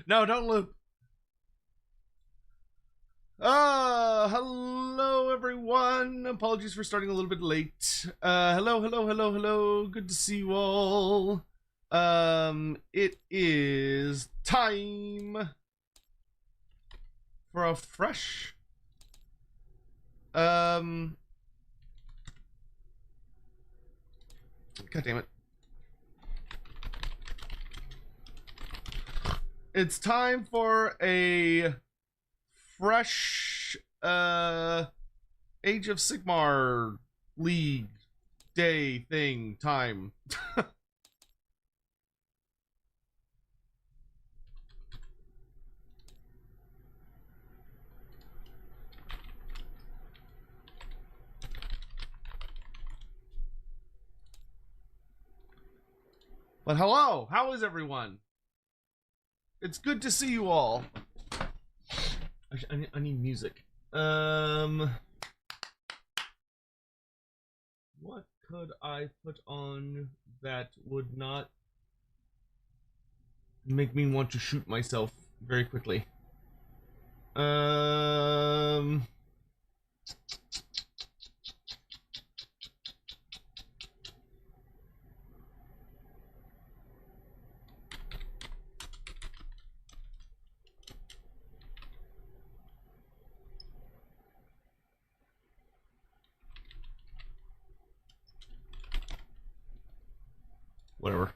No, don't loop. Hello everyone. Apologies for starting a little bit late. Hello. Good to see you all. It is time for a fresh God damn it. It's time for a fresh Age of Sigmar League day thing time. But hello, how is everyone? It's good to see you all. I need music. What could I put on that would not make me want to shoot myself very quickly? Whatever.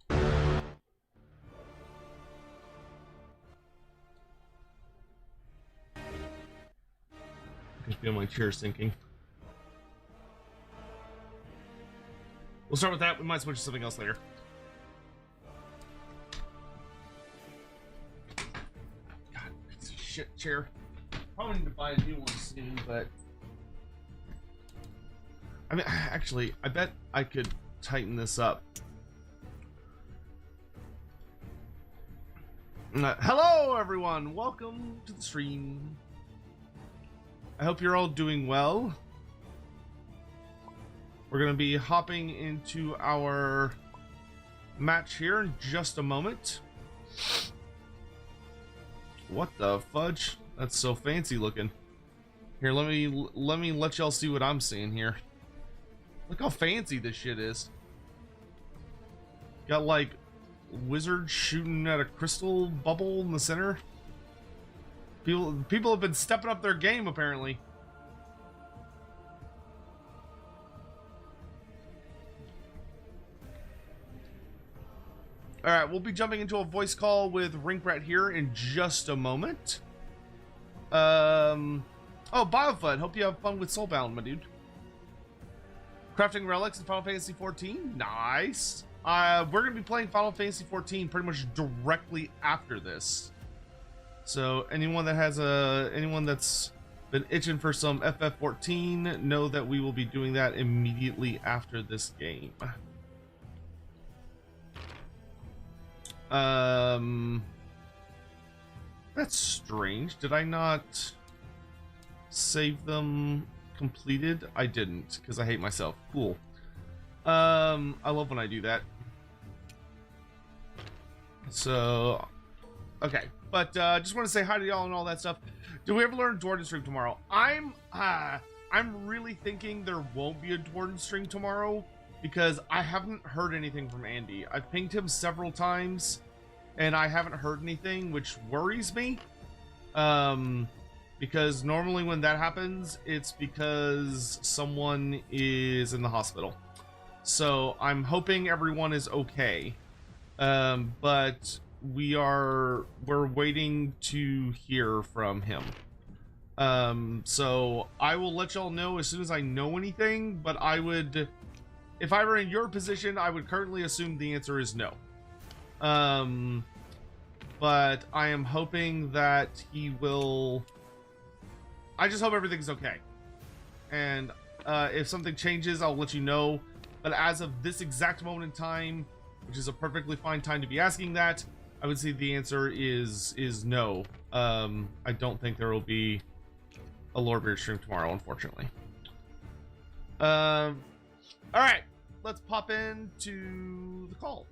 I can feel my chair sinking. We'll start with that. We might switch to something else later. God, it's a shit chair. Probably need to buy a new one soon, but I mean, actually, I bet I could tighten this up. Hello everyone, welcome to the stream. I hope you're all doing well. We're gonna be hopping into our match here in just a moment. What the fudge? That's so fancy looking. Here, let me let y'all see what I'm seeing here. Look how fancy this shit is. Got like wizards shooting at a crystal bubble in the center. People have been stepping up their game apparently. All right, we'll be jumping into a voice call with Rinkrat here in just a moment. Oh, BioFud, hope you have fun with Soulbound, my dude. Crafting relics in Final Fantasy XIV, nice. We're gonna be playing Final Fantasy XIV pretty much directly after this. So anyone that has anyone that's been itching for some FF14, know that we will be doing that immediately after this game. That's strange. Did I not save them completed? I didn't, because I hate myself. Cool. I love when I do that. So, okay, but just want to say hi to y'all and all that stuff. Do we ever learn Dwarden stream tomorrow? I'm really thinking there won't be a Dwarden stream tomorrow because I haven't heard anything from Andy. I've pinged him several times and I haven't heard anything, which worries me. Because normally when that happens, it's because someone is in the hospital. So I'm hoping everyone is okay. But we're waiting to hear from him. So I will let y'all know as soon as I know anything, but I would, if I were in your position, I would currently assume the answer is no. But I am hoping that he will, I just hope everything's okay. And if something changes, I'll let you know. But as of this exact moment in time, which is a perfectly fine time to be asking that, I would say the answer is no. I don't think there will be a Lorebeards stream tomorrow, unfortunately. All right, let's pop into the call.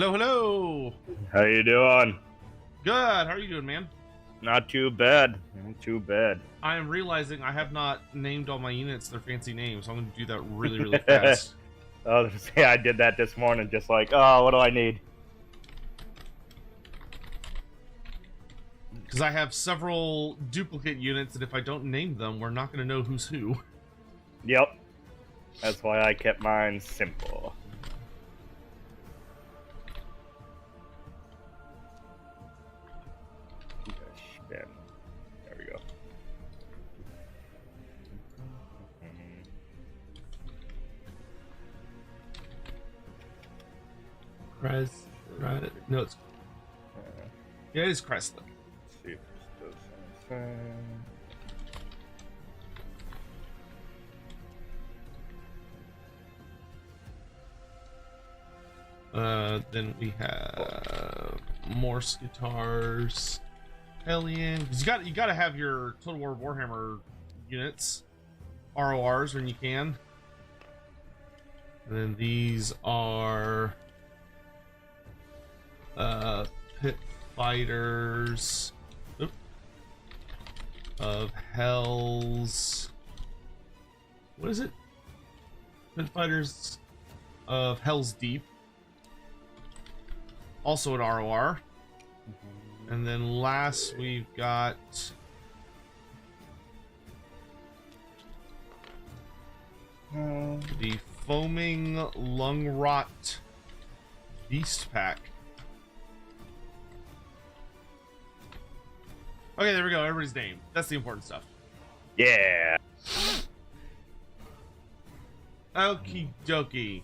Hello, hello. How you doing? Good. How are you doing, man? Not too bad. Not too bad. I am realizing I have not named all my units their fancy names, so I'm going to do that really, really fast. I did that this morning, just like, oh, what do I need? Because I have several duplicate units, and if I don't name them, we're not going to know who's who. Yep. That's why I kept mine simple. There we go. Right? No, it's... Yeah, it is Chrysler. Let's see if this does anything. Then we have Morse guitars, Hellion. Cause you gotta have your Total War Warhammer units, RORs when you can. And then these are pit fighters of Hell's. What is it? Pit fighters of Hell's Deep. Also an ROR. And then last we've got the Foaming Lungrot Beast Pack. Okay, there we go. Everybody's name. That's the important stuff. Yeah. Okie dokie.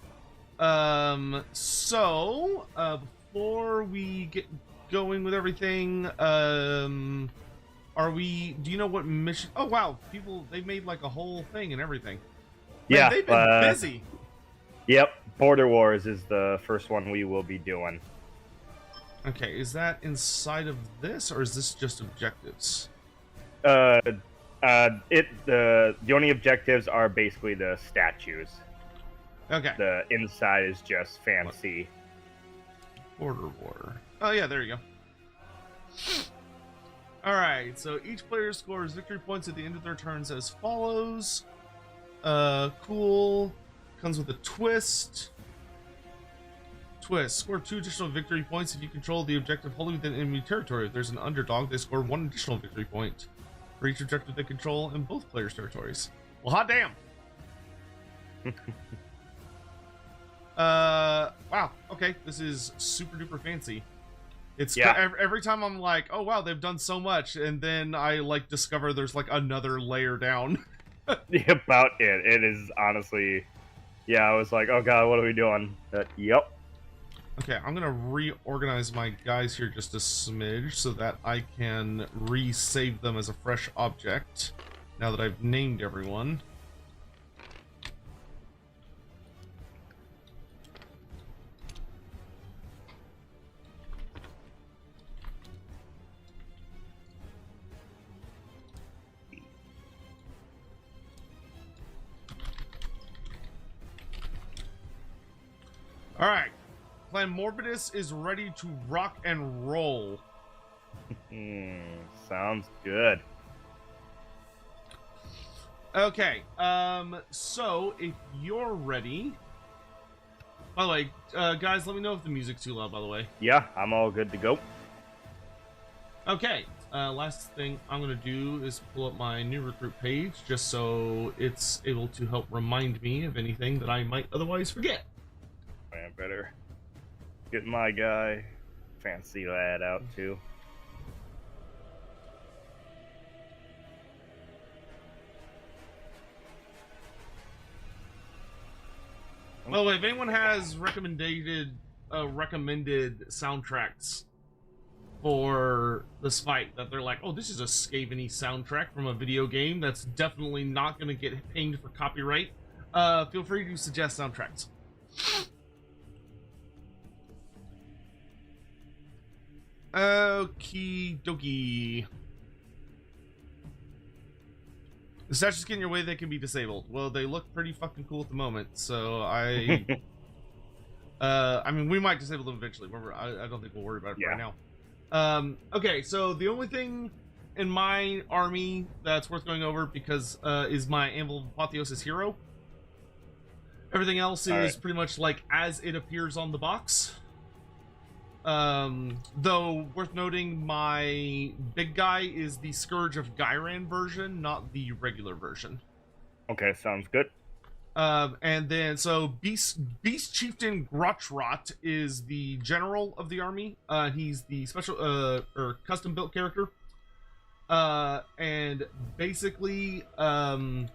Before we get going with everything, do you know what mission? Oh wow, they made like a whole thing and everything. Man, Yeah, they've been busy. Yep, Border Wars is the first one we will be doing. Okay, is that inside of this, or is this just objectives? The only objectives are basically the statues. Okay. The inside is just fancy. Border War. Oh yeah, there you go. Alright, so each player scores victory points at the end of their turns as follows. Cool. Comes with a twist. Twist. Score 2 additional victory points if you control the objective wholly within enemy territory. If there's an underdog, they score 1 additional victory point for each objective they control in both players' territories. Well, hot damn! Wow. Okay, this is super duper fancy. It's every time I'm like, oh wow, they've done so much, and then I like discover there's like another layer down. About it. It is honestly, yeah. I was like, oh god, what are we doing? Yep. Okay, I'm gonna reorganize my guys here just a smidge so that I can resave them as a fresh object. Now that I've named everyone. All right, Clan Morbidus is ready to rock and roll. Sounds good. Okay, so if you're ready... By the way, guys, let me know if the music's too loud, by the way. Yeah, I'm all good to go. Okay, last thing I'm going to do is pull up my new recruit page, just so it's able to help remind me of anything that I might otherwise forget. I better get my guy, fancy lad, out too. By the way, if anyone has recommended soundtracks for this fight that they're like, oh, this is a Skaven-y soundtrack from a video game that's definitely not going to get pinged for copyright, feel free to suggest soundtracks. Okie dokie. The statues get in your way, they can be disabled. Well, they look pretty fucking cool at the moment, so I I mean, we might disable them eventually. I don't think we'll worry about it right now. Okay, so the only thing in my army that's worth going over because is my Anvil of Apotheosis hero. Everything else is pretty much like as it appears on the box. Though worth noting, my big guy is the Scourge of Gyran version, not the regular version. Okay, sounds good. And then so Beast Chieftain Grotchrot is the general of the army. He's the special or custom built character. And basically, yeah,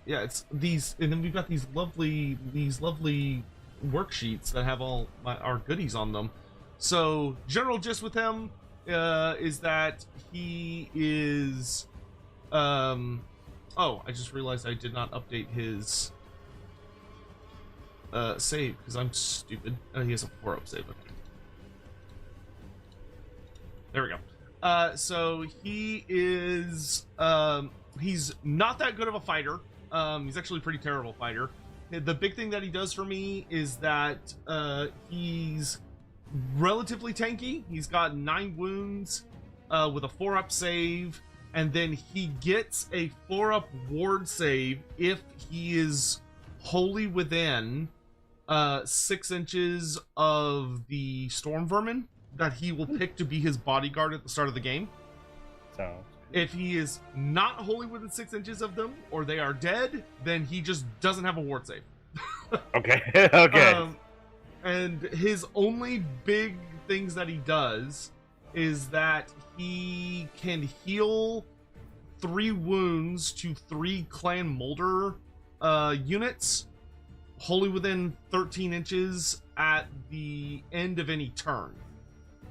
it's these, and then we've got these lovely worksheets that have all our goodies on them. So general gist with him is that he is oh, I just realized I did not update his save because I'm stupid. He has a 4-up save. Okay. There we go. So he is he's not that good of a fighter. He's actually a pretty terrible fighter. The big thing that he does for me is that he's relatively tanky. He's got 9 wounds with a 4-up save, and then he gets a 4-up ward save if he is wholly within 6 inches of the storm vermin that he will pick to be his bodyguard at the start of the game. So if he is not wholly within 6 inches of them, or they are dead, then he just doesn't have a ward save. Okay. Okay. And his only big things that he does is that he can heal 3 wounds to 3 Clan Molder units wholly within 13 inches at the end of any turn.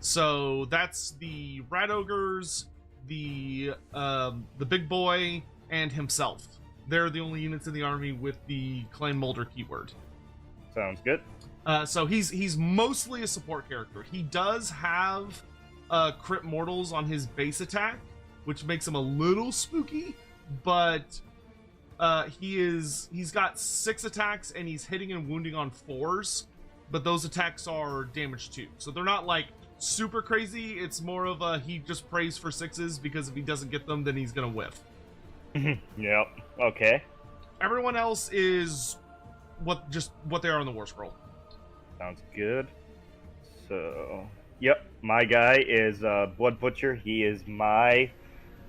So that's the Rat Ogres, the big boy, and himself. They're the only units in the army with the Clan Molder keyword. Sounds good. So he's mostly a support character. He does have crit mortals on his base attack, which makes him a little spooky, but he's got 6 attacks and he's hitting and wounding on 4s, but those attacks are damage 2. So they're not like super crazy. It's more of a he just prays for 6s because if he doesn't get them, then he's gonna whiff. Yep. Okay. Everyone else is what they are on the War Scroll. Sounds good. So, yep, my guy is Blood Butcher. He is my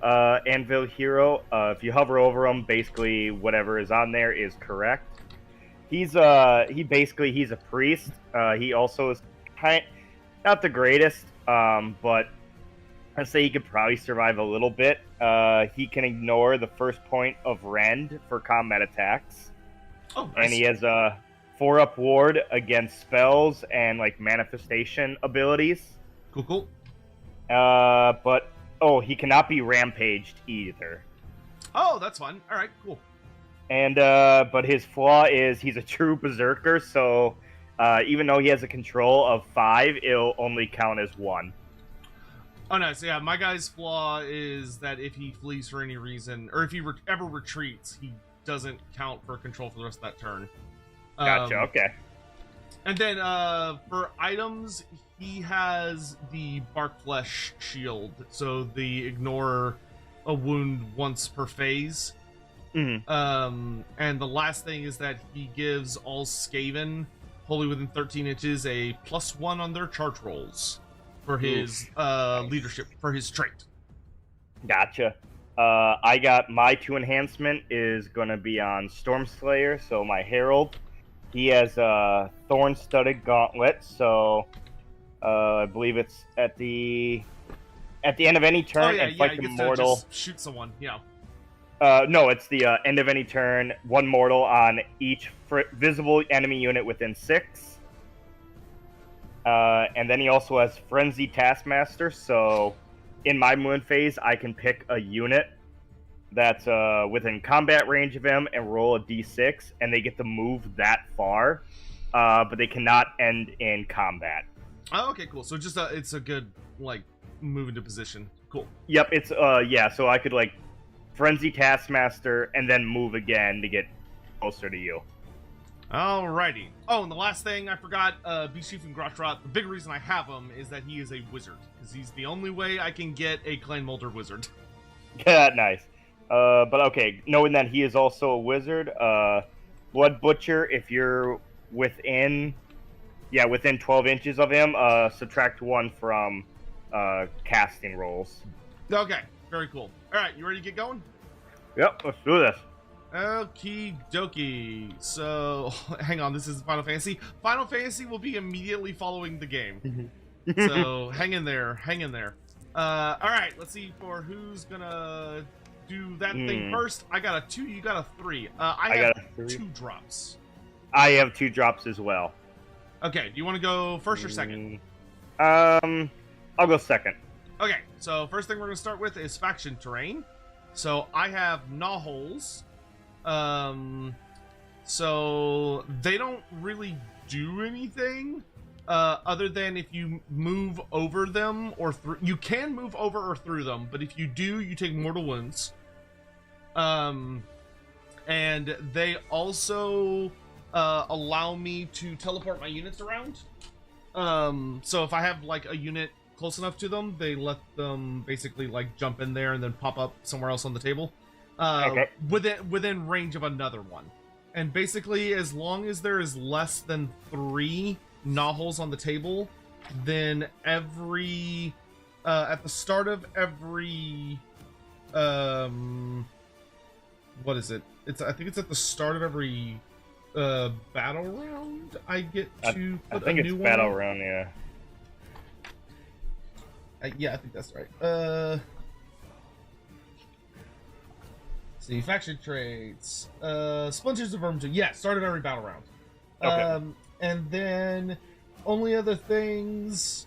Anvil hero. If you hover over him, basically whatever is on there is correct. He's he's a priest. He also is not the greatest, but I'd say he could probably survive a little bit. He can ignore the first point of rend for combat attacks. Oh, nice. And he has a 4-up ward against spells and like manifestation abilities. Cool. But he cannot be rampaged either. Oh, that's fun. All right, cool. And but his flaw is he's a true berserker, so even though he has a control of 5, it'll only count as 1. Oh, no. So, yeah, my guy's flaw is that if he flees for any reason, or if he ever retreats, he doesn't count for control for the rest of that turn. Gotcha, okay. And then for items, he has the Bark Flesh shield, so the ignore a wound once per phase. Mm-hmm. And the last thing is that he gives all Skaven, wholly within 13 inches, a +1 on their charge rolls for his leadership, for his trait. Gotcha. I got my 2 enhancement is going to be on Stormslayer, so my Herald. He has a Thorn-studded Gauntlet, so I believe it's at the end of any turn and fight the mortal. Just shoot someone, yeah. No, it's the end of any turn, 1 mortal on each visible enemy unit within 6. And then he also has Frenzy Taskmaster, so in my moon phase, I can pick a unit that's within combat range of him and roll a d6, and they get to move that far, but they cannot end in combat. Oh, okay, cool. So just it's a good like move into position. Cool. Yep, it's yeah. So I could like Frenzy Taskmaster and then move again to get closer to you. Alrighty. Oh, and the last thing I forgot, Beast Chief and Grottrot, the big reason I have him is that he is a wizard. Because he's the only way I can get a Clan Molder wizard. Yeah, nice. But okay, knowing that he is also a wizard, Blood Butcher, if you're within 12 inches of him, subtract 1 from casting rolls. Okay, very cool. Alright, you ready to get going? Yep, let's do this. Okie dokie. So, hang on, this is Final Fantasy. Final Fantasy will be immediately following the game. So, hang in there, hang in there. Alright, let's see for who's gonna do that thing first. I got a 2, you got a 3. I have 2 drops. I have 2 drops as well. Okay, do you want to go first or second? I'll go second. Okay, so first thing we're going to start with is faction terrain. So I have gnaw holes. So they don't really do anything other than if you move over them or through. You can move over or through them, but if you do, you take mortal wounds. And they also allow me to teleport my units around. So if I have like a unit close enough to them, they let them basically like jump in there and then pop up somewhere else on the table. Okay. Within range of another one. And basically, as long as there is less than 3 gnaw holes on the table, then every at the start of every what is it? I think it's at the start of every battle round. I get to put a new one. I think it's battle round, yeah. Yeah, I think that's right. See, faction traits. Splinters of Vermintide. Yeah, start of every battle round. Okay. And then only other things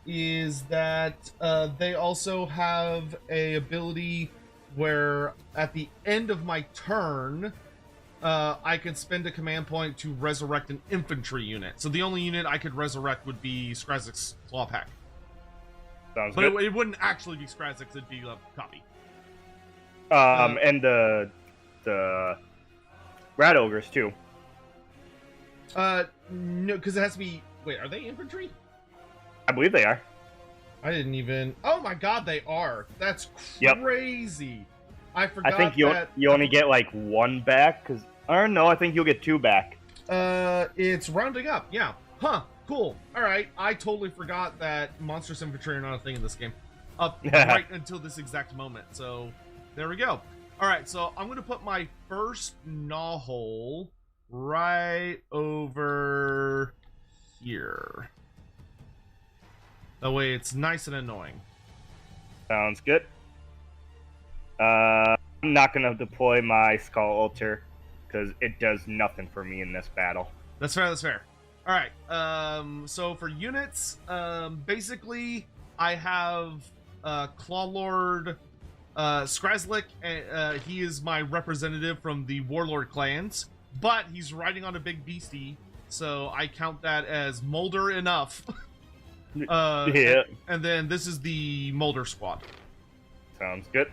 is that they also have a ability where at the end of my turn, I can spend a command point to resurrect an infantry unit. So the only unit I could resurrect would be Skrazik's Claw Pack. Sounds but good. It wouldn't actually be Skrazik's, it'd be a copy. And the Rat Ogres too. No, because it has to be. Wait, are they infantry? I believe they are. I didn't even. Oh my god, they are. That's crazy. Yep. I forgot. I think you only get like 1 back, or no, I think you'll get 2 back. It's rounding up. Yeah. Huh. Cool. All right. I totally forgot that monstrous infantry are not a thing in this game, right until this exact moment. So there we go. All right. So I'm gonna put my first gnaw hole right over here. That way it's nice and annoying. Sounds good. I'm not gonna deploy my Skull Altar because it does nothing for me in this battle. That's fair. That's fair. All right. So for units, basically I have Clawlord Skrazlik. He is my representative from the Warlord clans, but he's riding on a big beastie, so I count that as Molder enough. Yeah. And then this is the Molder squad. Sounds good.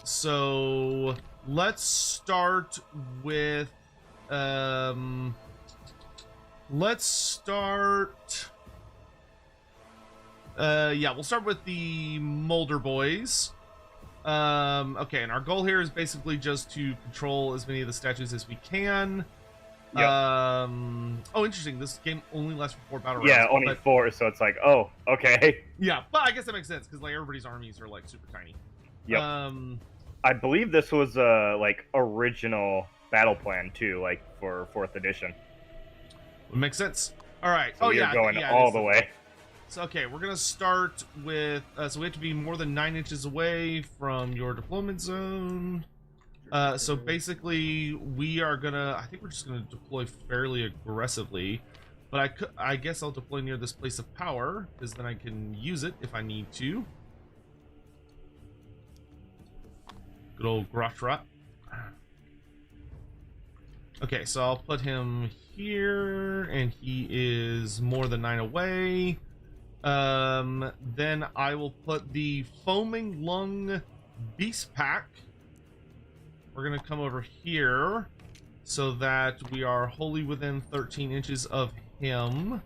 So let's start with we'll start with the Molder boys. Okay, and our goal here is basically just to control as many of the statues as we can. Yep. Oh, interesting. This game only lasts for 4 battle rounds. Yeah, only 4, so it's like, oh, okay. Yeah, but I guess that makes sense because like everybody's armies are like super tiny. Yep. I believe this was like original battle plan too, like for 4th edition. Would make sense. All right. So you're going all the way. So okay, we're gonna start with. So we have to be more than 9 inches away from your deployment zone. So basically, we are gonna. I think we're just gonna deploy fairly aggressively, but I guess I'll deploy near this place of power because then I can use it if I need to. Good old Grottrot. Okay, so I'll put him here, and he is more than 9 away. Then I will put the Foaming Lung Beast Pack. We're gonna come over here. so that we are wholly within 13 inches of him.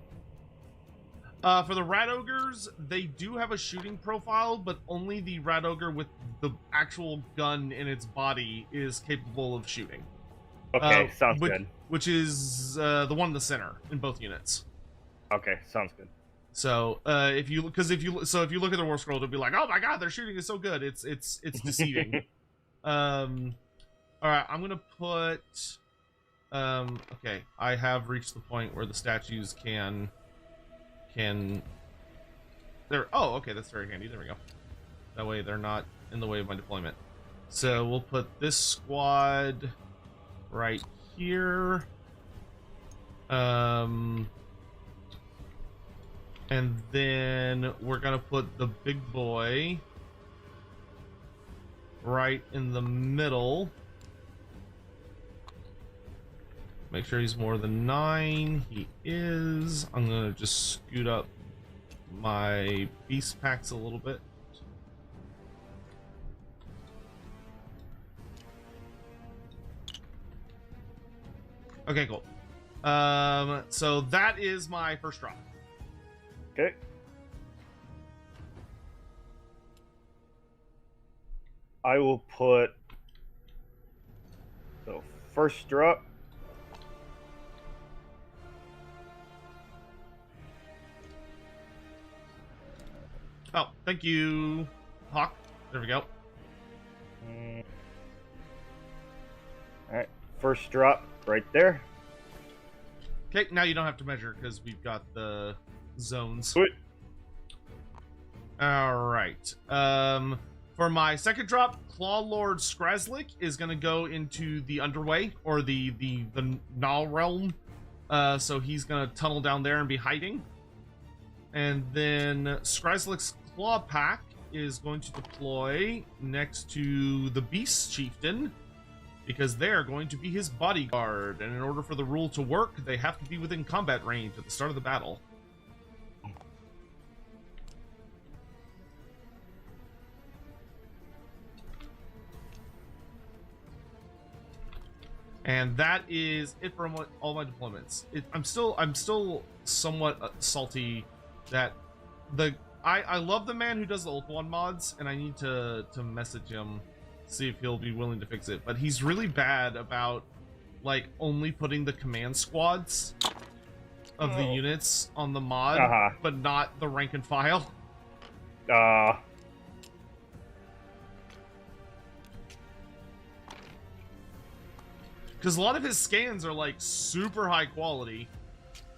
For the rat ogres, they do have a shooting profile, but only the rat ogre with the actual gun in its body is capable of shooting. Okay, sounds good. Which is the one in the center in both units. Okay, sounds good. So if you look at the war scroll, it'll be like, oh my god, their shooting is so good. It's deceiving. All right, I'm gonna put. Okay, I have reached the point where the statues can. There. Oh, okay, that's very handy. There we go. That way they're not in the way of my deployment. So we'll put this squad right here. And then we're gonna put the big boy right in the middle. Make sure he's more than 9. He is. I'm gonna just scoot up my beast packs a little bit. Okay, cool. So that is my first drop. Okay. I will put the first drop. Oh, thank you, Hawk. There we go. Alright, first drop right there. Okay, now you don't have to measure because we've got the zones. Sweet. Alright. For my second drop, Claw Lord Skrazlik is going to go into the Underway, or the Null Realm. So he's going to tunnel down there and be hiding. And then Skrazlik's Claw Pack is going to deploy next to the Beast Chieftain, because they're going to be his bodyguard. And in order for the rule to work, they have to be within combat range at the start of the battle. And that is it for all my deployments. I'm still somewhat salty that I love the man who does the Ult One mods, and I need to message him, see if he'll be willing to fix it. But he's really bad about like only putting the command squads of the units on the mod, but not the rank and file. Because a lot of his scans are like super high quality,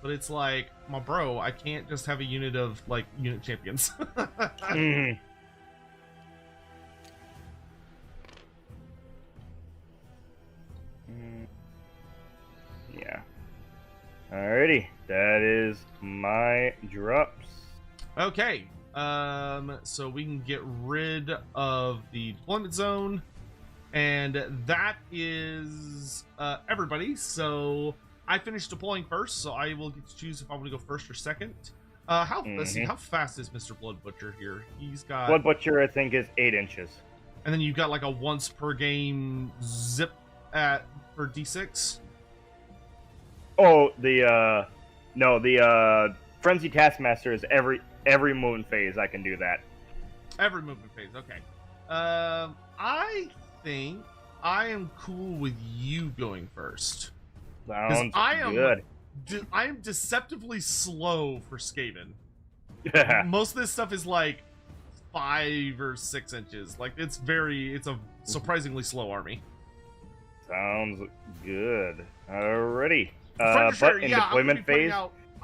but it's like, my bro, I can't just have a unit of like unit champions. Yeah. Alrighty, that is my drops. Okay, so we can get rid of the deployment zone. And that is everybody. So I finished deploying first, so I will get to choose if I want to go first or second. Let's see, how fast is Mr. Blood Butcher here? He's got Blood Butcher, I think, is 8 inches. And then you've got like a once per game zip for D6. Oh, the Frenzy Taskmaster is every movement phase. I can do that. Every movement phase, okay. I think I am cool with you going first. Sounds good. I am deceptively slow for Skaven. Most of this stuff is like 5 or 6 inches. Like it's a surprisingly slow army. Sounds good. Alrighty. But in deployment phase,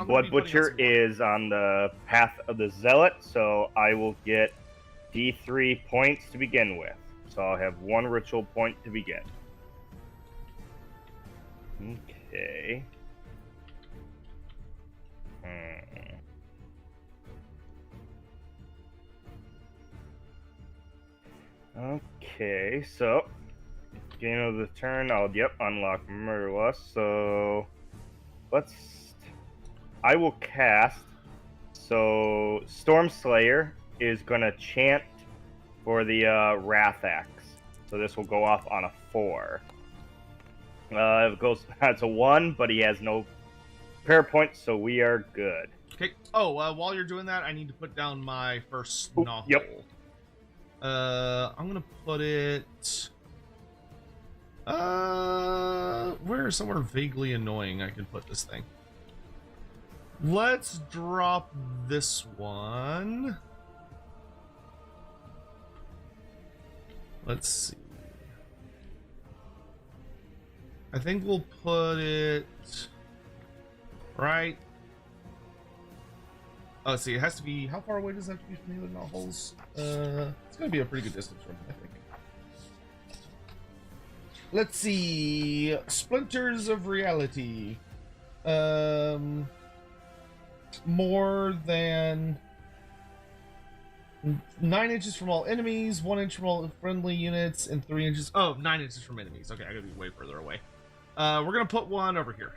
Blood Butcher is on the path of the Zealot, so I will get D3 points to begin with. So I'll have 1 ritual point to begin. Okay. Okay, so beginning of the turn, I'll unlock Murderlust. So I will cast. So Storm Slayer is gonna chant for the Wrath Axe. So this will go off on a 4. It goes. That's a 1, but he has no prayer points, so we are good. Okay. Oh, while you're doing that, I need to put down my first Ooh, novel. yep. I'm gonna put it. Where somewhere vaguely annoying I can put this thing. Let's drop this one. Let's see. I think we'll put it right. Oh, see, it has to be. How far away does that have to be from the other novels? It's gonna be a pretty good distance from it, I think. Let's see. Splinters of Reality. More than 9 inches from all enemies, 1 inch from all friendly units, and 3 inches. Oh, 9 inches from enemies. Okay, I gotta be way further away. We're gonna put one over here.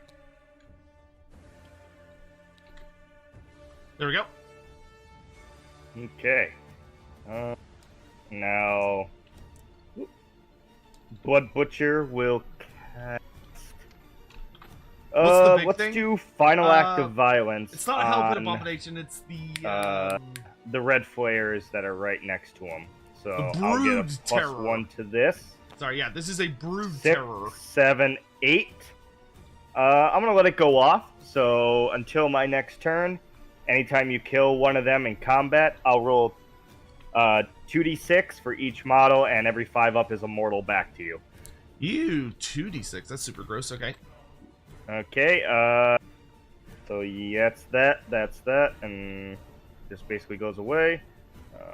There we go. Okay. Now, Blood Butcher will cast. What's the big let's thing? do Final Act of Violence. It's not a Hellpit Abomination, it's the red flares that are right next to him. So I'll Brood get a plus Terror. 1 to this. Sorry, yeah, this is a Brood 6, Terror. 7, 8. I'm gonna let it go off. So until my next turn, anytime you kill one of them in combat, I'll roll 2d6 for each model, and every 5 up is a mortal back to you. Ew, 2d6. That's super gross. Okay. Okay. So yeah, that's that, and this basically goes away.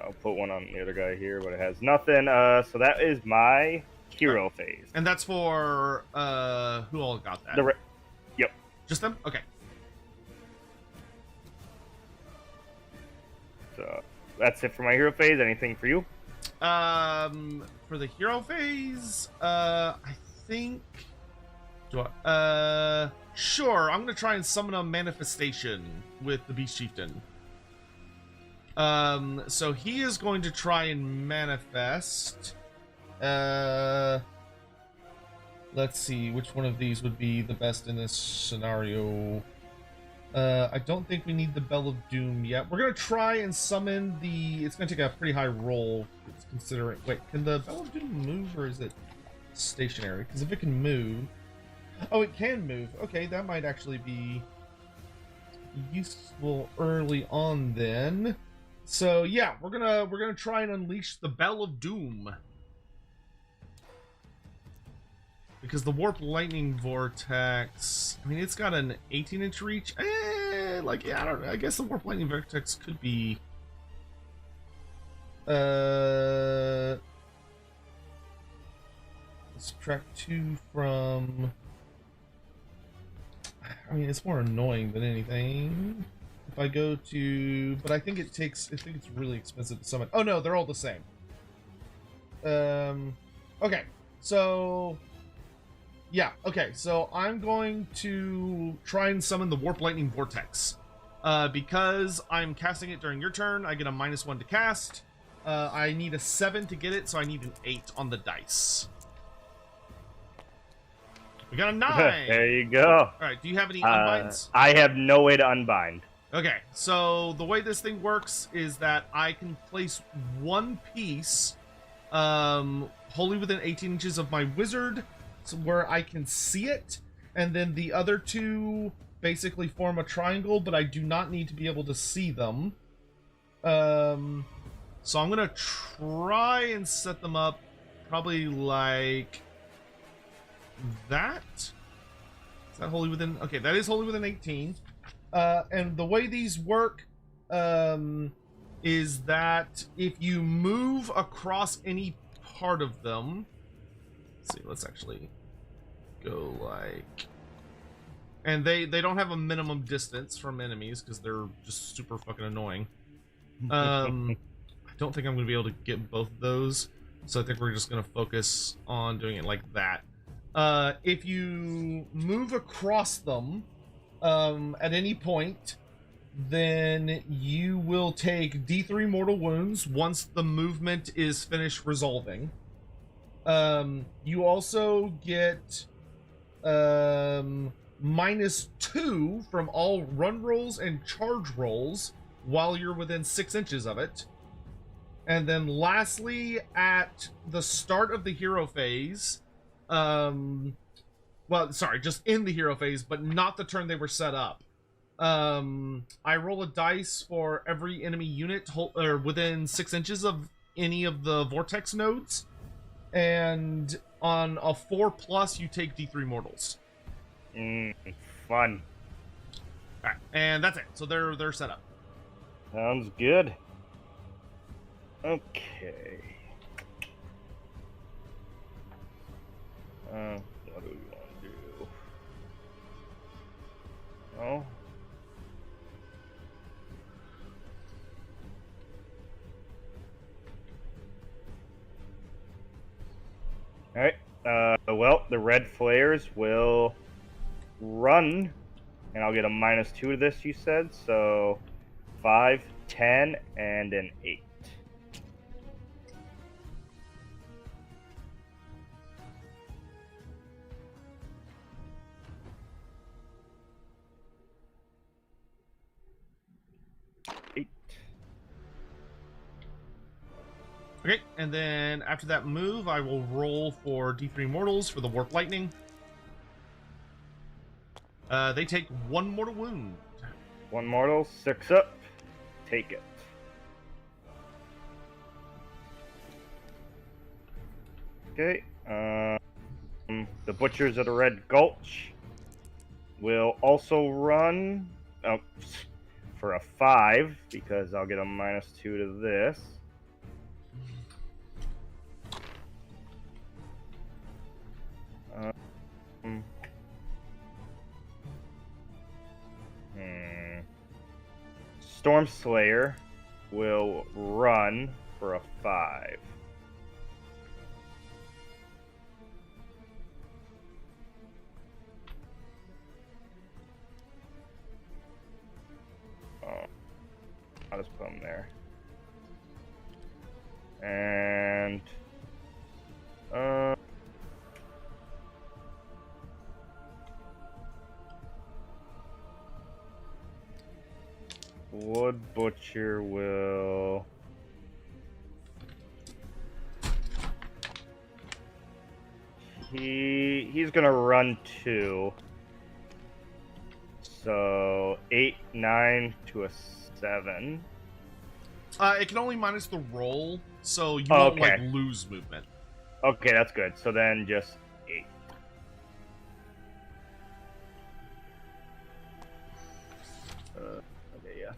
I'll put one on the other guy here, but it has nothing. So that is my hero phase. And that's for who all got that? Yep. Just them? Okay. So that's it for my hero phase. Anything for you? For the hero phase, I think. Do I? Sure. I'm gonna try and summon a manifestation with the Beast Chieftain. So he is going to try and manifest. Let's see which one of these would be the best in this scenario. I don't think we need the Bell of Doom yet. We're gonna try and summon the. It's gonna take a pretty high roll. Considering. Wait, can the Bell of Doom move or is it stationary? Because if it can move, oh, it can move. Okay, that might actually be useful early on then. So yeah, we're gonna try and unleash the Bell of Doom. Because the Warp Lightning Vortex, I mean, it's got an 18-inch reach. Like, yeah, I don't know. I guess the Warp Lightning Vortex could be... subtract 2 from... I mean, it's more annoying than anything. If I go to... But I think it takes... I think it's really expensive to summon. Oh, no, they're all the same. Okay, so... Yeah, okay, so I'm going to try and summon the Warp Lightning Vortex. Because I'm casting it during your turn, I get a -1 to cast. I need a 7 to get it, so I need an 8 on the dice. We got a 9! There you go. Alright, do you have any unbinds? I have no way to unbind. Okay, so the way this thing works is that I can place one piece wholly within 18 inches of my wizard, so where I can see it, and then the other two basically form a triangle, but I do not need to be able to see them. So I'm gonna try and set them up probably like that. Is that wholly within? Okay, that is wholly within 18. And the way these work is that if you move across any part of them, let's see, let's actually go like, and they don't have a minimum distance from enemies because they're just super fucking annoying. I don't think I'm gonna be able to get both of those, so I think we're just gonna focus on doing it like that. If you move across them at any point, then you will take D3 mortal wounds once the movement is finished resolving. You also get -2 from all run rolls and charge rolls while you're within 6 inches of it. And then lastly, at the start of the hero phase, well, sorry, just in the hero phase, but not the turn they were set up. I roll a dice for every enemy unit or within 6 inches of any of the vortex nodes. And on a 4+, you take D3 mortals. Fun. All right, and that's it. So they're set up. Sounds good. Okay. What do we want to do? Oh. Alright. Well, the red flares will run, and I'll get a -2 to this, you said, so 5, 10, and an 8. Okay, and then after that move, I will roll for D3 mortals for the warp lightning. They take 1 mortal wound. 1 mortal, 6 up. Take it. Okay. The Butchers of the Red Gulch will also run for a 5 because I'll get a -2 to this. Storm Slayer will run for a 5. I'll just put him there. And Wood Butcher will he's gonna run 2. So 8, 9 to a 7. It can only minus the roll, so you won't okay. like lose movement. Okay, that's good. So then just 8. Okay, yeah.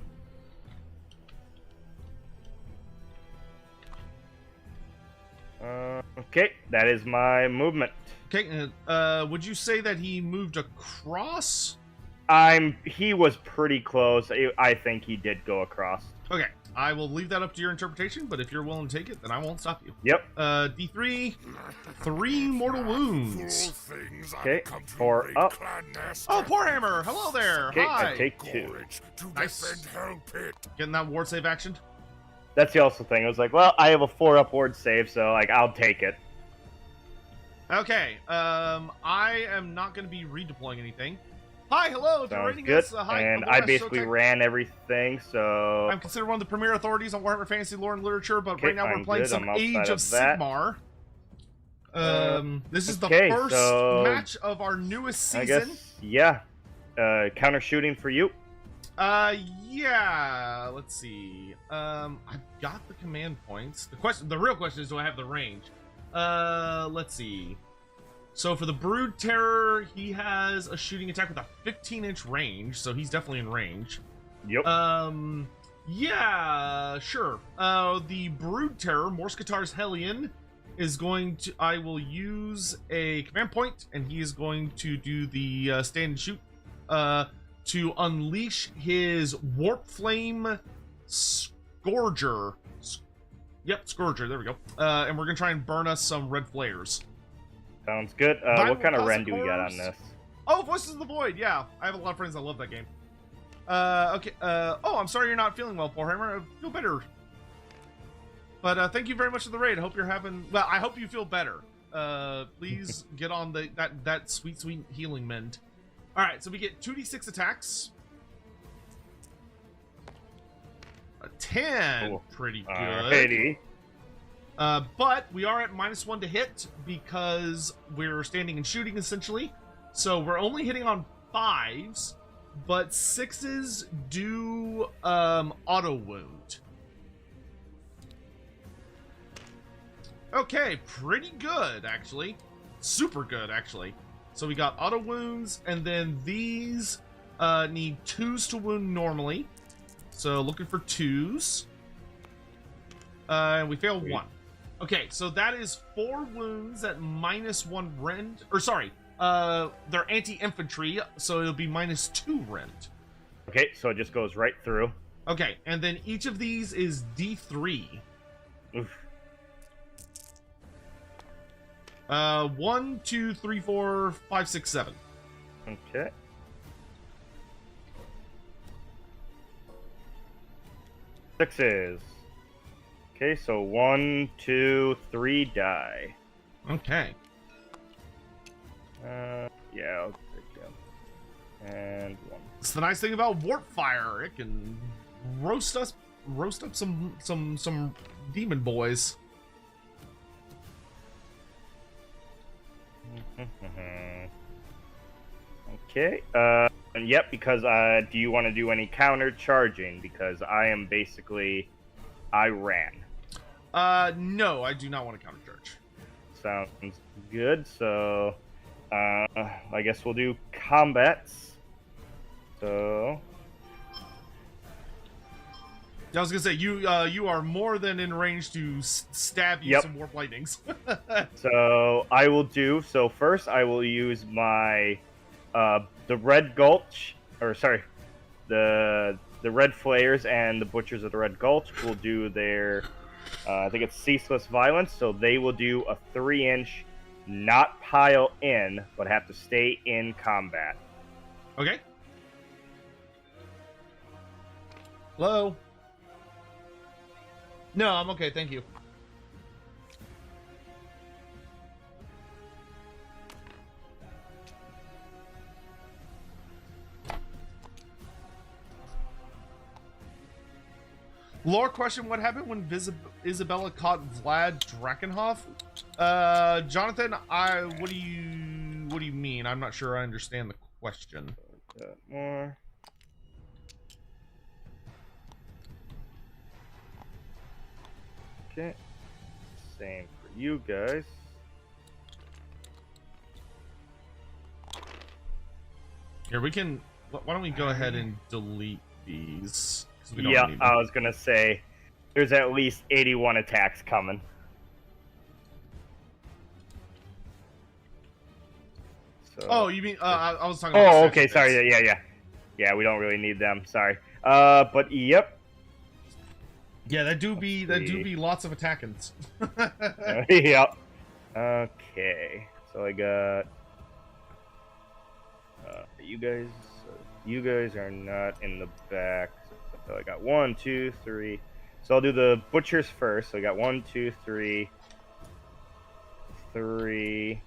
Okay, that is my movement. Okay, would you say that he moved across? He was pretty close. I think he did go across. Okay, I will leave that up to your interpretation, but if you're willing to take it, then I won't stop you. Yep. D3, 3 mortal wounds. Okay, 4 up. Oh, poor Hammer! Hello there! Okay, Hi! I take 2. Nice. Getting that ward save action? That's the also thing. I was like, well, I have a 4 up ward save, so like I'll take it. Okay, I am not going to be redeploying anything. Hi, hello, if you're Sounds rating good. us, hi, and Loremaster I of basically Sotek. ran everything, so... I'm considered one of the premier authorities on Warhammer Fantasy lore and literature, but right now we're I'm playing good. some I'm Age of that. Sigmar. This is the okay, first so match of our newest season. I guess, yeah. Counter shooting for you. Yeah. Let's see. I've got the command points. The real question is, do I have the range? Let's see. So for the Brood Terror, he has a shooting attack with a 15-inch range, so he's definitely in range. Yep. Yeah, sure. The Brood Terror, Morskatar's Hellion, is going to... I will use a command point, and he is going to do the stand and shoot to unleash his Warp Flame Scourger. Yep, Scourger, there we go. And we're going to try and burn us some red flares. Sounds good. What kind of rend do we got on this? Oh, Voices of the Void, yeah. I have a lot of friends that love that game. Okay, oh, I'm sorry you're not feeling well, poor Hammer. I feel better. But thank you very much for the raid. I hope you're having... Well, I hope you feel better. Please get on that sweet healing mend. All right, so we get 2d6 attacks. A 10, Cool. pretty good. Alrighty. But we are at -1 to hit because we're standing and shooting essentially. So we're only hitting on 5s, but 6s do auto wound. Okay, pretty good actually. Super good actually. So we got auto wounds, and then these need 2s to wound normally. So looking for 2s. And we failed 1. Okay, so that is 4 wounds at -1 rend. Or sorry, they're anti-infantry, so it'll be -2 rend. Okay, so it just goes right through. Okay, and then each of these is D3. Oof. 1, 2, 3, 4, 5, 6, 7. Okay. Sixes. Okay, so 1, 2, 3 die. Okay. Yeah, I'll take them. And 1. It's the nice thing about warp fire. It can roast up some demon boys. Okay. And yep, because do you want to do any counter charging? Because I am basically, I ran. No, I do not want to counter charge. Sounds good. So, I guess we'll do combats. So, I was gonna say you are more than in range to stab you some warp lightnings. so I will do. So first, I will use my the Red Gulch, or sorry, the Red Flayers and the Butchers of the Red Gulch will do their, I think it's Ceaseless Violence, so they will do a 3-inch, not pile in, but have to stay in combat. Okay. Hello? No, I'm okay, thank you. Lore question: what happened when Isabella caught Vlad Drakenhoff? Jonathan, what do you mean? I'm not sure I understand the question. More. Okay. Same for you guys. Here, we can. Why don't we go ahead and delete these? Yeah, I was gonna say, there's at least 81 attacks coming. So, oh, you mean? I was talking. About okay, sorry. Yeah. We don't really need them. Sorry. But yep. Yeah, that do be lots of attackings. Yep. Okay, so I got you guys. You guys are not in the back. So I got 1, 2, 3. So I'll do the butchers first. So I got 1, 2, 3, 3.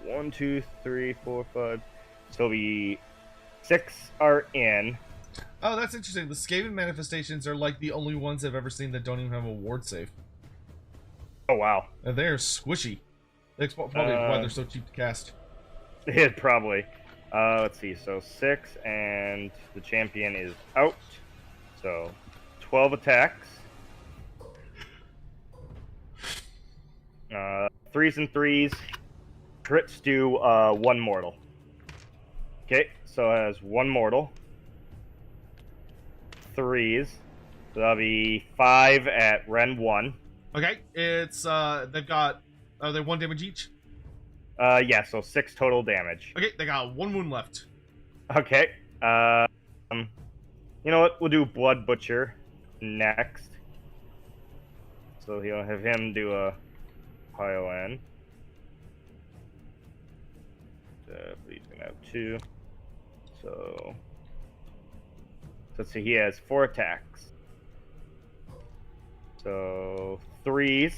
1, 2, 3, 4, 5. So the 6 are in. Oh, that's interesting. The Skaven manifestations are like the only ones I've ever seen that don't even have a ward save. Oh wow. And they're squishy. That's probably why they're so cheap to cast. Yeah, probably. Let's see. So 6, and the champion is out. So 12 attacks. 3s and 3s. Crits do 1 mortal. Okay, so it has 1 mortal. 3s. So that'll be 5 at Ren 1. Okay, it's they've got are they 1 damage each? Yeah, so 6 total damage. Okay, they got 1 wound left. Okay. You know what? We'll do Blood Butcher next. So he'll have him do a pile in. He's gonna have 2. So let's see. He has 4 attacks. So 3s.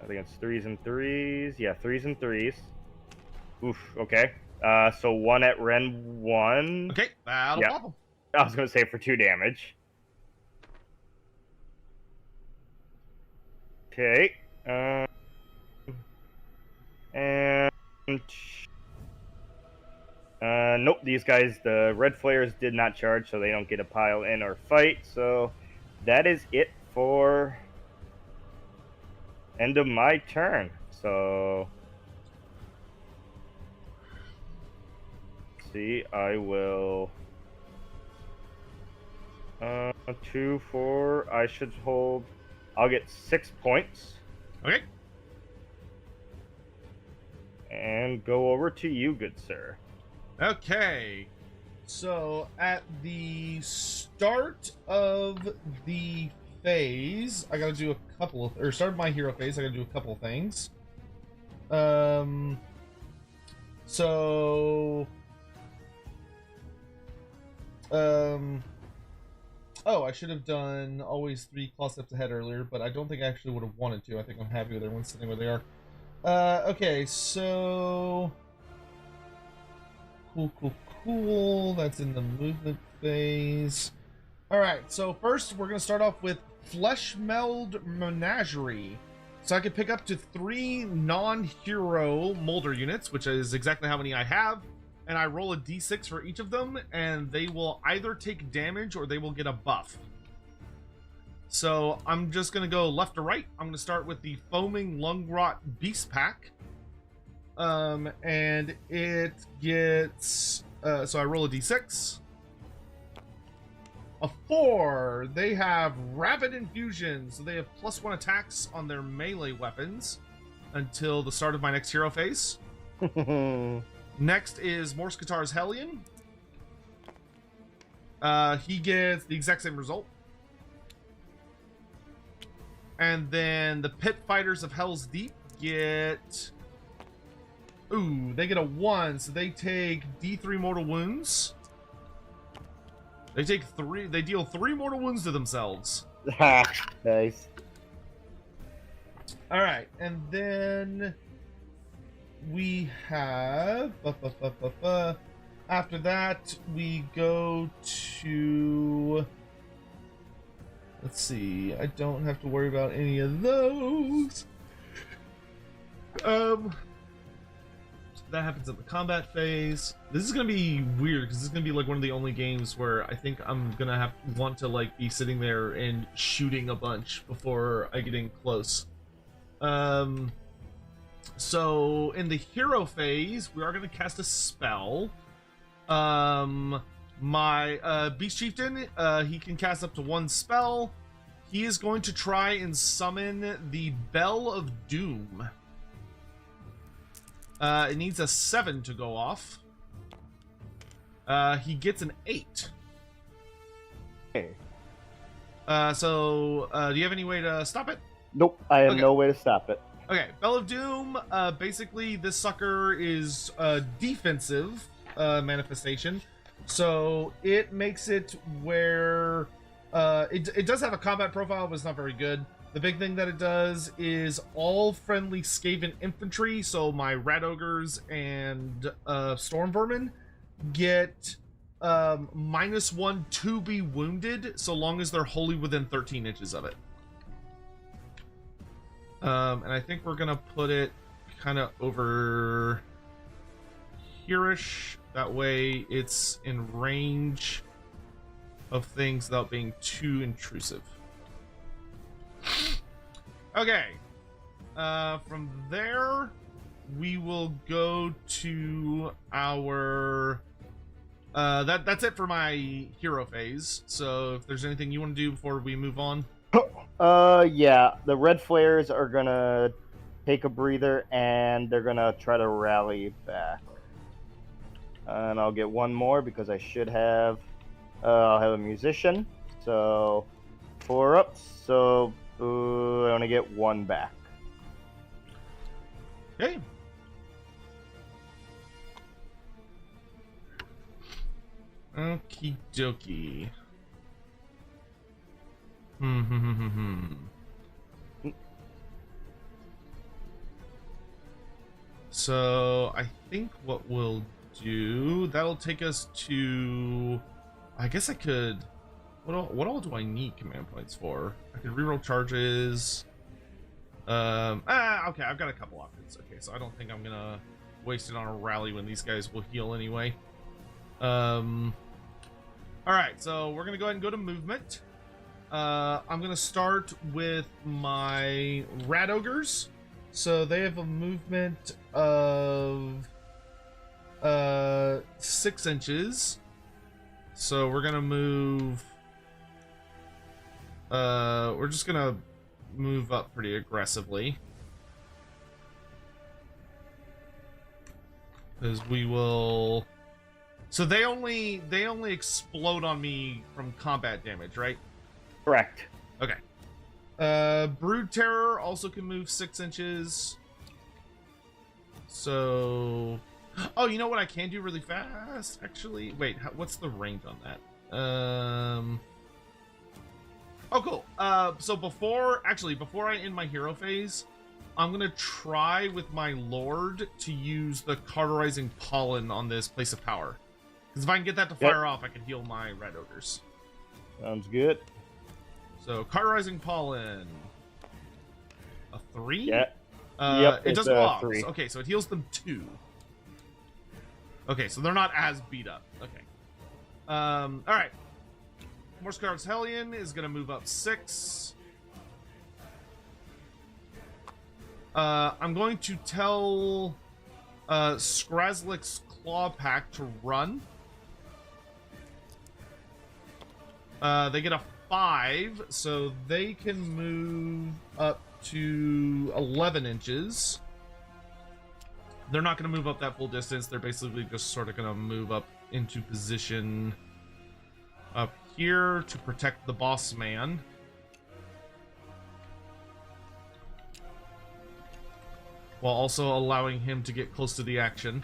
I think it's 3s and 3s. Yeah, 3s and 3s. Oof, okay. So 1 at Ren 1. Okay, that'll Yeah. pop him. I was going to say for 2 damage. Okay. And... nope, these guys, the red flares did not charge, so they don't get a pile in or fight. So that is it for end of my turn. So... see, I will... 2, 4, I should hold... I'll get 6 points. Okay. And go over to you, good sir. Okay. So at the start of the phase, I gotta do a couple of, or start of my hero phase, I gotta do a couple of things. So oh, I should have done always 3 claw steps ahead earlier, but I don't think I actually would have wanted to. I think I'm happy with everyone sitting where they are. Okay, so cool. That's in the movement phase. Alright, so first we're gonna start off with Flesh Meld Menagerie. So I can pick up to 3 non-hero molder units, which is exactly how many I have, and I roll a d6 for each of them, and they will either take damage or they will get a buff. So I'm just gonna go left to right. I'm gonna start with the Foaming Lungrot Beast Pack. And it gets, so I roll a d6. A 4. They have Rapid Infusion, so they have +1 attacks on their melee weapons until the start of my next hero phase. Next is Morse Katar's Hellion. He gets the exact same result. And then the Pit Fighters of Hell's Deep get... ooh, they get a 1, so they take D3 mortal wounds. They take 3, they deal 3 mortal wounds to themselves. Nice. Alright, and then we have... after that, we go to... let's see, I don't have to worry about any of those. That happens at the combat phase. This is gonna be weird because this is gonna be like one of the only games where I think I'm gonna want to like be sitting there and shooting a bunch before I get in close. So in the hero phase, we are gonna cast a spell. My Beast Chieftain, he can cast up to 1 spell. He is going to try and summon the Bell of Doom. It needs a 7 to go off. He gets an 8. Okay. So, do you have any way to stop it? Nope, I have no way to stop it. Okay, Bell of Doom, basically this sucker is a defensive manifestation. So it makes it where it does have a combat profile, but it's not very good. The big thing that it does is all friendly Skaven infantry, so my Rat Ogres and Storm Vermin, get -1 to be wounded, so long as they're wholly within 13 inches of it. And I think we're gonna put it kind of over here-ish. That way it's in range of things without being too intrusive. Okay. From there, we will go to our... that's it for my hero phase. So if there's anything you want to do before we move on. Yeah, the red flares are gonna take a breather and they're gonna try to rally back. And I'll get 1 more because I should have, I'll have a musician. So 4 up, so I only get 1 back. Okay. Okie dokie. So I think what we'll do, that'll take us to, I guess I could, what all do I need command points for? I could reroll charges. Okay, I've got a couple options. Okay, so I don't think I'm gonna waste it on a rally when these guys will heal anyway. All right, so we're gonna go ahead and go to movement. I'm gonna start with my rat ogres. So they have a movement of 6 inches. So we're gonna move. We're just gonna move up pretty aggressively, because we will. So they only explode on me from combat damage, right? Correct. Okay. Brood Terror also can move 6 inches. So, oh, you know what I can do really fast? Actually, wait, what's the range on that? Oh, cool. So before I end my hero phase, I'm gonna try with my Lord to use the Cauterizing Pollen on this Place of Power. Because if I can get that to fire off, I can heal my red ogres. Sounds good. So, Cauterizing Pollen. A 3? Yeah. It does go off. 3. Okay, so it heals them 2. Okay, so they're not as beat up. Okay. Alright. Morscar's Hellion is going to move up 6. I'm going to tell Skrazlik's Claw Pack to run. They get a 5, so they can move up to 11 inches. They're not going to move up that full distance. They're basically just sort of going to move up into position up here to protect the boss man. While also allowing him to get close to the action.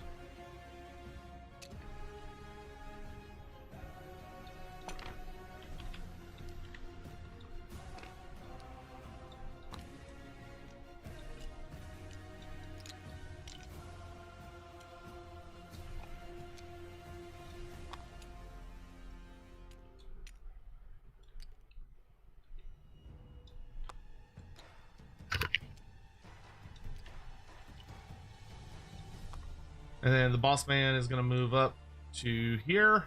And then the boss man is going to move up to here.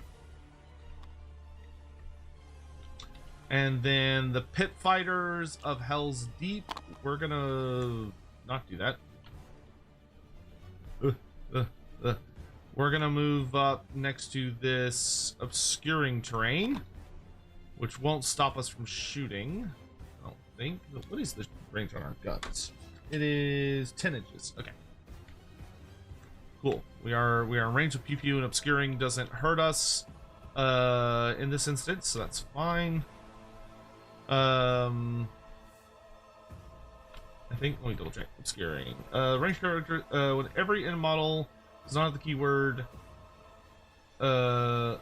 And then the pit fighters of Hell's Deep, we're going to not do that. We're going to move up next to this obscuring terrain, which won't stop us from shooting, I don't think. What is the range on our guns? It is 10 inches. Okay. Cool. We are in range of pew pew, and obscuring doesn't hurt us in this instance, so that's fine. I think, let me double check. Obscuring. Range character, when every end model does not have the keyword that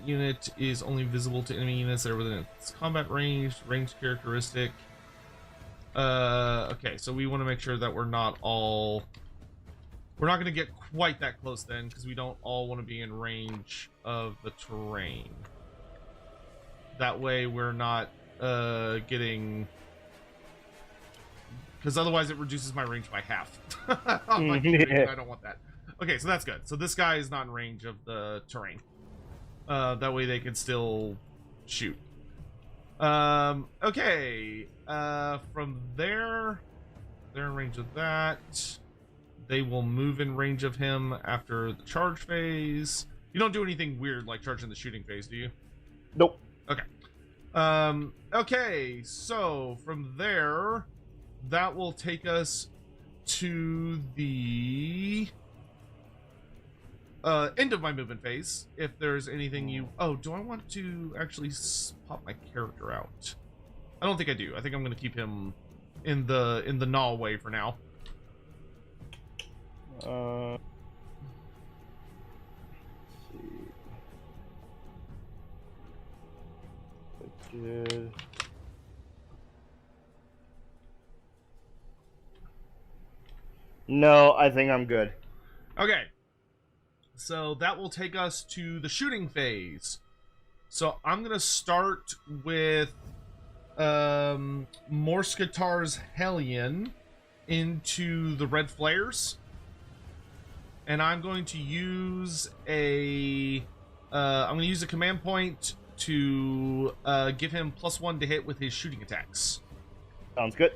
unit is only visible to enemy units that are within its combat range. Range characteristic. Okay, so we want to make sure that we're not going to get quite that close then, because we don't all want to be in range of the terrain. That way we're not getting... Because otherwise it reduces my range by half. I don't want that. Okay, so that's good. So this guy is not in range of the terrain. That way they can still shoot. Okay. From there, they're in range of that. They will move in range of him after the charge phase. You don't do anything weird like charging the shooting phase, do you? Nope. Okay. Okay, so from there, that will take us to the end of my movement phase. If there's anything you... Oh, do I want to actually pop my character out? I don't think I do. I think I'm going to keep him in the gnaw way for now. Let's see. Good. No, I think I'm good. Okay. So that will take us to the shooting phase. So I'm going to start with Morskatar's Hellion into the red flares. And I'm going to use a command point to give him +1 to hit with his shooting attacks. Sounds good.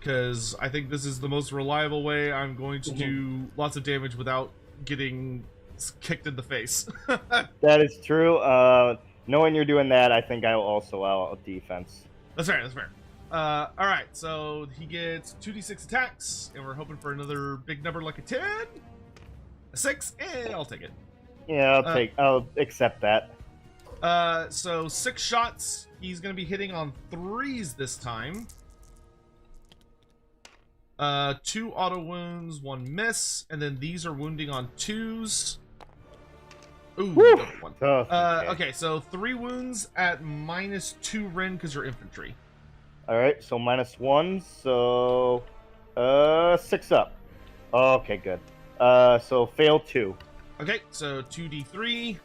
Because I think this is the most reliable way I'm going to do lots of damage without getting kicked in the face. That is true. Knowing you're doing that, I think I will also out defense. That's fair, that's fair. Alright, so he gets 2d6 attacks, and we're hoping for another big number like a 10. A 6, and I'll take it. Yeah, I'll accept that. So 6 shots. He's going to be hitting on 3s this time. 2 auto wounds, 1 miss, and then these are wounding on 2s. Ooh, one. Okay, so 3 wounds at -2 Ren because you're infantry. Alright, so -1, so 6 up. Okay, good. So fail 2. Okay, so 2d3.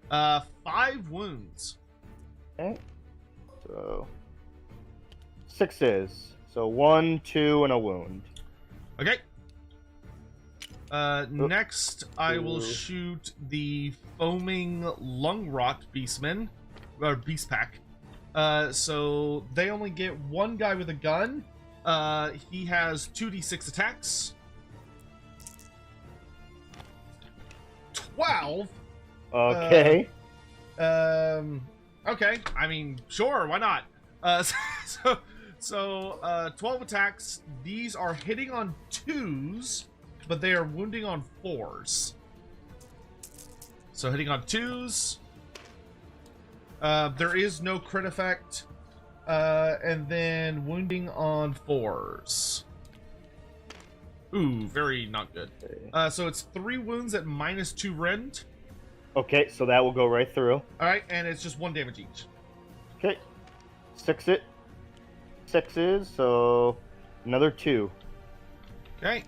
5 wounds. Okay. So 6s. So 1, 2, and a wound. Okay. Next, I will shoot the foaming lungrot beastman, or beast pack. So they only get 1 guy with a gun. He has 2d6 attacks. 12. Okay. Okay. I mean, sure, why not? So 12 attacks. These are hitting on 2s, but they are wounding on 4s. So hitting on 2s. There is no crit effect. And then wounding on 4s. Ooh, very not good. So it's 3 wounds at -2 rend. Okay, so that will go right through. Alright, and it's just 1 damage each. Okay. 6s, so another 2. Okay.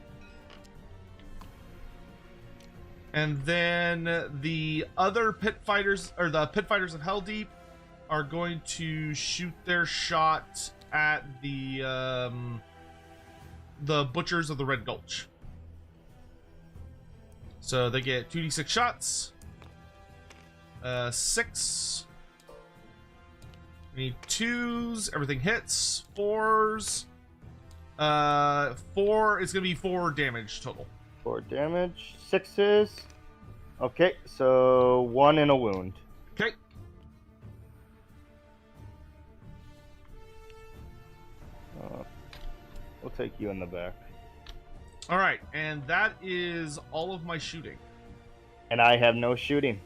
And then the other pit fighters, or the pit fighters of Helldeep, are going to shoot their shot at the butchers of the Red Gulch. So they get 2d6 shots. 6. We need 2s. Everything hits. 4s. 4 is going to be 4 damage total. 4 damage. 6s. Okay, so 1 and a wound. Okay. We'll take you in the back. Alright, and that is all of my shooting. And I have no shooting.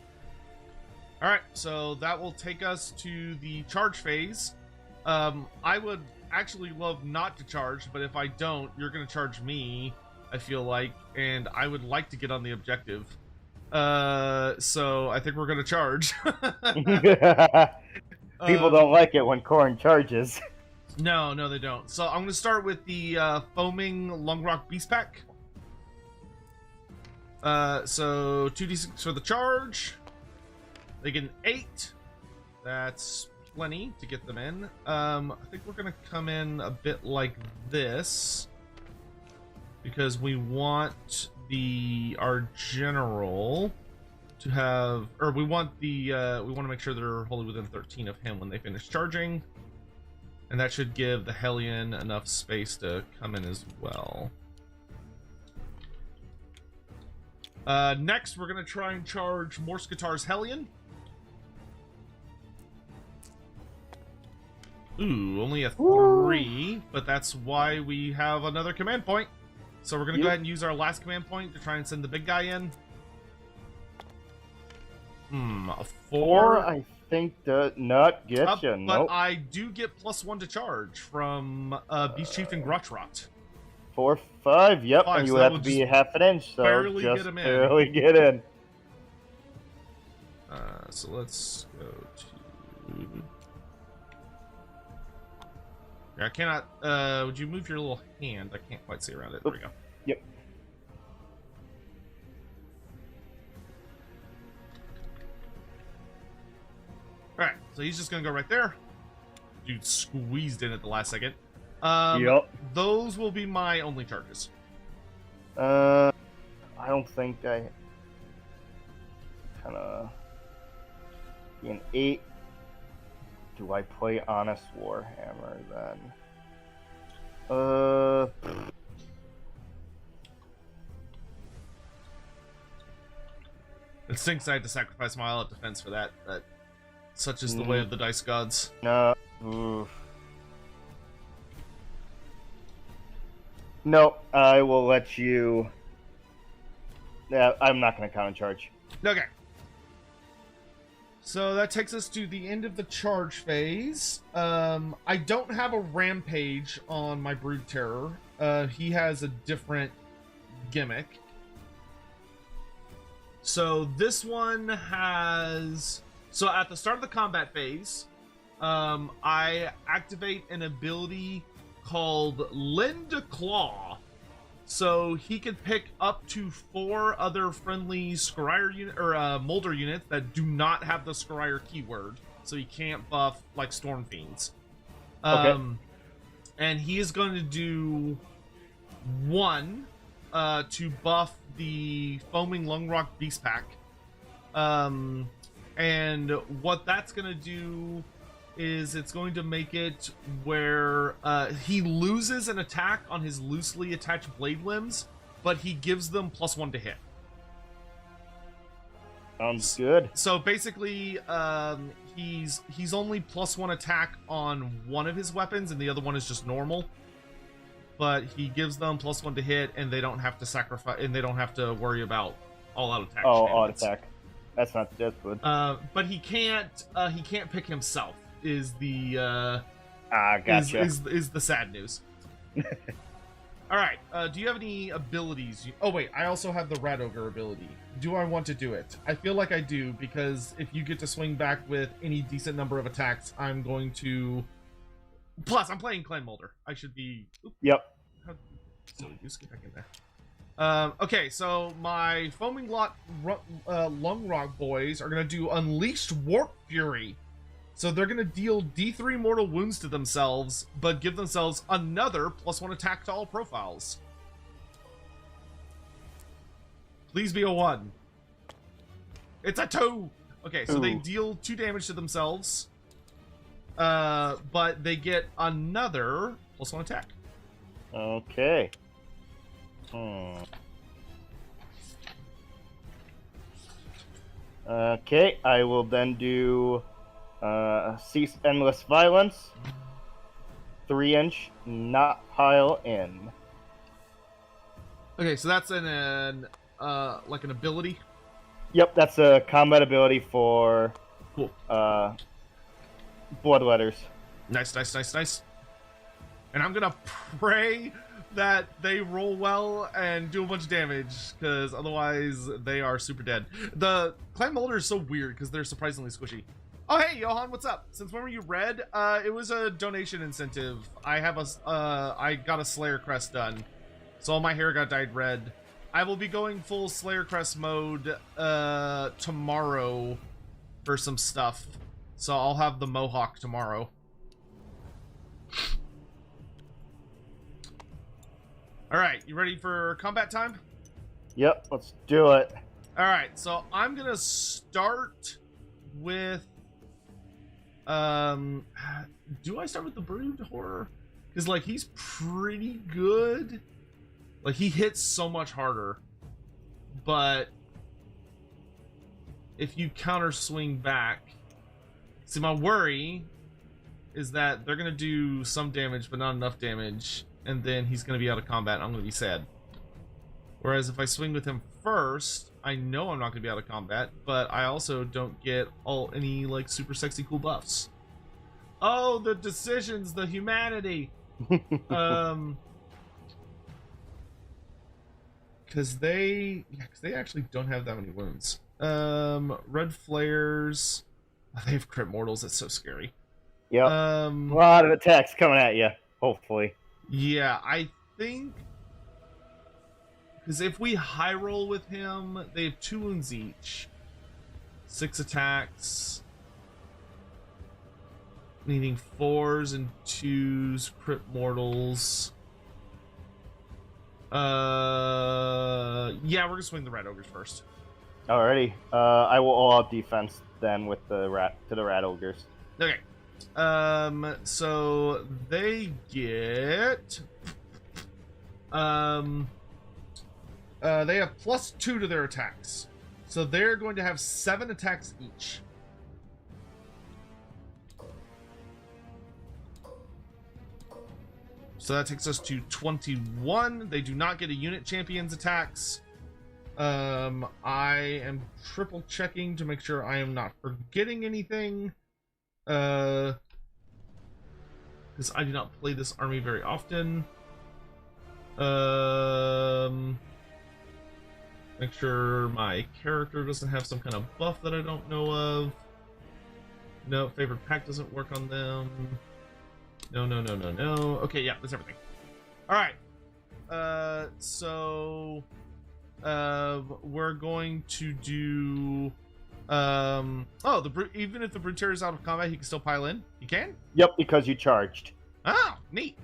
Alright, so that will take us to the charge phase. I would actually love not to charge, but if I don't, you're going to charge me, I feel like, and I would like to get on the objective. So I think we're going to charge. People don't like it when Khorne charges. No, they don't. So I'm going to start with the foaming Lungrock Beast Pack. So 2d6 for the charge. They get an 8. That's plenty to get them in. I think we're going to come in a bit like this, because we want our general to have, or we want to make sure they're wholly within 13 of him when they finish charging. And that should give the Hellion enough space to come in as well. Next, we're going to try and charge Morskatar's Hellion. Ooh, only a 3, but that's why we have another command point. So we're going to go ahead and use our last command point to try and send the big guy in. A 4. I think does not get you. But Nope. I do get +1 to charge from Beast Chieftain Grotchrot. 4, 5. Yep, 5, and you so would that have to will be half an inch. So barely just get him in. barely get in. So let's go to... Yeah, I cannot... would you move your little hand? I can't quite see around it. There we go. Yep. Alright, so he's just gonna go right there. Dude squeezed in at the last second. Yep. Those will be my only charges. I don't think I... Kinda... An 8. Do I play Honest Warhammer then? It stinks I had to sacrifice my all-out defense for that, but such is the way of the dice gods. No. Oof. No, I will let you... Yeah, I'm not going to count a charge. Okay. So that takes us to the end of the charge phase. I don't have a rampage on my Brood Terror. He has a different gimmick. So this one has... So at the start of the combat phase, I activate an ability called Lend a Claw. So he can pick up to 4 other friendly Scryer unit or Molder units that do not have the Scryer keyword. So he can't buff like Storm Fiends. Okay. And he is going to do 1 to buff the Foaming Lungrock Beast Pack. And what that's going to do is it's going to make it where he loses an attack on his loosely attached blade limbs, but he gives them +1 to hit. Sounds good. So basically, he's only +1 attack on one of his weapons, and the other one is just normal. But he gives them +1 to hit, and they don't have to sacrifice, and they don't have to worry about all-out attack. Oh, all-out attack. That's good. But he can't pick himself. Is the gotcha. is the sad news. All right. Do you have any abilities? Oh wait, I also have the Rat Ogre ability. Do I want to do it? I feel like I do, because if you get to swing back with any decent number of attacks, I'm going to. Plus, I'm playing Clan Molder. I should be. Oops. Yep. Silly goose, get back in there. Okay, so my Foaming Lungrock boys are going to do Unleashed Warp Fury. So they're going to deal D3 mortal wounds to themselves, but give themselves another +1 attack to all profiles. Please be a 1. It's a 2! Okay, so they deal 2 damage to themselves, but they get another +1 attack. Okay. Okay, I will then do Cease Endless Violence, 3-inch, not pile in. Okay, so that's like an ability? Yep, that's a combat ability for cool. Bloodletters. Nice. And I'm gonna pray that they roll well and do a bunch of damage, because otherwise they are super dead. The Clan Molder is so weird because they're surprisingly squishy. Oh hey Johan, what's up? Since when were you red? It was a donation incentive. I got a Slayer crest done, so all my hair got dyed red. I will be going full Slayer crest mode tomorrow for some stuff, so I'll have the mohawk tomorrow. Alright, you ready for combat time? Yep, let's do it. Alright, so I'm gonna start with... do I start with the Brood Horror? Because, like, he's pretty good. Like, he hits so much harder. But... if you counter swing back... See, my worry is that they're gonna do some damage, but not enough damage. And then he's going to be out of combat, and I'm going to be sad. Whereas if I swing with him first, I know I'm not going to be out of combat, but I also don't get any, like, super sexy cool buffs. Oh, the decisions, the humanity! because they actually don't have that many wounds. Red flares. Oh, they have crit mortals. That's so scary. Yep. A lot of attacks coming at you. Hopefully. Yeah, I think because if we high roll with him, they have 2 wounds each, 6 attacks, needing 4s and 2s, crit mortals. Yeah, we're gonna swing the rat ogres first. Alrighty. I will all out defense then with the rat ogres. Okay. So they get they have +2 to their attacks. So they're going to have 7 attacks each. So that takes us to 21. They do not get a unit champion's attacks. I am triple checking to make sure I am not forgetting anything. Because I do not play this army very often. Make sure my character doesn't have some kind of buff that I don't know of. No, favored pack doesn't work on them. No. Okay, yeah, that's everything. Alright. So we're going to do even if the Brutair is out of combat, he can still pile in? He can? Yep, because you charged. Oh, neat.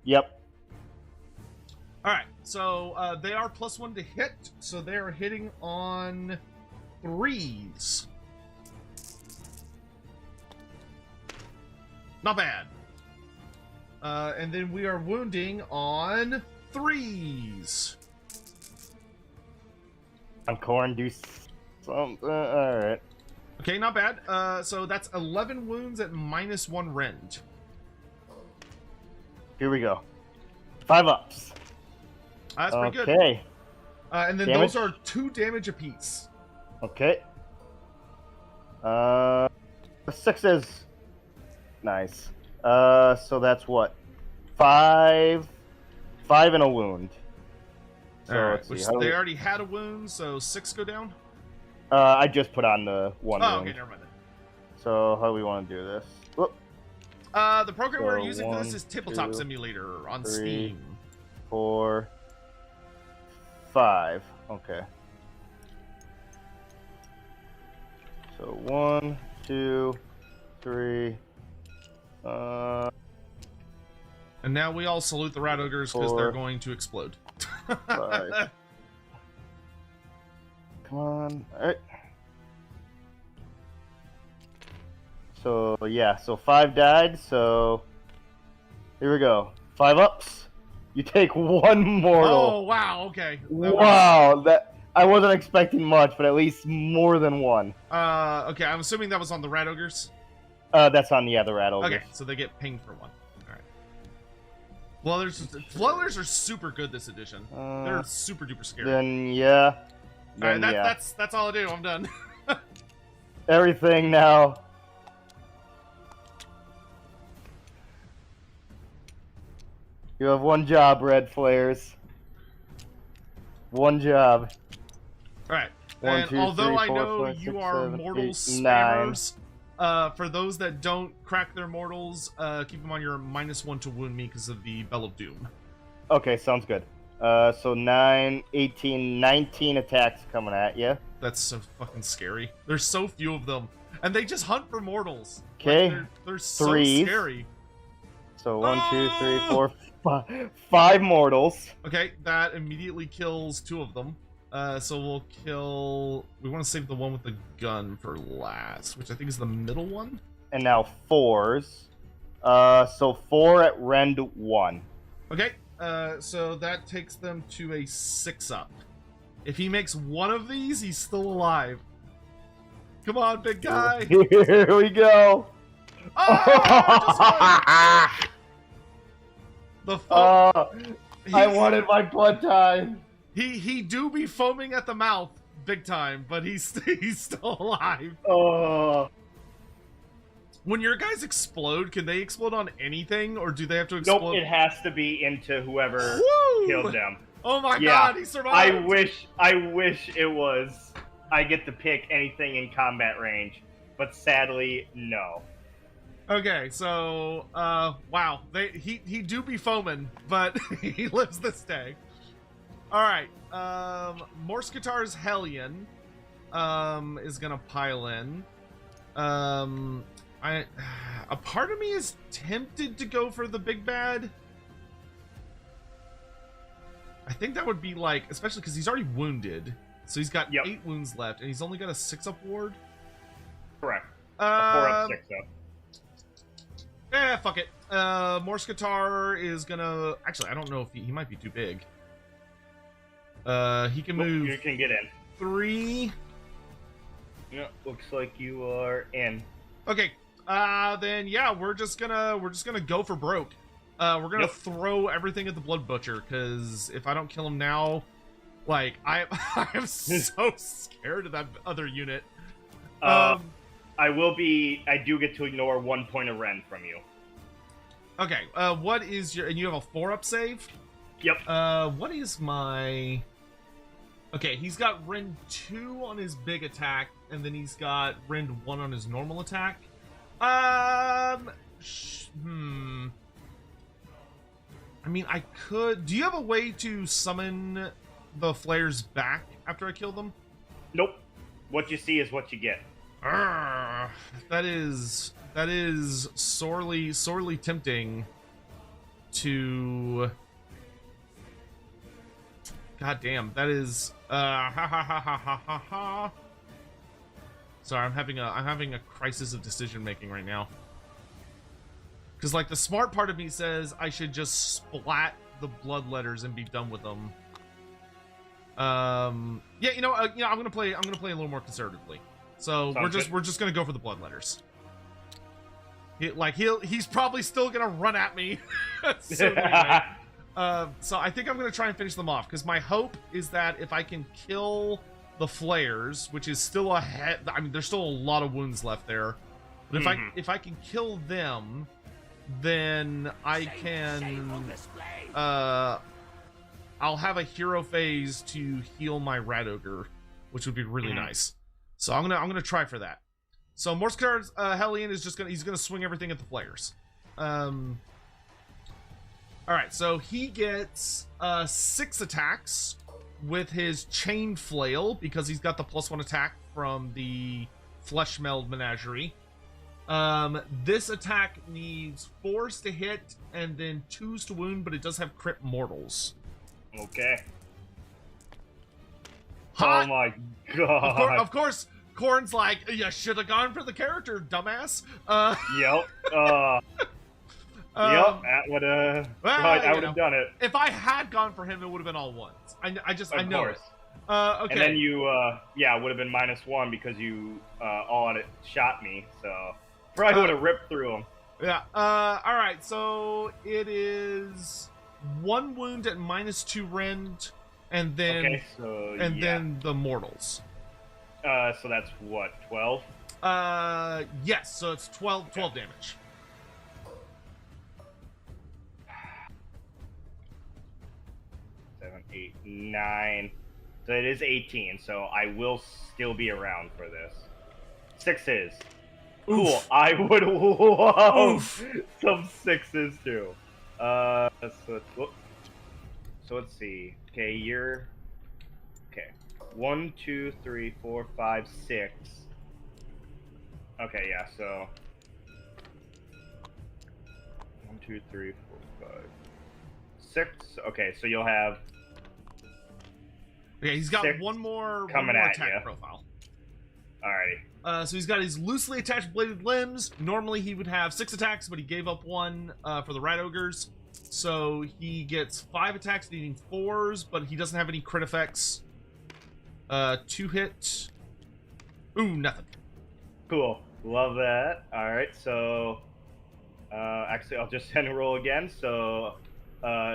Yep. Alright, so they are +1 to hit, so they are hitting on 3s. Not bad. And then we are wounding on 3s. On Khorne, do something. Alright. Okay, not bad. So that's 11 wounds at -1 rend. Here we go. 5 ups. That's pretty good. Okay. And then damage. those are 2 damage apiece. Okay. 6s. Nice. So that's what? 5 and a wound. So Alright, let's which see. they already had a wound, so 6 go down? I just put on the 1 Oh, wound. okay, never mind then. So how do we want to do this? Whoop. The program we're So using for this 1, is Tabletop 2, Simulator on 3, Steam. 4, 5. Okay. So 1, 2, 3. And now we all salute the rat ogres because 4, they're going to explode. 5. Come on. Alright. So, yeah. So 5 died. So, here we go. 5 ups. You take 1 mortal. Oh, wow. Okay. Wow. That I wasn't expecting much, but at least more than 1. Okay, I'm assuming that was on the rat ogres. That's on the other rat ogres. Okay, so they get pinged for 1. Alright. Flowers are super good this edition. They're super duper scary. Then, yeah. Alright, that's all I do. I'm done. Everything now. You have 1 job, red flares. 1 job. Alright. 1, And 2, although 3, I 4, know 5, 6, you are 7, mortal 8, 9. spammers, for those that don't crack their mortals, keep them on your -1 to wound me because of the Bell of Doom. Okay, sounds good. So 9, 18, 19 attacks coming at you. That's so fucking scary. There's so few of them. And they just hunt for mortals. Okay. Like, they're so 3s. scary. So 1, 2, 3, 4, 5 mortals. Okay, that immediately kills 2 of them. So we'll kill... We want to save the one with the gun for last, which I think is the middle one. And now 4s. So 4 at rend 1. Okay, so that takes them to a 6-up. If he makes 1 of these, he's still alive. Come on, big guy. Here we go. Oh, I wanted my blood time. He do be foaming at the mouth big time, but he's still alive. Oh. When your guys explode, can they explode on anything, or do they have to explode? Nope, it has to be into whoever Woo! killed them. Oh my Yeah, god, he survived! I wish it was I get to pick anything in combat range, but sadly, no. Okay, so wow, he do be foaming, but he lives this day. All right, Morskatar's Hellion is gonna pile in. A part of me is tempted to go for the big bad. I think that would be like, especially because he's already wounded, so he's got 8 wounds left, and he's only got a 6-up ward. Correct. A 4-up, 6-up. Fuck it. Morskatar is gonna... Actually, I don't know if he might be too big. He can move... You can get in. 3. Yeah, looks like you are in. Okay. Then yeah, we're just gonna go for broke. We're gonna throw everything at the Blood Butcher, because if I don't kill him now, like, I am so scared of that other unit. I do get to ignore 1 point of Ren from you. Okay, what is your... And you have a 4-up save? Yep. What is my... Okay, he's got Rend 2 on his big attack, and then he's got Rend 1 on his normal attack. I mean, I could... Do you have a way to summon the flares back after I kill them? Nope. What you see is what you get. That is sorely tempting to... God damn, that is Sorry, I'm having a crisis of decision making right now. Cause like the smart part of me says I should just splat the blood letters and be done with them. Yeah, I'm gonna play a little more conservatively. So we're just gonna go for the blood letters. He's probably still gonna run at me. So anyway, so I think I'm gonna try and finish them off, because my hope is that if I can kill the flares, which is still ahead, I mean, there's still a lot of wounds left there, but if I can kill them, then I can I'll have a hero phase to heal my Rat Ogre, which would be really nice. So I'm gonna try for that. So Morskatar's Hellion is he's gonna swing everything at the flares. Alright, so he gets 6 attacks with his Chain Flail, because he's got the +1 attack from the Flesh Meld Menagerie. This attack needs 4s to hit and then 2s to wound, but it does have crit mortals. Okay. Hot. Oh my god. Of course, Khorne's like, you should have gone for the character, dumbass. Yep. Yep, that would have... I would have done it. If I had gone for him, it would have been all ones. I know it. Okay. And then you, yeah, would have been -1 because you all had it shot me, so... Probably would have ripped through him. Yeah, alright, so it is 1 wound at -2 rend, and then... Okay, so, then the mortals. So that's what, 12? Yes, so it's 12 damage. Eight, 9. So it is 18, so I will still be around for this. 6s. Cool. Oof. I would love some 6s too. So let's see. Okay, you're... Okay. 1, 2, 3, 4, 5, 6. Okay, yeah, so... 1, 2, 3, 4, 5, 6. Okay, so you'll have... Okay, he's got one more attack profile. Alrighty. So he's got his loosely attached bladed limbs. Normally he would have 6 attacks, but he gave up 1 for the Rat Ogres. So he gets 5 attacks needing 4s, but he doesn't have any crit effects. 2 hit. Ooh, nothing. Cool. Love that. Alright, so... actually, I'll just send a roll again. So...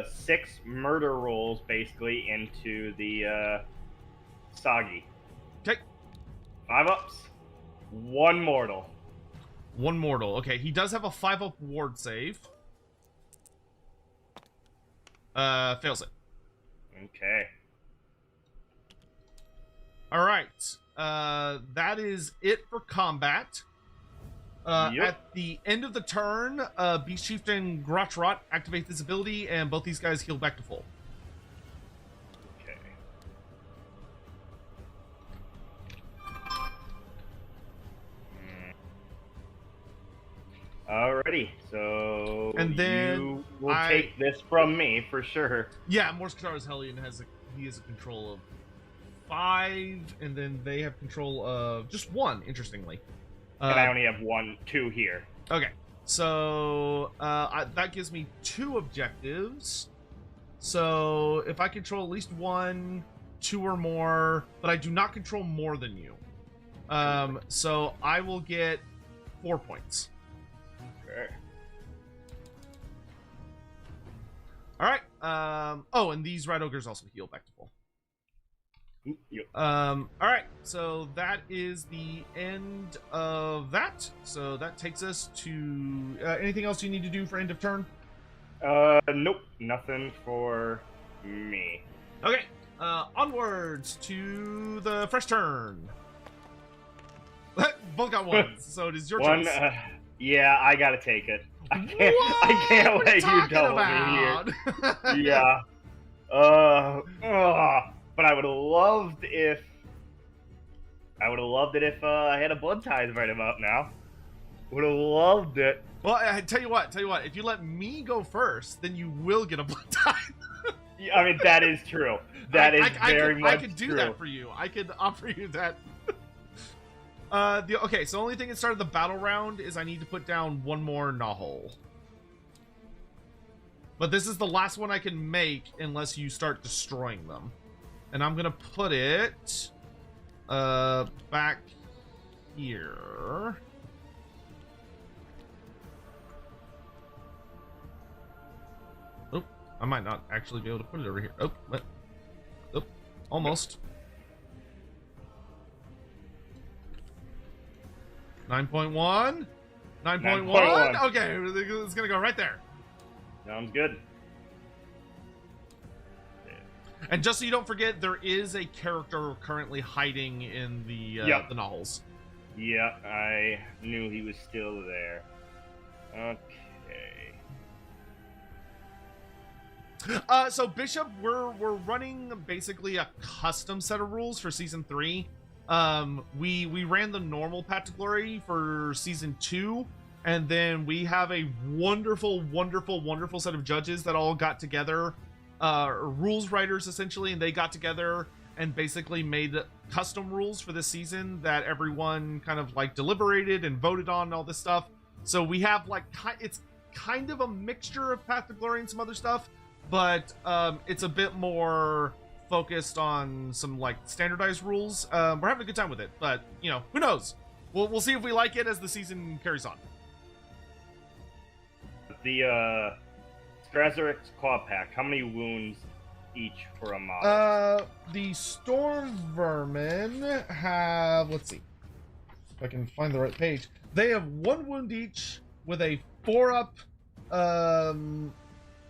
6 murder rolls, basically, into the, Soggy. Okay. 5 ups. 1 mortal. 1 mortal. Okay, he does have a 5-up ward save. Fails it. Okay. All right. That is it for combat. Yep. At the end of the turn, Beast Chieftain Grotchrot activates this ability, and both these guys heal back to full. Okay. Alrighty, so And then you will take this from me for sure. Yeah, Morse Katara's Hellion has a control of 5, and then they have control of just 1. Interestingly, And I only have 2 here. Okay, so that gives me 2 objectives. So if I control at least 1, 2 or more, but I do not control more than you, so I will get 4 points. Okay. All right. Oh, and these Red Ogres also heal back to full. Yep. All right. So that is the end of that. So that takes us to anything else you need to do for end of turn? Nope, nothing for me. Okay. Onwards to the fresh turn. Both got 1, so it is your One, choice. Yeah, I gotta take it. I can't What let you talking double about? me here. Yeah. But I would have loved it if I had a blood tithe right about now. Would have loved it. Well, I tell you what. If you let me go first, then you will get a blood tithe. Yeah, I mean, that is true. That is very much true. I could do that for you. I could offer you that. Okay, so the only thing that started the battle round is I need to put down 1 more Nahul. But this is the last one I can make unless you start destroying them. And I'm gonna put it back here. Oh, I might not actually be able to put it over here. Oh, what? Oh, almost. 9.1? 9.1? Okay, it's gonna go right there. Sounds good. And just so you don't forget, there is a character currently hiding in the Nahuls. Yeah, I knew he was still there. Okay. So Bishop, we're running basically a custom set of rules for season 3. We ran the normal Path to Glory for season 2, and then we have a wonderful set of judges that all got together, rules writers essentially, and they got together and basically made custom rules for this season that everyone kind of like deliberated and voted on and all this stuff. So we have like it's kind of a mixture of Path to Glory and some other stuff, but it's a bit more focused on some like standardized rules. We're having a good time with it, but you know, who knows? We'll see if we like it as the season carries on. The Strazarix Claw Pack, how many wounds each for a model? The Storm Vermin have, let's see if I can find the right page. They have 1 wound each with a 4-up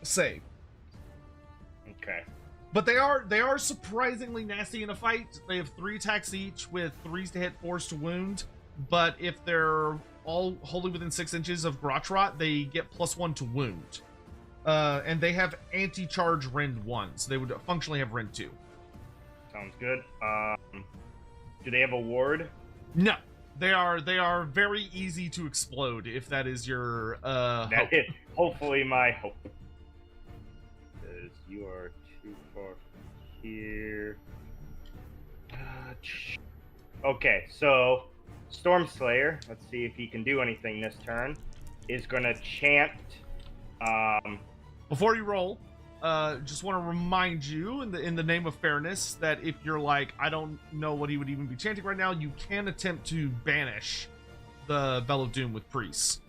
save. Okay. But they are surprisingly nasty in a fight. They have 3 attacks each with 3s to hit, 4s to wound. But if they're all wholly within 6 inches of Grotchrot, they get +1 to wound. And they have anti-charge Rend 1, so they would functionally have Rend 2. Sounds good. Do they have a ward? No. They are very easy to explode, if that is your hope. Hopefully my hope. Because you are too far from here. Okay, so Storm Slayer, let's see if he can do anything this turn, is gonna chant. Before you roll, just want to remind you, in the name of fairness, that if you're like, I don't know what he would even be chanting right now, you can attempt to banish the Bell of Doom with priests.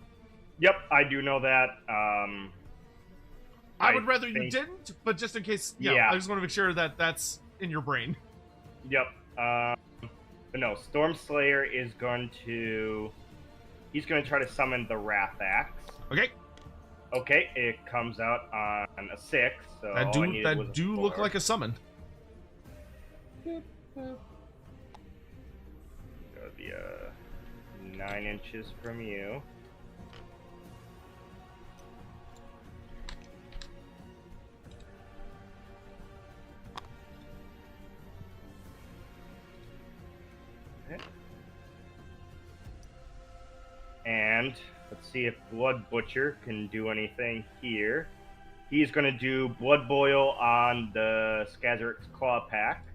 Yep, I do know that. I would rather you didn't, but just in case, yeah, I just want to make sure that that's in your brain. Yep. But no, Storm Slayer is going to... He's going to try to summon the Wrath Axe. Okay. Okay, it comes out on a 6, so all I needed was a 4. Look like a summon. That would be 9 inches from you. And let's see if Blood Butcher can do anything here. He's going to do Blood Boil on the Skazarik's Claw Pack.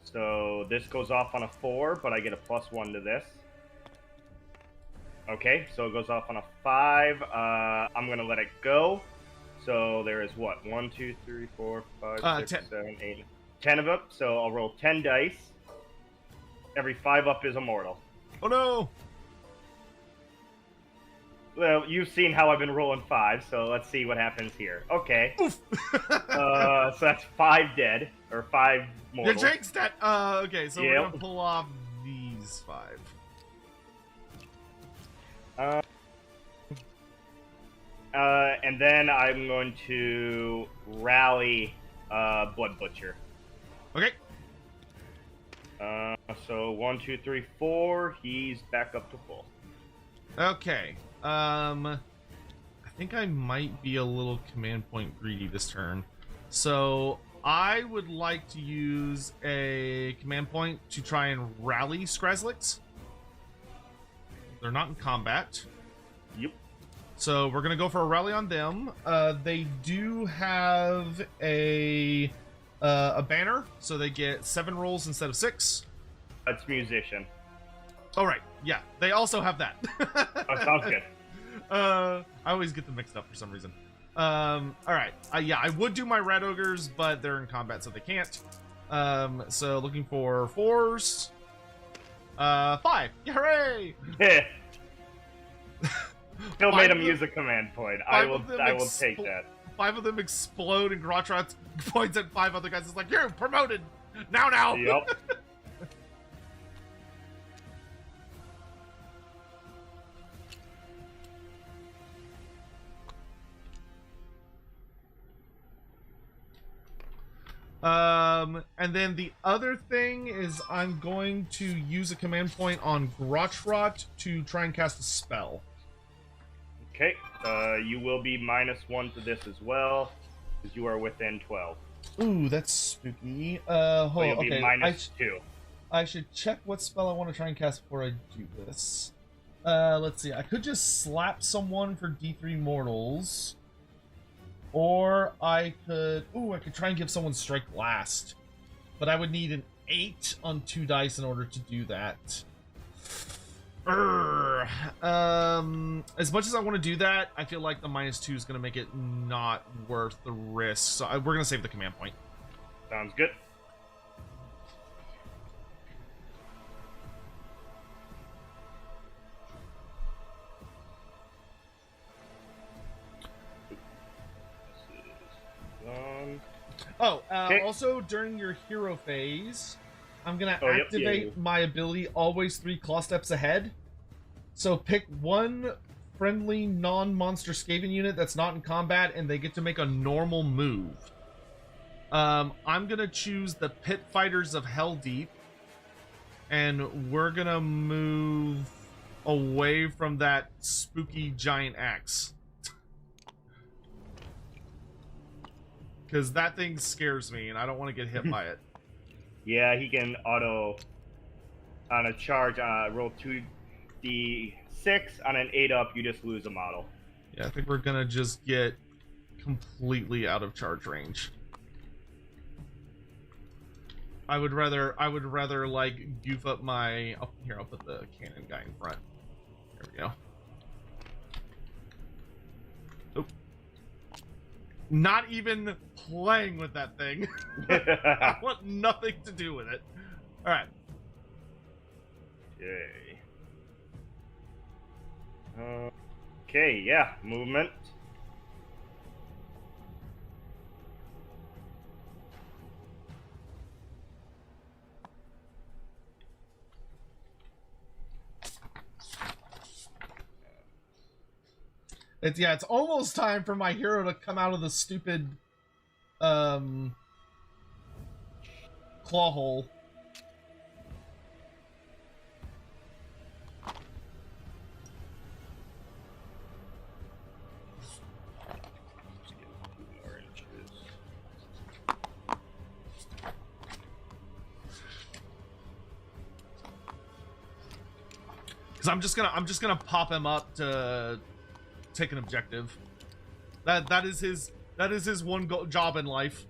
So this goes off on a 4, but I get a +1 to this. Okay, so it goes off on a 5. I'm going to let it go. So there is what? 1, 2, 3, 4, 5, 6, 7, 8, 10 of them. So I'll roll 10 dice. Every 5 up is immortal. Oh no! Well, you've seen how I've been rolling 5, so let's see what happens here. Okay. Oof. So that's 5 dead, or 5 mortal. Your jinxed that! Okay, so we're gonna pull off these 5. And then I'm going to rally Blood Butcher. Okay. So 1, 2, 3, 4. He's back up to full. Okay. I think I might be a little command point greedy this turn. So I would like to use a command point to try and rally Skrazlix. They're not in combat. Yep. So we're gonna go for a rally on them. They do have a banner, so they get 7 rolls instead of 6. That's musician. All right. Yeah, they also have that. Oh, sounds good. I always get them mixed up for some reason. All right. Yeah, I would do my red ogres, but they're in combat, so they can't. So looking for 4s. 5. Yeah, hooray! Yeah. Still made him use a command point. I will take that. 5 of them explode, and Grotrat points at 5 other guys. It's like, you're promoted! Now! Yep. And then the other thing is I'm going to use a command point on Grotrat to try and cast a spell. Okay, you will be -1 to this as well, because you are within 12. Ooh, that's spooky. So you'll be okay. -2. I should check what spell I want to try and cast before I do this. Let's see. I could just slap someone for D3 mortals. Or I could try and give someone strike last. But I would need an 8 on 2 dice in order to do that. As much as I want to do that, I feel like the -2 is going to make it not worth the risk. So we're going to save the command point. Sounds good. Okay. Also during your hero phase, I'm gonna activate my ability always 3 claw steps ahead. So pick one friendly non-monster Skaven unit that's not in combat, and they get to make a normal move. I'm gonna choose the Pit Fighters of Helldeep, and we're gonna move away from that spooky giant axe. Because that thing scares me, and I don't want to get hit by it. Yeah, he can auto on a charge. Roll 2d6 on an 8 up. You just lose a model. Yeah, I think we're gonna just get completely out of charge range. I would rather like goof up my. Oh, here, I'll put the cannon guy in front. There we go. Oh. Not even playing with that thing. I want nothing to do with it. All right. Okay. Okay, yeah, movement. It's almost time for my hero to come out of the stupid claw hole. Because I'm just gonna pop him up to take an objective. That is his one job in life.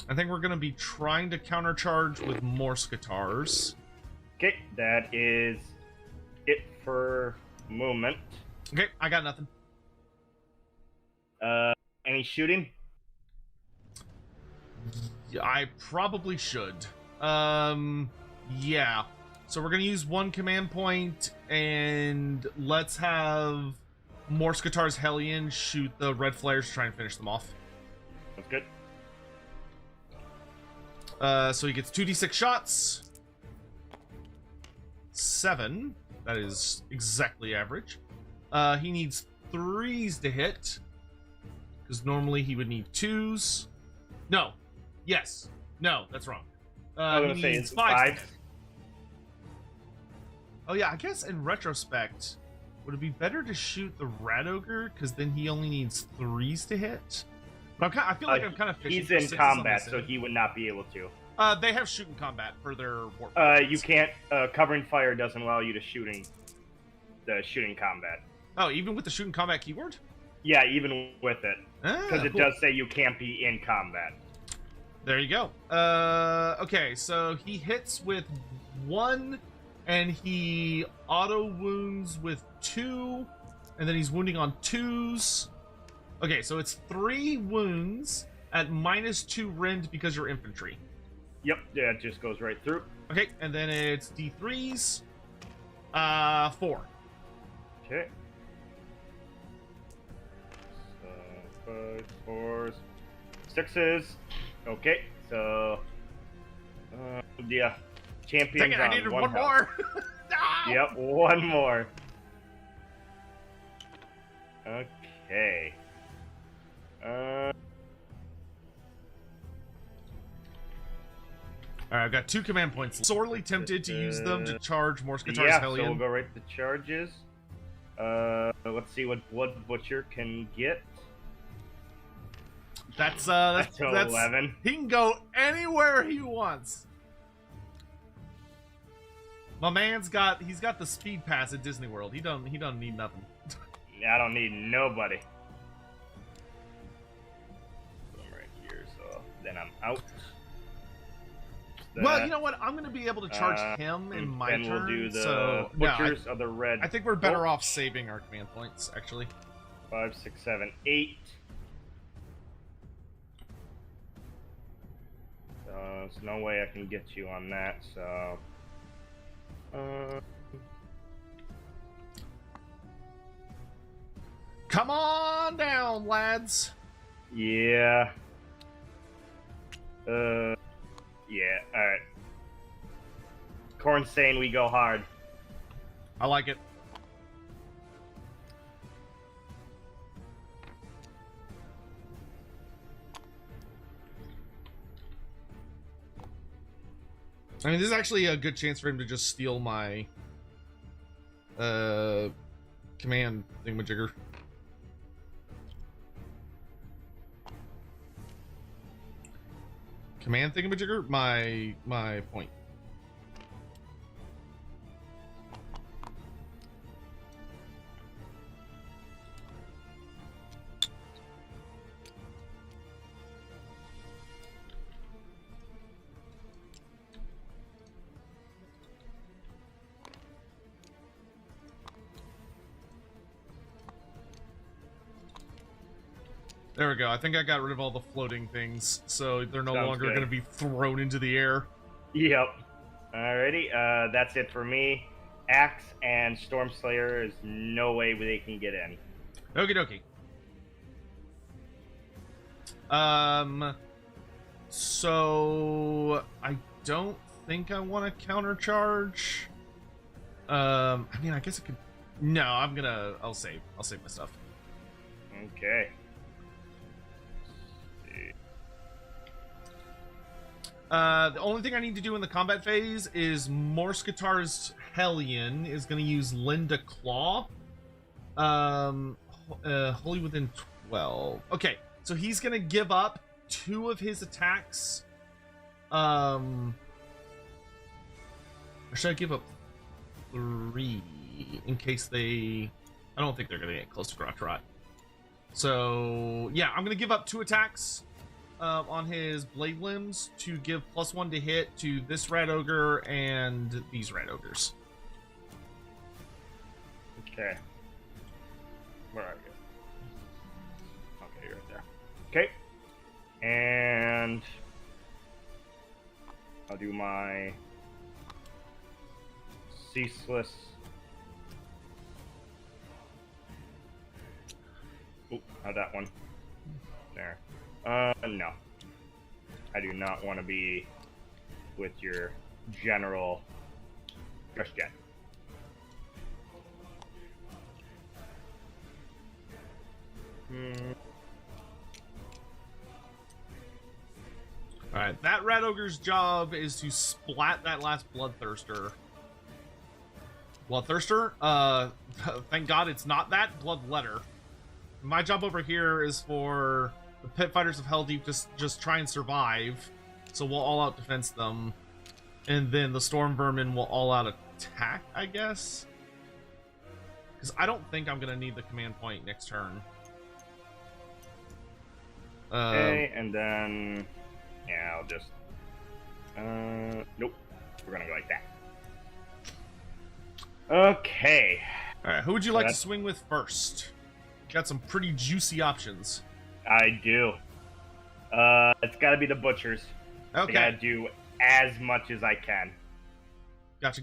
I think we're gonna be trying to countercharge with more Skatars. Okay, that is it for movement. Okay, I got nothing. Any shooting? I probably should. Yeah. So we're gonna use one command point, and let's have more Skatar's Hellion shoot the red flares to try and finish them off. That's good. So he gets 2d6 shots. 7. That is exactly average. He needs 3s to hit, because normally he would need 2s. No. Yes. No, that's wrong. I was he gonna say needs it's 5s. 5. Oh yeah, I guess in retrospect, would it be better to shoot the Rat Ogre, because then he only needs 3s to hit? But I feel like I'm kind of fishing He's for in 6s combat, on so this he would not be able to. They have shooting combat for their warp. You can't. Covering fire doesn't allow you to shooting combat. Oh, even with the shooting combat keyword? Yeah, even with it, because it cool. does say you can't be in combat. There you go. Okay, so he hits with 1, and he auto wounds with 2, and then he's wounding on 2s. Okay, so it's 3 wounds at -2 rend because you're infantry. Yep, yeah, it just goes right through. Okay, and then it's D3s. 4. Okay. 5, 4s, 6s. Okay, so yeah, champions. Dang it, I on needed 1 one health. more. No! Yep, 1 more. Okay. Alright, I've got 2 command points. Sorely tempted to use them to charge more Skatar's Yeah, so Hellion. we'll go right to charges. Let's see what Blood Butcher can get. That's 11. He can go anywhere he wants. My man's got the speed pass at Disney World. He don't need nothing. I don't need nobody. I'm right here, so then I'm out. Well, you know what? I'm gonna be able to charge him in my turn. Then we'll do the so Butchers of the Red. I think we're better off saving our command points, actually. 5, 6, 7, 8. There's no way I can get you on that, so... Come on down, lads! Yeah. Yeah, alright. Khorne's saying we go hard. I like it. I mean, this is actually a good chance for him to just steal my command thingamajigger. Command thingamajigger? My point. There we go. I think I got rid of all the floating things, so they're no longer going to be thrown into the air. Yep. Alrighty, that's it for me. Axe and Stormslayer is no way they can get in. Okie dokie. So I don't think I want to countercharge. I mean, I guess I could. No, I'll save my stuff. Okay. The only thing I need to do in the combat phase is Morskatar's Hellion is going to use Linda Claw. Wholly within 12. Okay, so he's going to give up 2 of his attacks. Or should I give up 3 in case they... I don't think they're going to get close to Grottrot. So, yeah, I'm going to give up 2 attacks on his Blade Limbs to give +1 to hit to this Rat Ogre and these Rat Ogres. Okay. Where are you? Okay, you're right there. Okay. And I'll do my ceaseless. Oh, how'd that one? There. No. I do not want to be with your general just yet. Alright, that Rat Ogre's job is to splat that last Bloodthirster. Bloodthirster? Thank God it's not that. Bloodletter. My job over here is for the Pit Fighters of Helldeep to just try and survive. So we'll all-out defense them. And then the Storm Vermin will all-out attack, I guess? Because I don't think I'm going to need the command point next turn. Okay, and then... yeah, I'll just... nope. We're gonna go like that. Okay. Alright, who would you like to swing with first? Got some pretty juicy options. I do. It's gotta be the butchers. Okay. I gotta do as much as I can. Gotcha.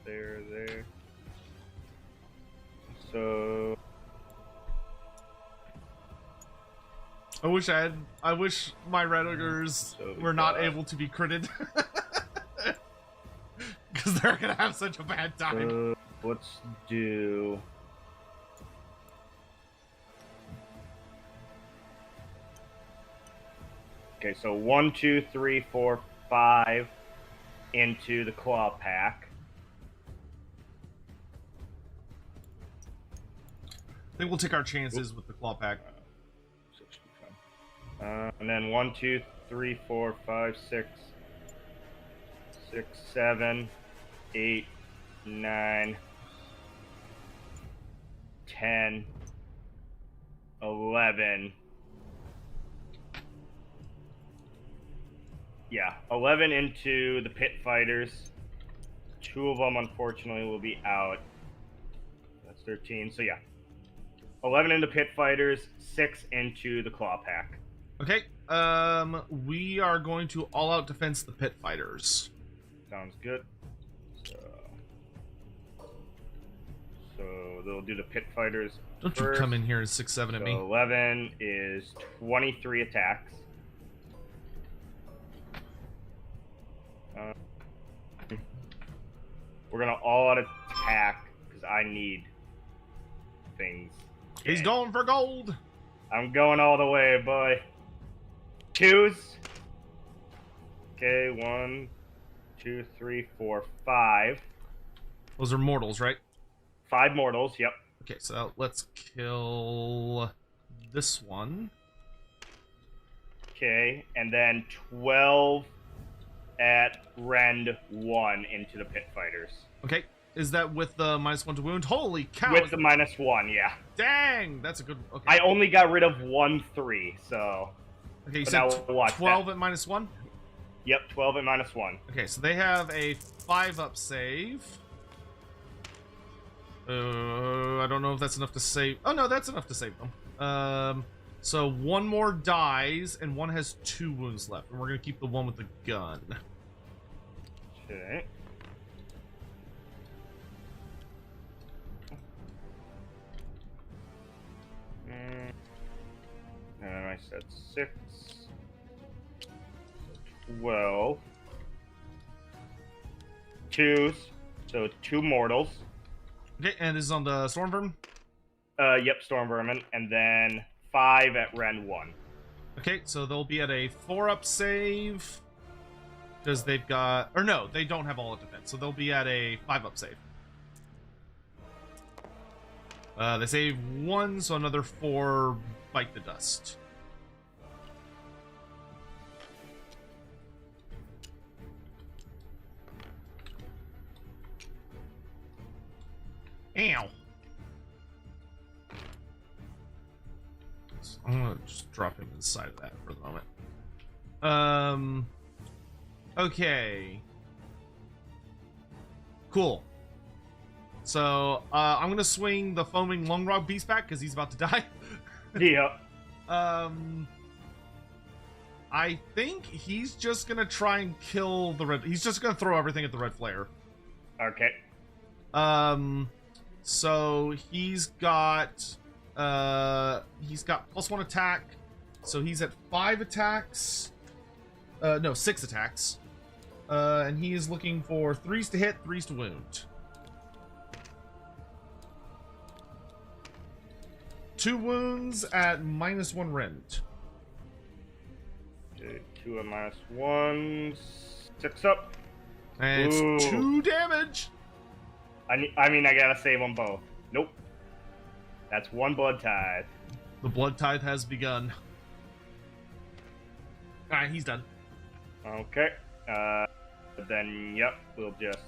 There. So I wish my Red Ogres were not able to be critted. Because they're gonna have such a bad time. Let's do... okay, so 1, 2, 3, 4, 5 into the claw pack. I think we'll take our chances with the claw pack. And then 1, 2, 3, 4, 5, 6, 7, 8, 9, 10, 11. Yeah, 11 into the pit fighters. 2 of them, unfortunately, will be out. That's 13. So yeah, 11 into pit fighters, 6 into the claw pack. Okay. We are going to all-out defense the pit fighters. Sounds good. So they'll do the pit fighters. Don't first. You come in here and 6-7 at me. 11 is 23 attacks. We're gonna all-out attack because I need things. He's going for gold. I'm going all the way, boy. 2s. Okay, 1, 2, 3, 4, 5. Those are mortals, right? 5 mortals, yep. Okay, so let's kill this one. Okay, and then 12 at rend 1 into the pit fighters. Okay, Is that with the -1 to wound? Holy cow! With the -1, yeah. Dang, that's a good. Okay. I only got rid of 1/3, so. Okay, you but said now watch 12 that. at -1. Yep, 12 at -1. Okay, so they have a 5-up save. I don't know if that's enough to save. Oh no, that's enough to save them. So one more dies, and one has 2 wounds left, and we're gonna keep the one with the gun. Okay. And I said 6. 12. 2s. So 2 mortals. Okay, and this is on the Storm Vermin? Yep, Storm Vermin. And then 5 at Ren 1. Okay, so they'll be at a 4-up save. Because they've got... Or no, they don't have all at defense. So they'll be at a 5-up save. They save 1, so another 4 bite the dust. Ow. So I'm gonna just drop him inside of that for the moment. Okay. Cool. So, I'm gonna swing the Foaming Lungrog Beast back, because he's about to die. Yep. I think he's just gonna try and kill the red... He's just gonna throw everything at the red flare. Okay. So he's got +1 attack. So he's at 5 attacks. No, 6 attacks. And he is looking for 3s to hit, 3s to wound. 2 wounds at -1 rend. Okay, 2 at -1. 6 up. And Ooh. it's 2 damage. I mean, I gotta save them both. Nope. That's 1 blood tithe. The blood tithe has begun. Alright, he's done. Okay. Then, yep, we'll just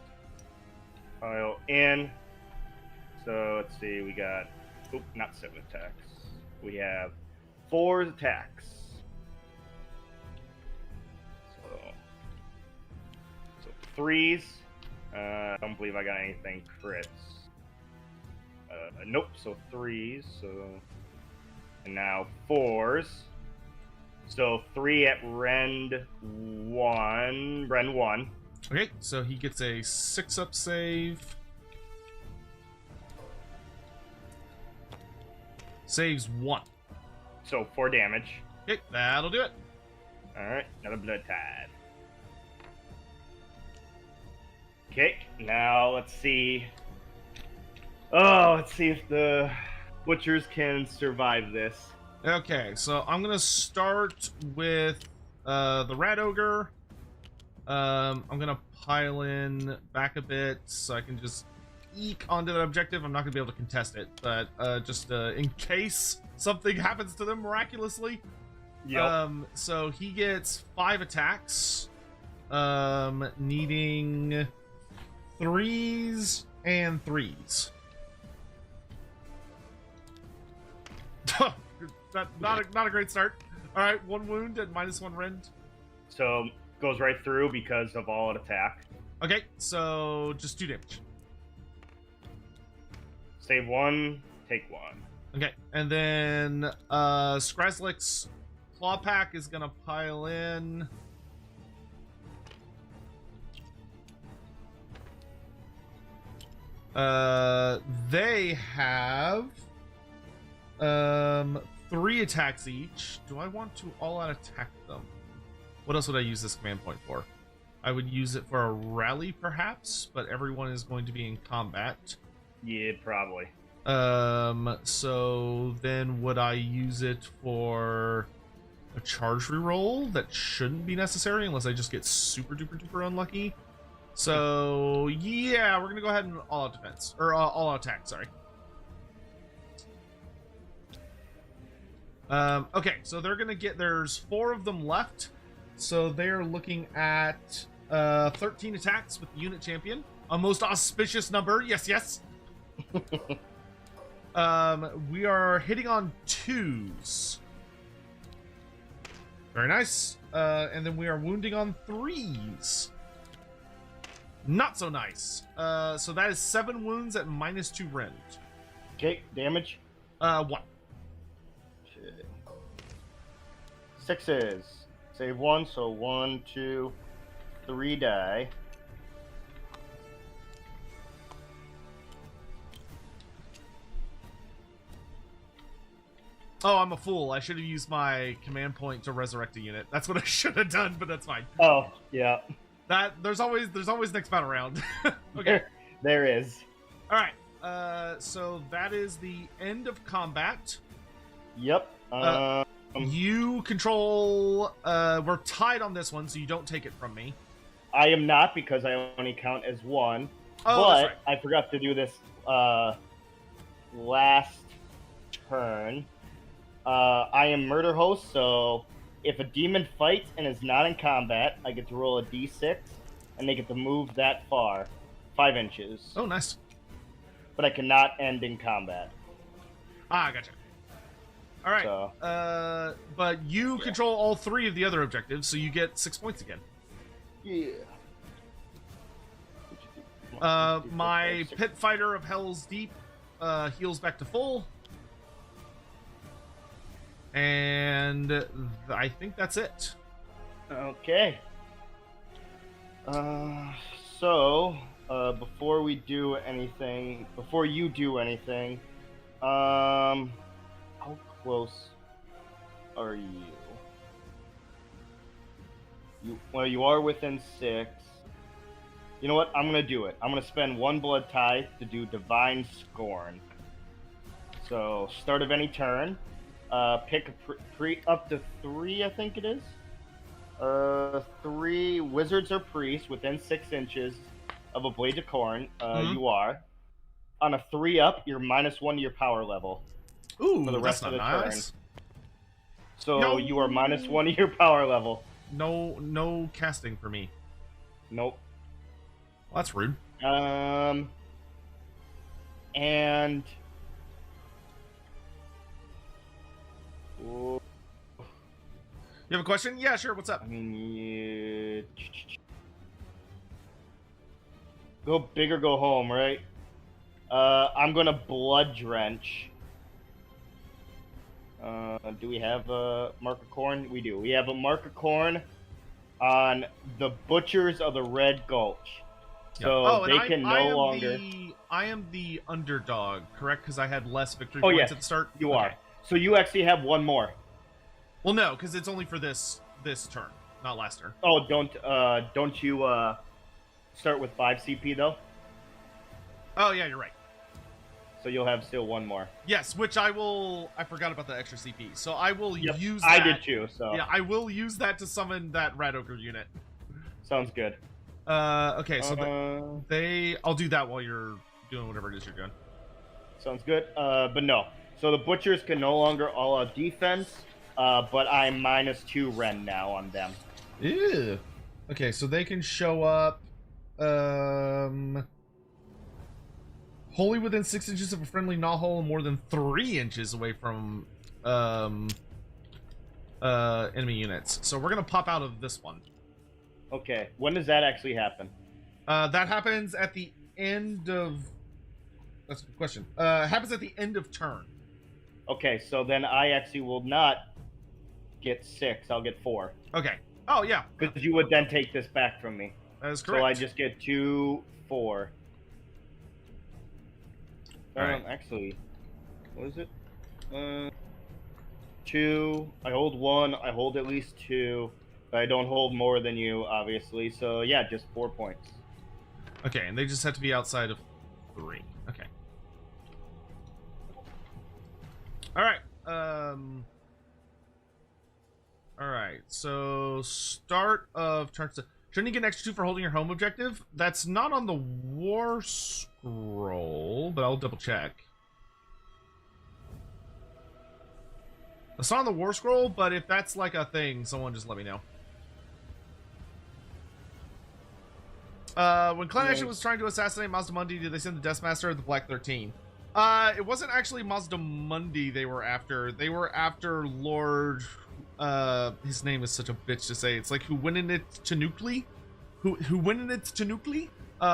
pile in. So, let's see, we got... Oop, not 7 attacks. We have 4 attacks. So 3s. I don't believe I got anything crits. Nope, so 3s, so... And now 4s. So 3 at Ren 1. Okay, so he gets a 6-up save. Saves 1. So 4 damage. Okay, that'll do it. Alright, another blood tide. Okay, now let's see. Oh, let's see if the butchers can survive this. Okay, so I'm gonna start with the Rat Ogre. I'm gonna pile in back a bit so I can just eke onto that objective. I'm not gonna be able to contest it, but just in case something happens to them miraculously. Yep. So he gets 5 attacks, needing 3s and 3s. not a great start. All right, 1 wound at -1 rend. So goes right through because of all attack. Okay, so just 2 damage. Save 1, take 1. Okay, and then Skrazlik's Claw Pack is gonna pile in. They have 3 attacks each. Do I want to all-out attack them? What else would I use this command point for? I would use it for a rally, perhaps, but everyone is going to be in combat. Yeah, probably. So then would I use it for a charge reroll? That shouldn't be necessary unless I just get super duper unlucky. So yeah, we're gonna go ahead and all-out defense, or all-out attack, sorry. Okay, so they're gonna get, there's 4 of them left, so they're looking at 13 attacks with the unit champion. A most auspicious number. Yes, yes. We are hitting on 2s. Very nice. And then we are wounding on 3s. Not so nice. So that is 7 wounds at -2 rend. Okay, damage. 1. Okay. 6s. Save 1, so 1, 2, 3 die. Oh, I'm a fool. I should have used my command point to resurrect a unit. That's what I should have done, but that's fine. Oh, yeah. There's always next battle round. Okay. There is. All right. So that is the end of combat. Yep. You control. We're tied on this one, so you don't take it from me. I am not, because I only count as 1. Oh, but that's right. I forgot to do this last turn. I am murder host, so if a demon fights and is not in combat, I get to roll a d6, and they get to move that far, 5 inches. Oh, nice. But I cannot end in combat. Ah, gotcha. All right. So. But you control all 3 of the other objectives, so you get 6 points again. Yeah. My Pit Fighter of Hell's Deep heals back to full. And I think that's it. Okay. So, before you do anything, how close are you? You are within 6. You know what? I'm gonna do it. I'm gonna spend 1 blood tithe to do Divine Scorn. So, start of any turn. Pick a up to 3, I think it is. 3 wizards or priests within 6 inches of a blade of Khorne. You are. On a 3 up, you're -1 to your power level. Ooh, for the rest that's of not the nice. turn. So you are -1 to your power level. No casting for me. Nope. Well, that's rude. And you have a question? Yeah, sure. What's up? I mean, go big or go home, right? I'm gonna blood drench. Do we have a mark of Khorne? We do. We have a mark of Khorne on the Butchers of the Red Gulch. So they can no longer. I am the underdog, correct? Because I had less victory Oh, points yes, at the start. you Okay. are. So you actually have 1 more. Well, no, because it's only for this turn, not last turn. Oh, don't you start with 5 CP though? Oh yeah, you're right. So you'll have still 1 more. Yes, which I forgot about the extra CP, so I will use that. I did too. So yeah, I will use that to summon that Rat Ogre unit. sounds good. Okay, so I'll do that while you're doing whatever it is you're doing. Sounds good. But no. So the Butchers can no longer all out defense. But I'm -2 Ren now on them. Ew. Okay, so they can show up wholly within 6 inches of a friendly knothole and more than 3 inches away from enemy units. So we're gonna pop out of this one. Okay. When does that actually happen? That happens at the end of. That's a good question. Happens at the end of turn. Okay, so then I actually will not get 6. I'll get 4. Okay. Oh yeah. Because you would then take this back from me. That is correct. So I just get 2, 4. Alright. Actually, what is it? 2. I hold 1. I hold at least 2. But I don't hold more than you, obviously. So yeah, just 4 points. Okay, and they just have to be outside of 3. Okay. Alright. Alright, so start of turn. Shouldn't you get an extra 2 for holding your home objective? That's not on the war scroll, but I'll double check. That's not on the war scroll, but if that's like a thing, someone just let me know. When Clan Action was trying to assassinate Mazdamundi, did they send the Deathmaster or the Black 13? It wasn't actually Mazdamundi they were after. They were after Lord... his name is such a bitch to say. It's like Who went in it Tanukli? Who went in it Tanukli?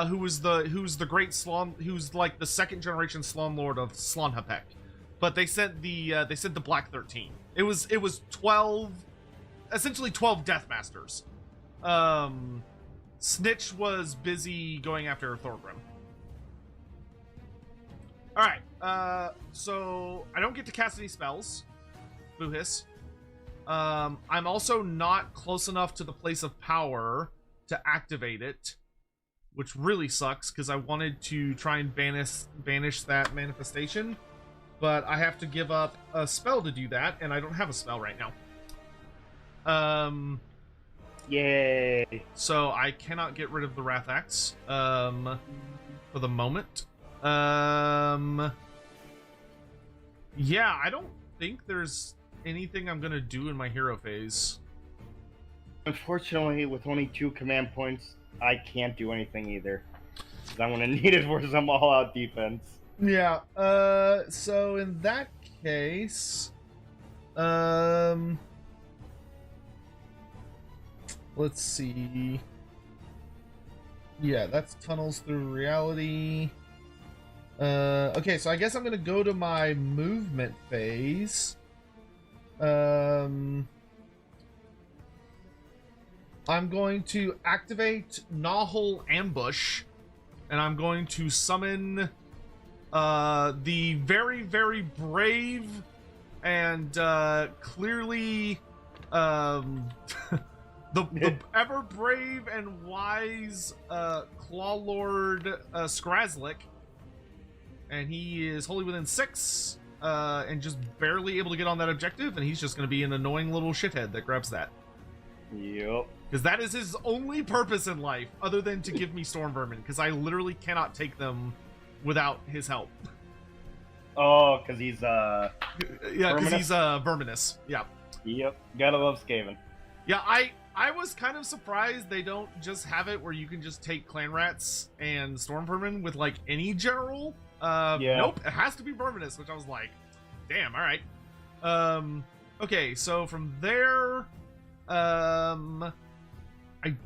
Who's the great Slon, who's like the second generation Slon Lord of Slonhapek. But they sent the Black 13. It was 12, essentially 12 Deathmasters. Snitch was busy going after Thorgrim. Alright, so I don't get to cast any spells. Boo-hiss. I'm also not close enough to the place of power to activate it, which really sucks because I wanted to try and banish that manifestation, but I have to give up a spell to do that, and I don't have a spell right now. Yay! So I cannot get rid of the Wrath Axe, for the moment. Yeah, I don't think there's anything I'm gonna do in my hero phase. Unfortunately, with only 2 command points, I can't do anything either. I'm gonna need it for some all-out defense. Yeah, so in that case, let's see. Yeah, that's Tunnels Through Reality. Okay, so I guess I'm gonna go to my movement phase. I'm going to activate Nahul Ambush, and I'm going to summon the very, very brave and clearly the ever brave and wise Claw Lord Skrazlik, and he is wholly within 6 and just barely able to get on that objective, and he's just going to be an annoying little shithead that grabs that. Yep. Because that is his only purpose in life, other than to give me Storm Vermin, because I literally cannot take them without his help. Oh, because he's, yeah, because he's, Verminous. Yeah. Yep. Gotta love Skaven. Yeah, I was kind of surprised they don't just have it where you can just take Clan Rats and Storm Vermin with, like, any general. Yeah. Nope, it has to be Verminous, which I was like, damn, alright. Okay, so from there, I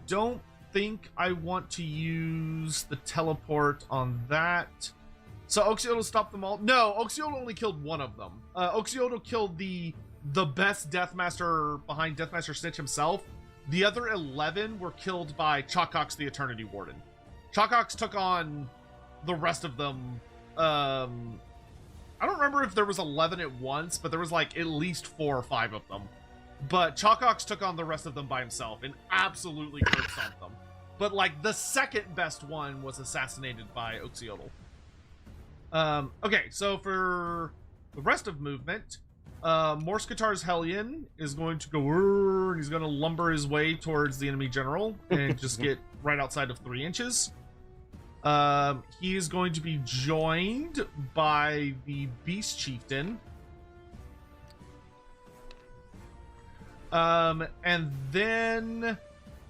don't think I want to use the teleport on that. So Oxiodo stopped them all? No, Oxiodo only killed one of them. Oxiodo killed the best Deathmaster behind Deathmaster Snitch himself. The other 11 were killed by Chalkox the Eternity Warden. Chalkox took on the rest of them. I don't remember if there was 11 at once, but there was like at least 4 or 5 of them. But Chalkox took on the rest of them by himself and absolutely curb-stomped them. But like the second best one was assassinated by Oxyodal. Okay, so for the rest of movement, Morskatar's Hellion is going to go, and he's going to lumber his way towards the enemy general and just get right outside of 3 inches. He is going to be joined by the Beast Chieftain. And then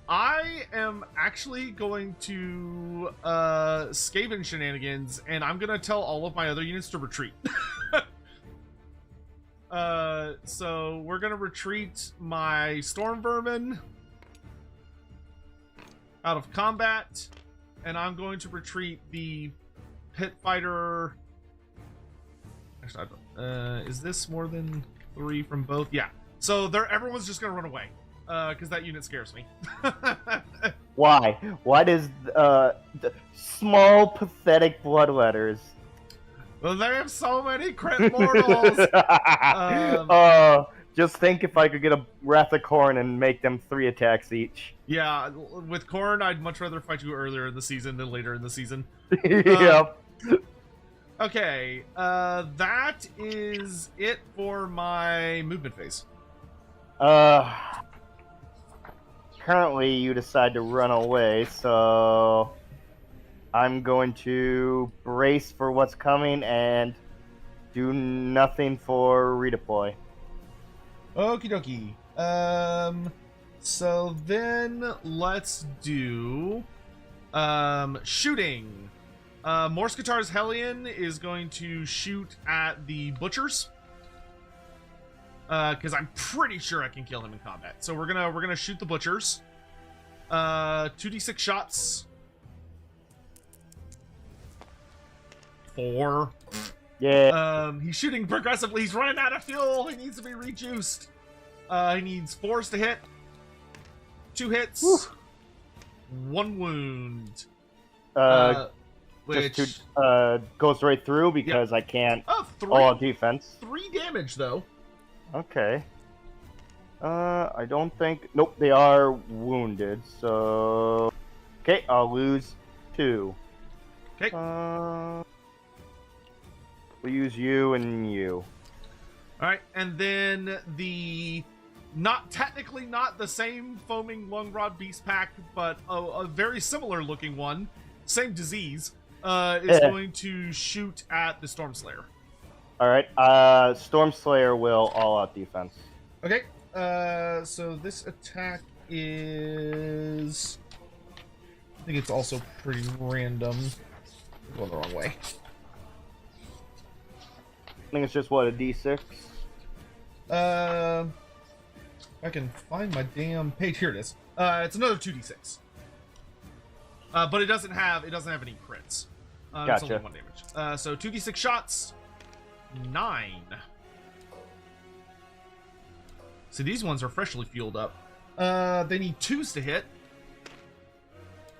I am actually going to Skaven shenanigans, and I'm gonna tell all of my other units to retreat. So we're gonna retreat my Storm Vermin out of combat, and I'm going to retreat the Pit Fighter. Actually, is this more than 3 from both? Yeah. So everyone's just gonna run away, because that unit scares me. Why? Why does the small, pathetic bloodletters? Well, they have so many crit mortals. Just think if I could get a Wrath of Khorne and make them 3 attacks each. Yeah, with Khorne, I'd much rather fight you earlier in the season than later in the season. Yep. Okay, that is it for my movement phase. Currently you decide to run away, so I'm going to brace for what's coming and do nothing for redeploy. Okie dokie. So then let's do Shooting. Morskatar's Hellion is going to shoot at the butchers. Because I'm pretty sure I can kill him in combat. So we're gonna shoot the butchers. 2d6 shots. 4. Yeah. He's shooting progressively. He's running out of fuel. He needs to be rejuiced. He needs 4s to hit. 2 hits. Whew. 1 wound. Which just to, goes right through because I can't. Oh, 3. Oh, defense. 3 damage though. Okay. I don't think. Nope, they are wounded. So. Okay, I'll lose 2. Okay. We'll use you and you. Alright, and then the technically not the same foaming lungrod beast pack, but a very similar looking one, same disease, is going to shoot at the Stormslayer. Alright, Stormslayer will all out defense. Okay, so this attack is, I think it's also pretty random. Going the wrong way. I think it's just what, a D6? I can find my damn page. Here it is. It's another 2d6. But it doesn't have any crits. Gotcha. It's only 1 damage. So 2d6 shots. 9. So these ones are freshly fueled up. They need 2s to hit.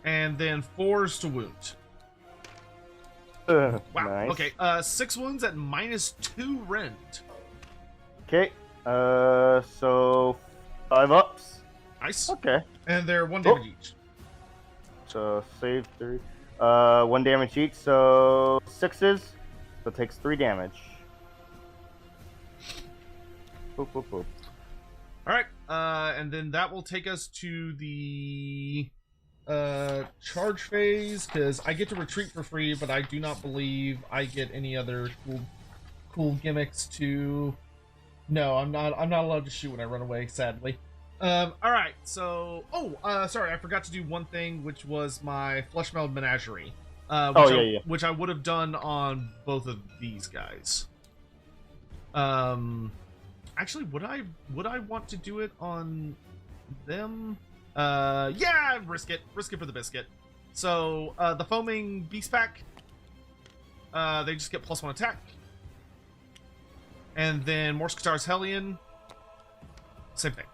And then 4s to wound. Wow. Nice. Okay. 6 wounds at -2 rend. Okay. So 5 ups. Nice. Okay. And they're 1 damage each. So save 3. 1 damage each. So 6s. So it takes 3 damage. Boop, boop, boop. All right. And then that will take us to the charge phase, because I get to retreat for free, but I do not believe I get any other cool gimmicks to. No, I'm not allowed to shoot when I run away, sadly. All right, so sorry, I forgot to do one thing, which was my Fleshmeld Menagerie. Which I would have done on both of these guys. Actually, would I want to do it on them? Yeah, risk it for the biscuit. So the foaming beast pack, they just get +1 attack. And then Morskatar's Hellion, same thing.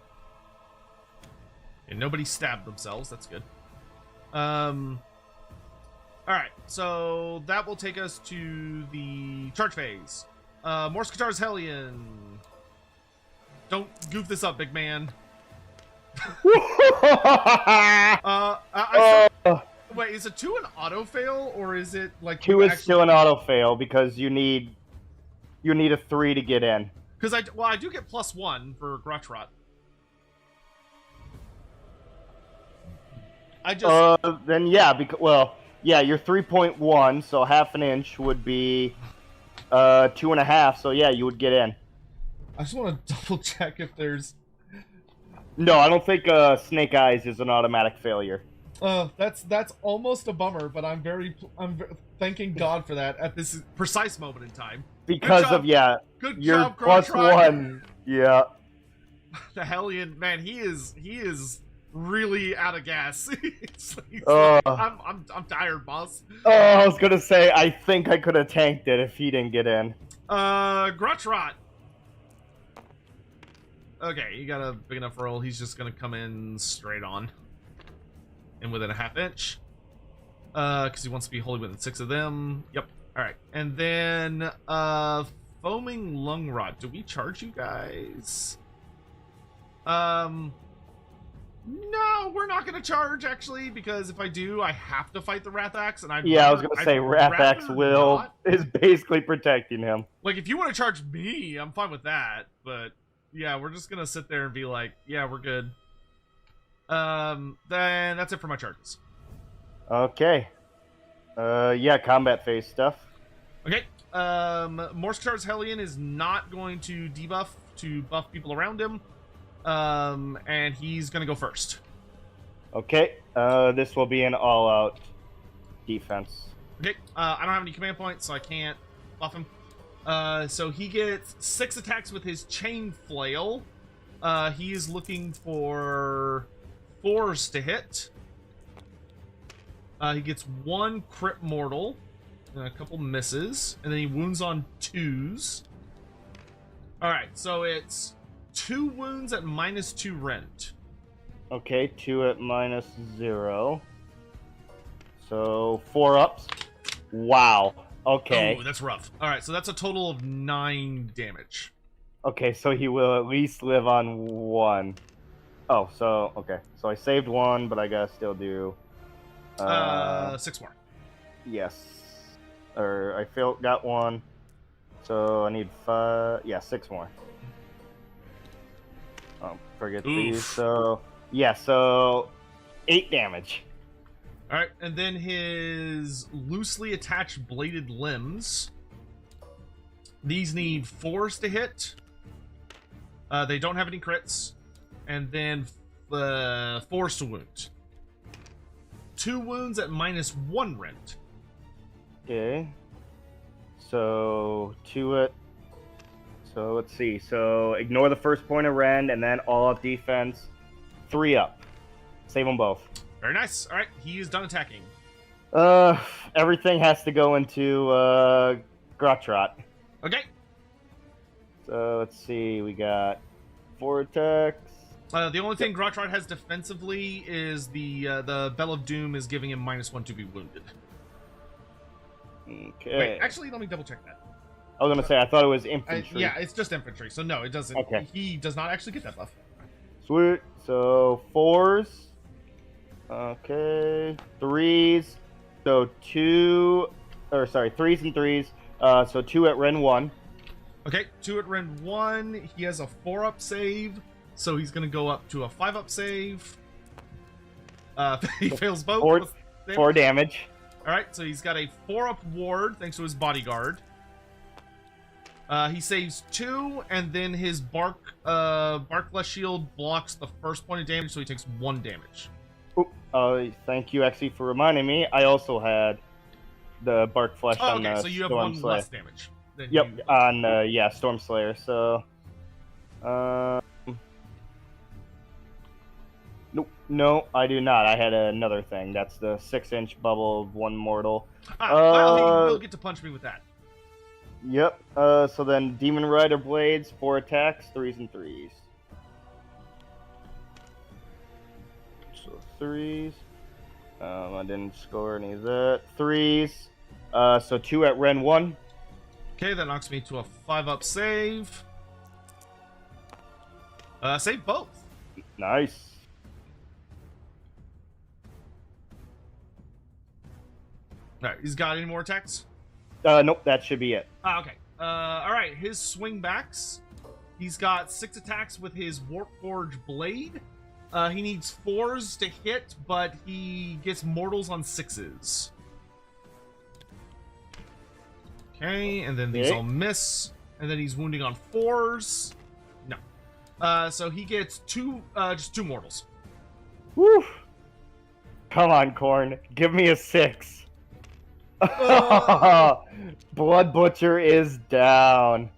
And nobody stabbed themselves. That's good. All right, so that will take us to the charge phase. Morskatar's Hellion. Don't goof this up, big man. Wait, is it 2 an auto fail, or is it like 2 is still an auto fail because you need a 3 to get in. Because I do get +1 for Gruttrot. Then yeah, you're 3.1, so half an inch would be 2.5. So yeah, you would get in. I just want to double check if there's. No, I don't think Snake Eyes is an automatic failure. That's almost a bummer, but I'm thanking God for that at this precise moment in time. Because of your job, +1. Yeah. The Hellion, man, he is really out of gas. I'm tired, boss. Oh, I was gonna say, I think I could have tanked it if he didn't get in. Gruttrot. Okay, you got a big enough roll. He's just gonna come in straight on. And within a half inch. Because he wants to be wholly within 6 of them. Yep. Alright. And then, Foaming Lungrod. Do we charge you guys? No, we're not gonna charge, actually, because if I do, I have to fight the Wrathax, and I was gonna say, Wrathax is basically protecting him. Like, if you want to charge me, I'm fine with that, but yeah, we're just gonna sit there and be like, yeah, we're good. Then that's it for my charges. Okay. Yeah, combat phase stuff. Okay. Morskatar's Hellion is not going to debuff to buff people around him. And he's gonna go first. Okay, this will be an all-out defense. Okay, I don't have any command points, so I can't buff him. So he gets 6 attacks with his chain flail. He is looking for 4s to hit. He gets 1 crit mortal, and a couple misses, and then he wounds on 2s. Alright, so it's 2 wounds at -2 rend. Okay, 2 at -0. So 4 ups. Wow. Okay. Oh, that's rough. Alright, so that's a total of 9 damage. Okay, so he will at least live on 1. Oh, so okay. So I saved 1, but I gotta still do 6 more. yes. Or I got 1. So I need 5. Yeah, 6 more. Oh, forget these. So yeah, so 8 damage. All right, and then his loosely attached bladed limbs. These need 4s to hit. They don't have any crits, and then 4s to wound. 2 wounds at -1 rend. Okay. So 2 at. So let's see. So ignore the first point of rend, and then all up defense. 3 up. Save them both. Very nice. All right, he is done attacking. Everything has to go into Grottrot. Okay. So let's see. We got 4 attacks. The only thing Grottrot has defensively is the Bell of Doom is giving him -1 to be wounded. Okay. Wait, actually, let me double check that. I was gonna say I thought it was infantry. Yeah, it's just infantry, so no, it doesn't. Okay. He does not actually get that buff. Sweet. So 4s. Okay. 3s. So 3s and 3s. So 2 at Ren 1. Okay, 2 at Rend 1. He has a 4-up save, so he's going to go up to a 5-up save. He fails both. 4 damage. Alright, so he's got a 4-up ward, thanks to his bodyguard. He saves 2, and then his Barkless Shield blocks the first point of damage, so he takes 1 damage. Thank you, Exy, for reminding me. I also had the Bark Flesh on okay, so you have Storm 1 Slayer. less damage. Yep, on Storm Slayer. So, nope, no, I do not. I had another thing. That's the 6-inch bubble of 1 mortal. Well, he will get to punch me with that. Yep. So then Demon Rider Blades, 4 attacks, 3s and 3s. So 3s. I didn't score any of that. 3s. So 2 at Ren 1. Okay, that knocks me to a 5-up save. Save both. Nice. Alright, he's got any more attacks? Nope, that should be it. Okay. Alright, his swingbacks. He's got 6 attacks with his Warpforge Blade. He needs 4s to hit, but he gets mortals on 6s. Okay, and then these all miss. And then he's wounding on 4s. No. So he gets just 2 mortals. Woo! Come on, Khorne. Give me a 6. Blood Butcher is down.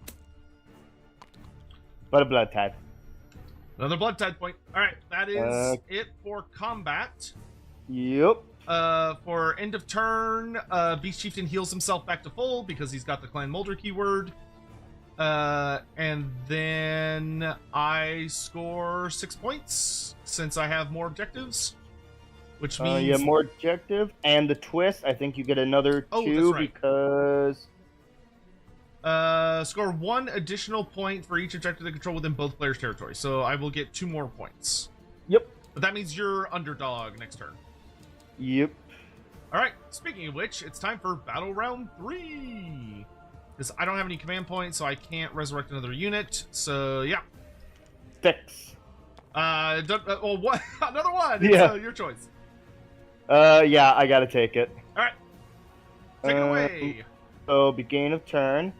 But a blood type. Another blood type point. Alright, that is it for combat. Yep. For end of turn, Beast Chieftain heals himself back to full because he's got the Clan Molder keyword. And then I score 6 points since I have more objectives. Which means... you have more objective. And the twist, I think you get another 2 right. because... Score 1 additional point for each objective they control within both players' territory. So I will get 2 more points. Yep. But that means you're underdog next turn. Yep. Alright, speaking of which, it's time for Battle Round 3! Because I don't have any command points, so I can't resurrect another unit, so yeah. 6. Well, what? Another one! Yeah. It's your choice. Yeah, I gotta take it. Alright. Take it away! So, beginning of turn.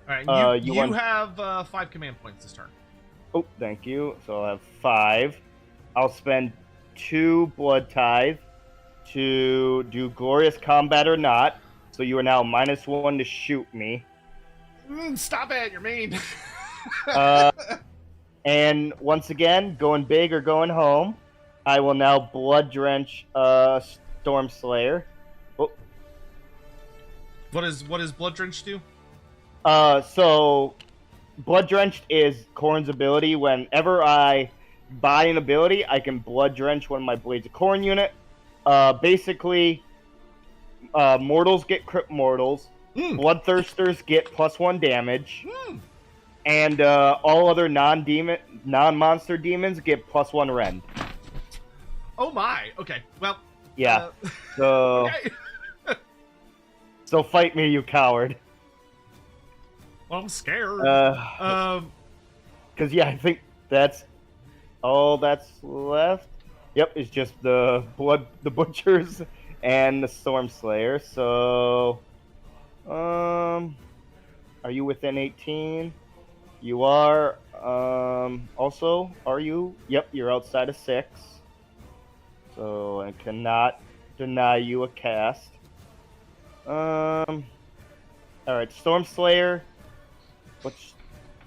Alright, you have 5 command points this turn. Oh, thank you. So I'll have 5. I'll spend 2 blood tithe to do glorious combat or not. So you are now -1 to shoot me. Stop it! You're mean. And once again, going big or going home, I will now blood drench Storm Slayer. Oh. What does Blood Drench do? So blood drenched is Khorne's ability. Whenever I buy an ability, I can blood drench one of my Blades of Khorne unit. Basically, mortals get crit mortals. Bloodthirsters get +1 damage. And all other non-monster demons get +1 rend. Oh my! Okay, well. Yeah. So. Okay. So fight me, you coward. Well, I'm scared. Because yeah, I think that's all that's left. Yep, it's just the butchers and the Storm Slayer. So, are you within 18? You are. Also, are you? Yep, you're outside of 6. So I cannot deny you a cast. All right, Storm Slayer. What's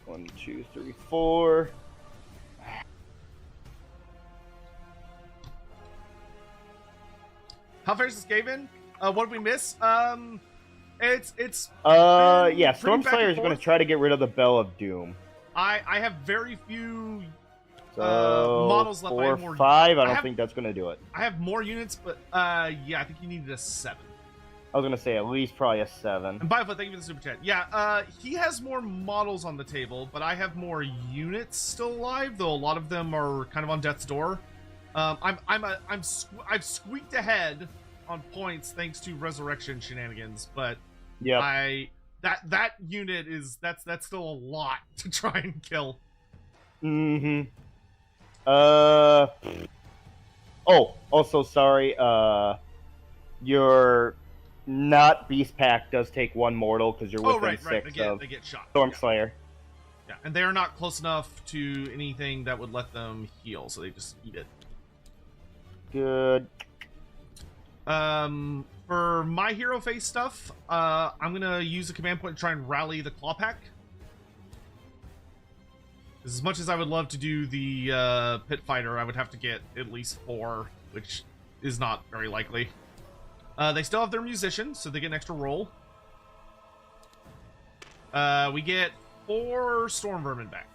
1, 2, 3, 4? How far is this Skaven? What did we miss? It's. Yeah, Storm Slayer is going to try to get rid of the Bell of Doom. I have very few So models left. 4, 5. I don't think that's going to do it. I have more units, but yeah, I think you needed a 7. I was going to say at least probably a 7. And Biofoot, thank you for the super chat. Yeah, he has more models on the table, but I have more units still alive, though a lot of them are kind of on death's door. I've squeaked ahead on points thanks to resurrection shenanigans, but yeah, that unit is that's still a lot to try and kill. Oh, also sorry. Your not Beast Pack does take 1 mortal because you're within 6 they get shot. Storm Slayer. Yeah, and they are not close enough to anything that would let them heal, so they just eat it. Good. For my hero face stuff, I'm gonna use a command point to try and rally the Claw Pack. As much as I would love to do the Pit Fighter, I would have to get at least 4, which is not very likely. They still have their musician, so they get an extra roll. We get 4 Storm Vermin back.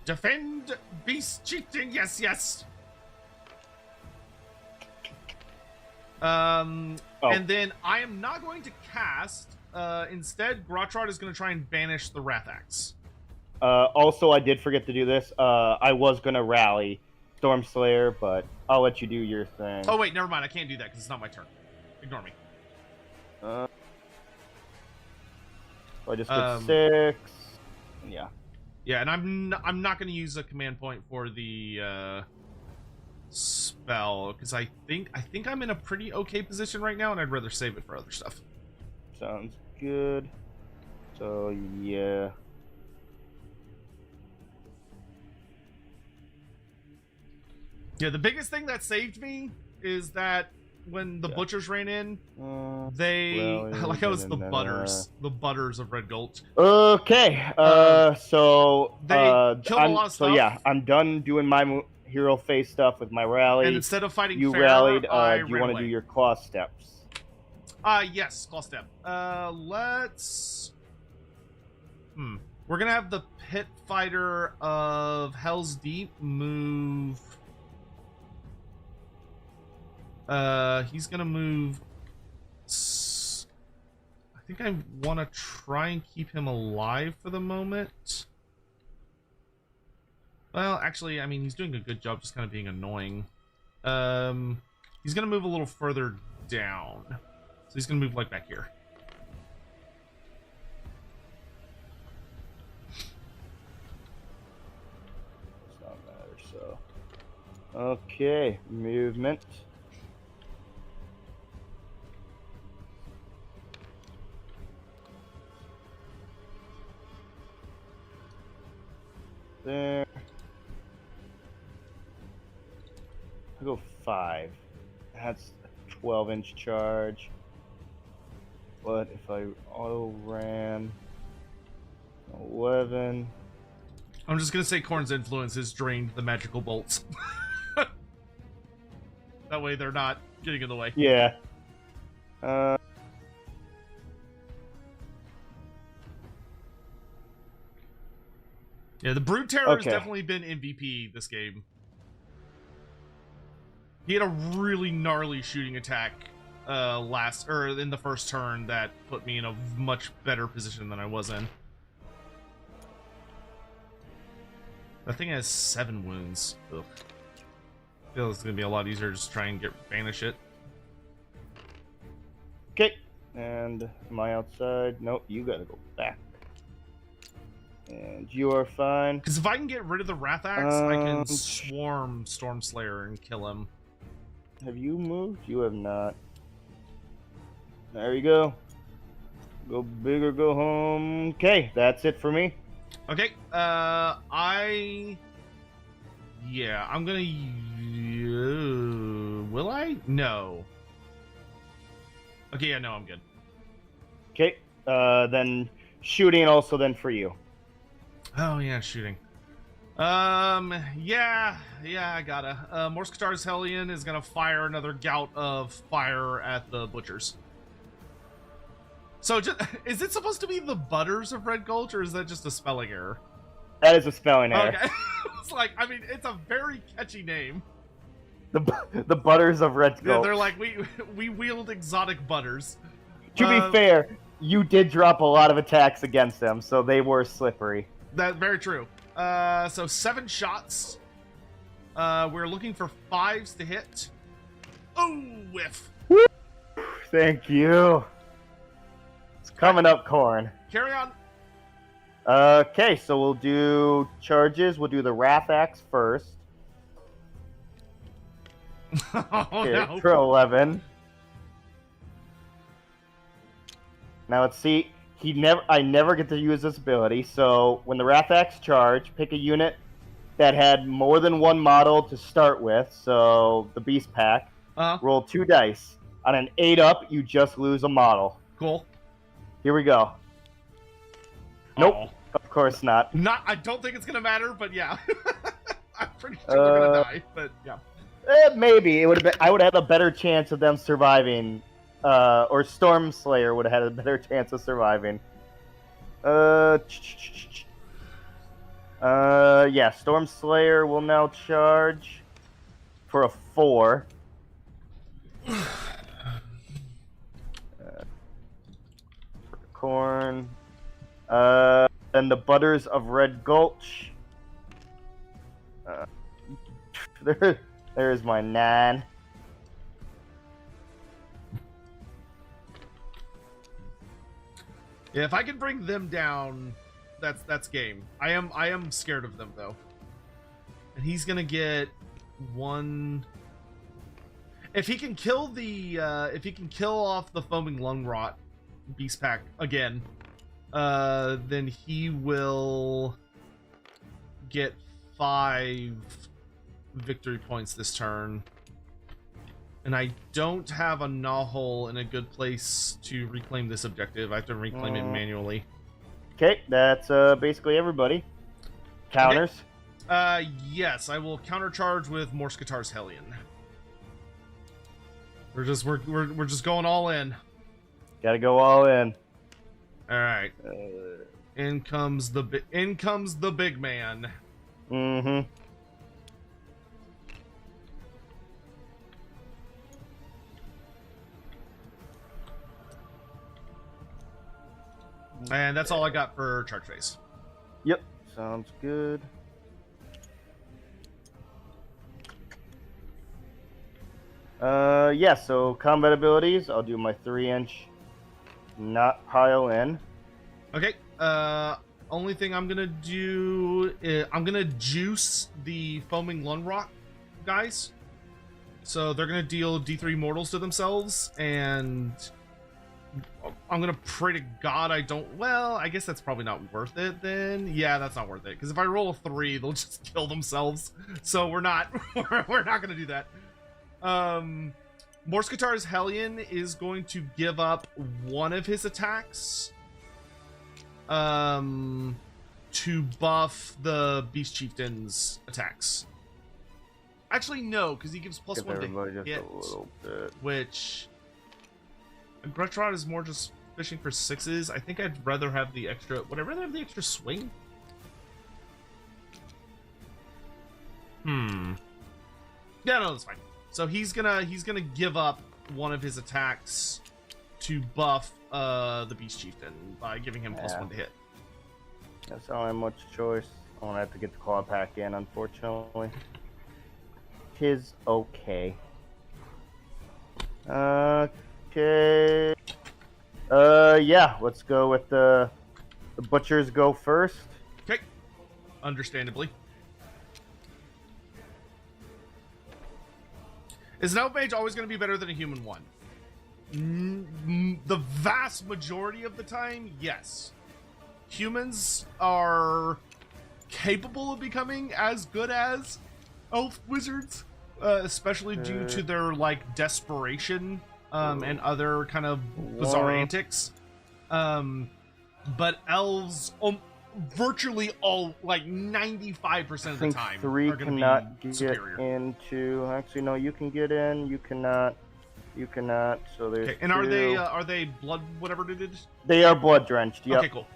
Defend beast cheating, yes. And then I am not going to cast. Instead, Grotrod is going to try and banish the Wrath Axe. Also, I did forget to do this. I was going to rally Storm Slayer, but I'll let you do your thing. Oh, wait, never mind. I can't do that because it's not my turn. Ignore me. So I just get 6. Yeah. Yeah, and I'm not going to use a command point for the spell because I think I'm in a pretty okay position right now, and I'd rather save it for other stuff. Sounds good. So yeah. Yeah, the biggest thing that saved me is that when the butchers ran in, they like I was the butters of Red Gulch. Okay, so they killed a lot of stuff. So yeah, I'm done doing my hero face stuff with my rally. And instead of fighting, you fair, rallied. Do you want to do your claw steps? Yes, claw step. Let's. We're gonna have the Pit Fighter of Hell's Deep move. He's gonna move. I think I want to try and keep him alive for the moment. Well, actually, I mean, he's doing a good job just kind of being annoying. He's gonna move a little further down. So he's gonna move like back here. Does not matter, so. Okay, movement. there. I'll go 5. That's a 12-inch charge. What if I auto ran 11? I'm just gonna say Khorne's influence has drained the magical bolts. That way they're not getting in the way. Yeah. Yeah, the Brood Terror has Okay. definitely been MVP this game. He had a really gnarly shooting attack in the first turn that put me in a much better position than I was in. That thing has 7 wounds. Ugh. I feel it's gonna be a lot easier to just try and banish it. Okay. And am I outside? Nope, you gotta go back. And you are fine. Because if I can get rid of the Wrath Axe, I can swarm Stormslayer and kill him. Have you moved? You have not. There you go. Go big or go home. Okay, that's it for me. Okay, yeah, I'm gonna... will I? No. Okay, yeah, no, I'm good. Okay, then shooting also then for you. Oh, yeah, shooting. Yeah, I gotta. Morse Katar's Hellion is gonna fire another gout of fire at the butchers. So, is it supposed to be the Butters of Red Gulch, or is that just a spelling error? That is a spelling error. Okay. It's like, I mean, it's a very catchy name. The Butters of Red Yeah, Gulch. they're like, we wield exotic butters. To be fair, you did drop a lot of attacks against them, so they were slippery. That's very true. So 7 shots. We're looking for 5s to hit. Oh, whiff. Woo! Thank you. It's coming up, Khorne. Carry on. Okay, so we'll do charges. We'll do the Wrath Axe first. Oh, Okay, no. for 11. Now let's see. I never get to use this ability, so when the Wrath Axe charge, pick a unit that had more than 1 model to start with, so the Beast Pack. Roll 2 dice. On an 8 up, you just lose a model. Cool. Here we go. Nope, Oh. of course not. I don't think it's gonna matter, but yeah. I'm pretty sure they're gonna die, but yeah. Maybe it would have been. I would have had a better chance of them surviving, or Stormslayer would have had a better chance of surviving. Yeah, Stormslayer will now charge for a 4. For Khorne. Then the Butters of Red Gulch. There's my 9. Yeah, if I can bring them down, that's game. I am scared of them though. And he's gonna get 1. If he can kill off the foaming lung rot beast pack again, then he will get 5 victory points this turn. And I don't have a Gnawhole in a good place to reclaim this objective. I have to reclaim it manually. Okay, that's basically everybody. Counters? Okay. Yes, I will countercharge with Morse Katar's Hellion. We're just going all in. Gotta go all in. All right. In comes the big man. Mm-hmm. And that's all I got for charge phase. Yep, sounds good. Yeah, so combat abilities, I'll do my 3-inch not pile in. Okay, only thing I'm gonna do is I'm gonna juice the foaming lung rock guys. So they're gonna deal D3 mortals to themselves, and I'm gonna pray to God I don't. Well, I guess that's probably not worth it then. Yeah, that's not worth it because if I roll a 3, they'll just kill themselves. So we're not we're not gonna do that. Morskatar's Hellion is going to give up one of his attacks to buff the Beast Chieftain's attacks. Actually, no, because he gives +1 to hit, a little bit. which Grudge Rod is more just fishing for 6s. I think I'd rather have the extra. Would I rather have the extra swing? Yeah, no, that's fine. So he's gonna give up one of his attacks to buff the Beast Chieftain by giving him +1 to hit. That's not have much choice. I'm gonna have to get the claw pack in, unfortunately. Tis okay. Okay. Yeah, let's go with the butchers go first. Okay. Understandably. Is an elf mage always going to be better than a human one? The vast majority of the time, yes. Humans are capable of becoming as good as elf wizards, especially due to their like desperation and other kind of bizarre antics. But elves, virtually all, like 95% of the time, 3 are going cannot to be get superior. into. Actually, no, you can get in. You cannot. You cannot. So there's. Okay, and 2. are they blood whatever it is? They are blood drenched. Yep. Okay, cool.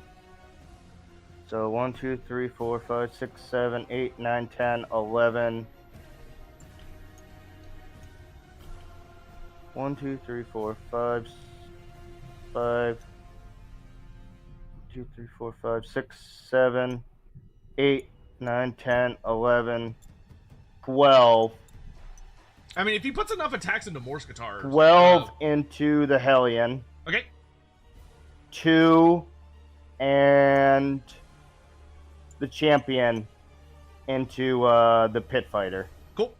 So 1, 2, 3, 4, 5, 6, 7, 8, 9, 10, 11. 1, 2, 3, 4, 5, 5, 2, 3, 4, 5, 6, 7, 8, 9, 10, 11, 12. I mean, if he puts enough attacks into Morskatar... 12 into the Hellion. Okay. 2 and the champion into the pit fighter. Cool.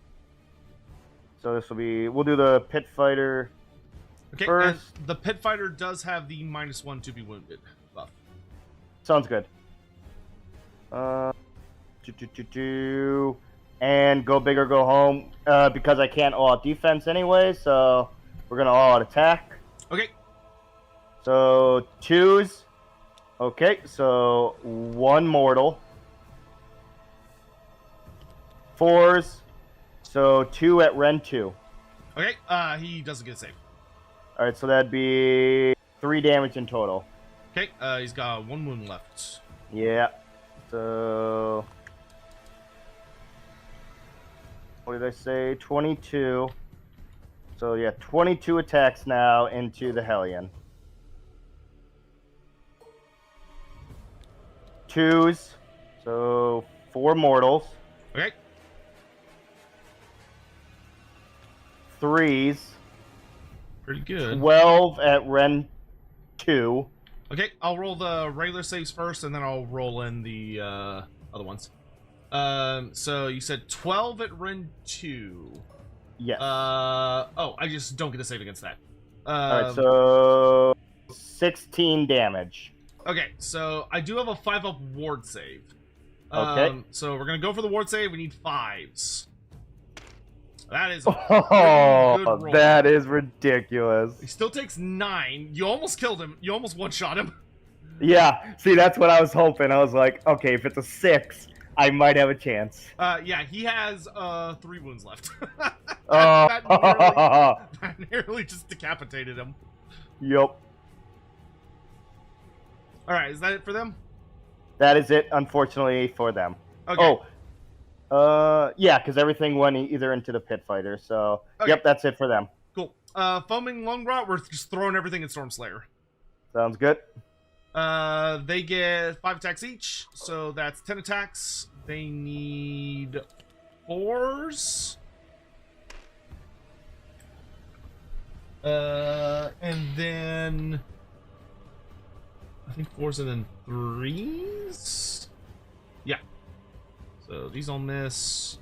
So this will be... We'll do the pit fighter first. And the pit fighter does have the -1 to be wounded buff. Sounds good. And go big or go home. Because I can't all-out defense anyway, so we're going to all-out attack. Okay. So 2s. Okay, so 1 mortal. 4s. So 2 at Ren 2. Okay, he doesn't get a save. Alright, so that'd be 3 damage in total. Okay, he's got 1 wound left. Yeah. So... What did I say? 22. So yeah, 22 attacks now into the Hellion. 2s. So 4 mortals. Okay. 3s. Pretty good. 12 at Ren 2. Okay, I'll roll the regular saves first, and then I'll roll in the other ones. So you said 12 at Ren 2. Yes. Oh, I just don't get a save against that. Alright, so 16 damage. Okay, so I do have a 5-up ward save. Okay. So we're gonna go for the ward save. We need 5s. That is a good roll. That is ridiculous. He still takes 9. You almost killed him. You almost one-shot him. Yeah, see, that's what I was hoping. I was like, okay, if it's a 6, I might have a chance. Yeah, he has 3 wounds left. Oh. that nearly just decapitated him. Yep. Alright, is that it for them? That is it, unfortunately, for them. Okay. Oh. Yeah, because everything went either into the pit fighter, so... Okay. Yep, that's it for them. Cool. Foaming Lungrot, we're just throwing everything at Stormslayer. Sounds good. They get 5 attacks each, so that's 10 attacks. They need 4s. And then... I think 4s and then 3s? Yeah. So these all miss.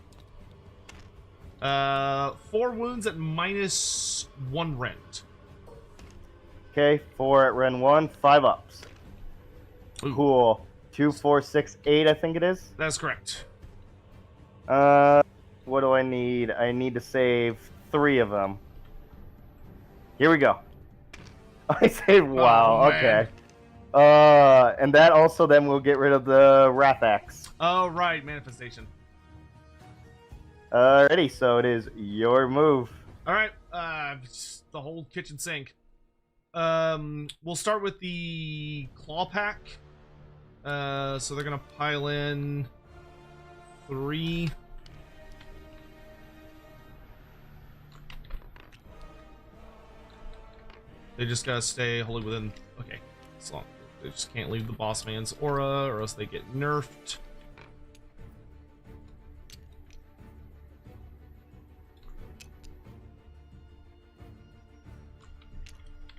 4 wounds at -1 rend. Okay, 4 at Ren 1, 5 ups. Ooh. Cool. 2, 4, 6, 8, I think it is. That's correct. What do I need? I need to save 3 of them. Here we go. I saved, wow, Oh, okay. And that also then will get rid of the Wrath Axe. Oh, right, manifestation. Alrighty, so it is your move. All right, the whole kitchen sink. We'll start with the claw pack. So they're gonna pile in 3. They just gotta stay wholly within. Okay, as long they just can't leave the boss man's aura, or else they get nerfed.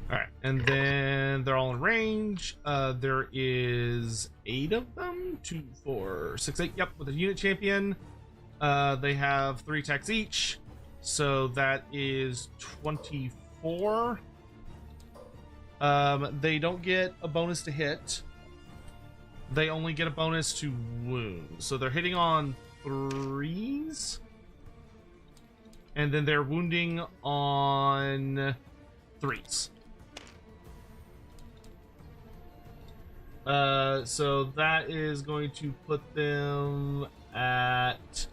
Alright, and then they're all in range. There is 8 of them. 2, 4, 6, 8. Yep, with a unit champion. They have 3 attacks each. So that is 24. They don't get a bonus to hit. They only get a bonus to wound. So they're hitting on 3s. And then they're wounding on 3s. So that is going to put them at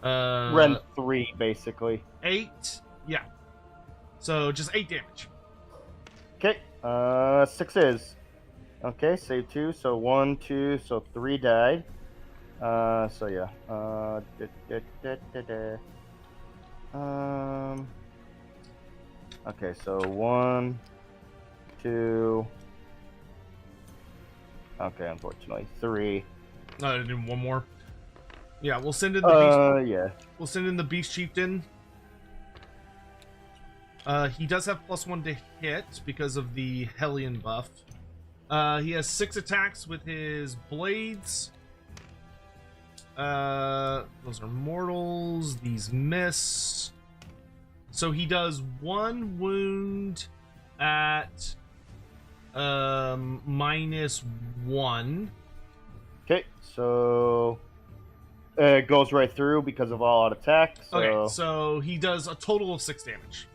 Ren 3, basically. 8. Yeah. So just 8 damage. Okay, 6s. Okay, save 2, so 1, 2, so 3 died. So yeah. Okay, so 1, 2. Okay, unfortunately, 3. No, do one more. Yeah, we'll send in the beast. Yeah. We'll send in the beast chieftain. He does have +1 to hit because of the Hellion buff. He has 6 attacks with his blades. Those are mortals. These miss. So he does 1 wound at -1. Okay, so it goes right through because of all out attack. So... Okay, so he does a total of 6 damage.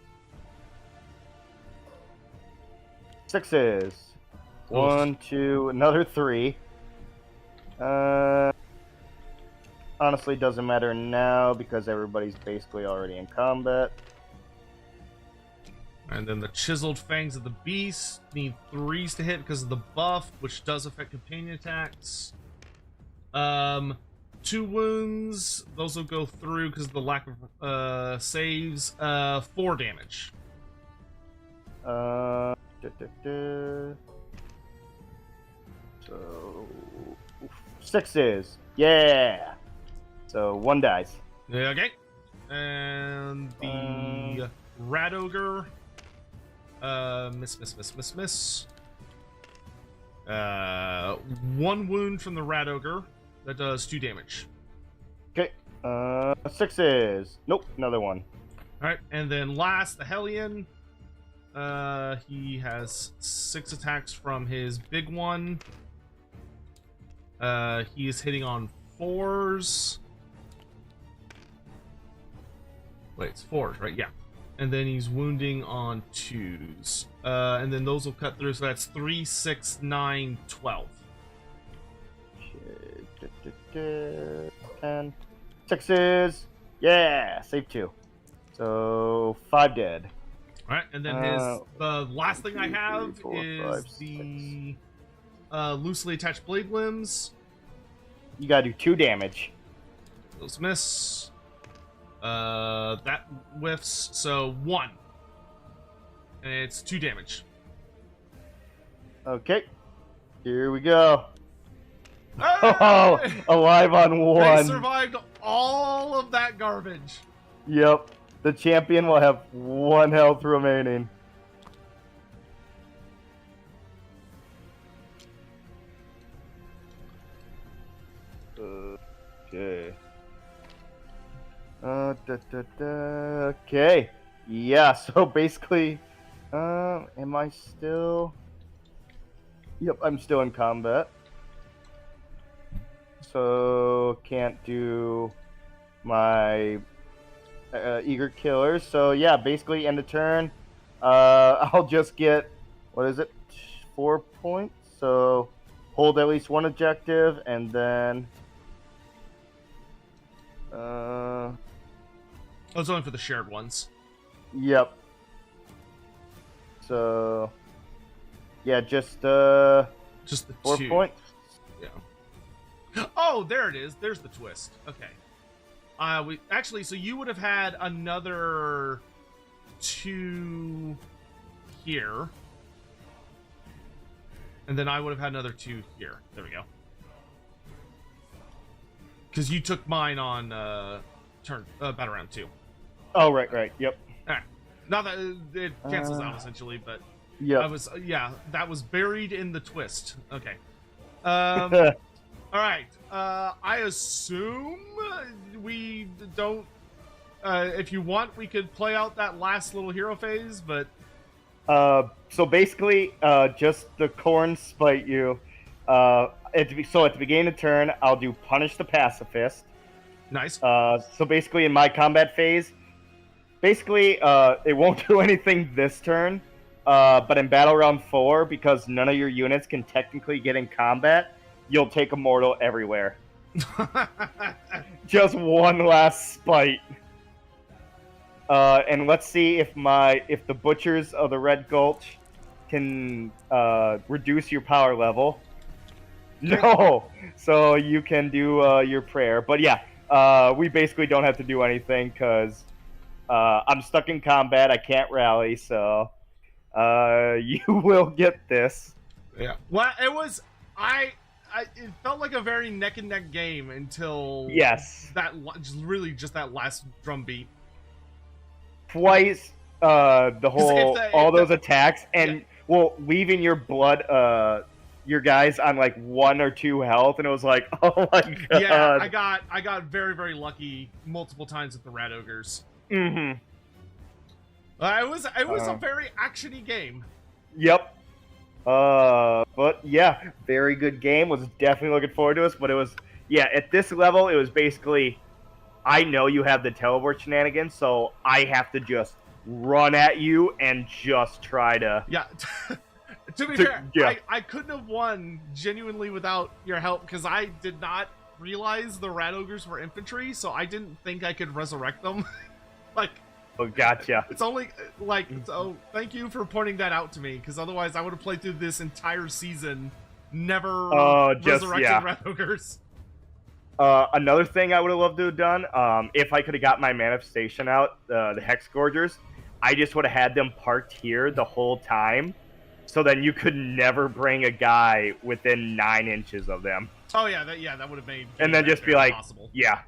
6s. 1, 2, another 3. Honestly, doesn't matter now because everybody's basically already in combat. And then the chiseled fangs of the beast need 3s to hit because of the buff, which does affect companion attacks. 2 wounds, those will go through because of the lack of saves. 4 damage. So 6s. Yeah. So 1 dies. Okay. And the rat ogre. Miss. 1 wound from the rat ogre. That does 2 damage. Okay. 6s. Nope, another 1. Alright, and then last, the Hellion. He has 6 attacks from his big one. He is hitting on 4s. Wait, it's 4s, right? Yeah. And then he's wounding on 2s. And then those will cut through, so that's 3, 6, 9, 12. 10. 6s. Yeah, save 2. So 5 dead. Alright, and then the last thing I have 4, is 5, the loosely attached blade limbs. You gotta do 2 damage. Those miss. That whiffs, so 1. And it's 2 damage. Okay. Here we go. Hey! Oh, alive on 1. They survived all of that garbage. Yep. The champion will have 1 health remaining. Okay. Okay. Yeah, so basically, Am I still? Yep, I'm still in combat. So can't do my eager killers. So yeah, basically end of turn. I'll just get, what is it, 4 points. So hold at least one objective, and then Oh, it's only for the shared ones. yep. So yeah, just the 4 2. points. Yeah. Oh, there it is. There's the twist. Okay. We actually, so you would have had another 2 here, and then I would have had another 2 here. There we go. Because you took mine on battle round 2. Oh right, yep. All right. Not that it cancels out essentially, but yeah, that was buried in the twist. Okay. All right. I assume we don't. If you want, we could play out that last little hero phase, but. So basically, just the Khorne spite you. At the beginning of turn, I'll do Punish the Pacifist. Nice. So basically, in my combat phase, it won't do anything this turn. But in battle round 4, because none of your units can technically get in combat, you'll take a mortal everywhere. Just one last spite. And let's see if the Butchers of the Red Gulch can reduce your power level. No, so you can do your prayer. But yeah, we basically don't have to do anything because I'm stuck in combat. I can't rally, so you will get this. Yeah. Well, it was it felt like a very neck and neck game until yes, just that last drum beat. Twice, all those attacks, and leaving your blood, your guys on like 1 or 2 health, and it was like, oh my god. Yeah, I got very, very lucky multiple times with the Rat Ogres. Mm-hmm. It was a very actiony game. Yep. But yeah, very good game. Was definitely looking forward to this, but it was at this level, it was basically, I know you have the teleport shenanigans, so I have to just run at you and just try to. Yeah. To be fair, I couldn't have won genuinely without your help because I did not realize the Rat Ogres were infantry, so I didn't think I could resurrect them. Like. Oh, gotcha. It's only like, so thank you for pointing that out to me, because otherwise I would have played through this entire season never resurrecting Rat Ogres. Another thing I would have loved to have done, if I could have got my manifestation out, the Hex Gorgers, I just would have had them parked here the whole time, so then you could never bring a guy within 9 inches of them. Oh yeah, that would have made. And then just be like, possible. Yeah.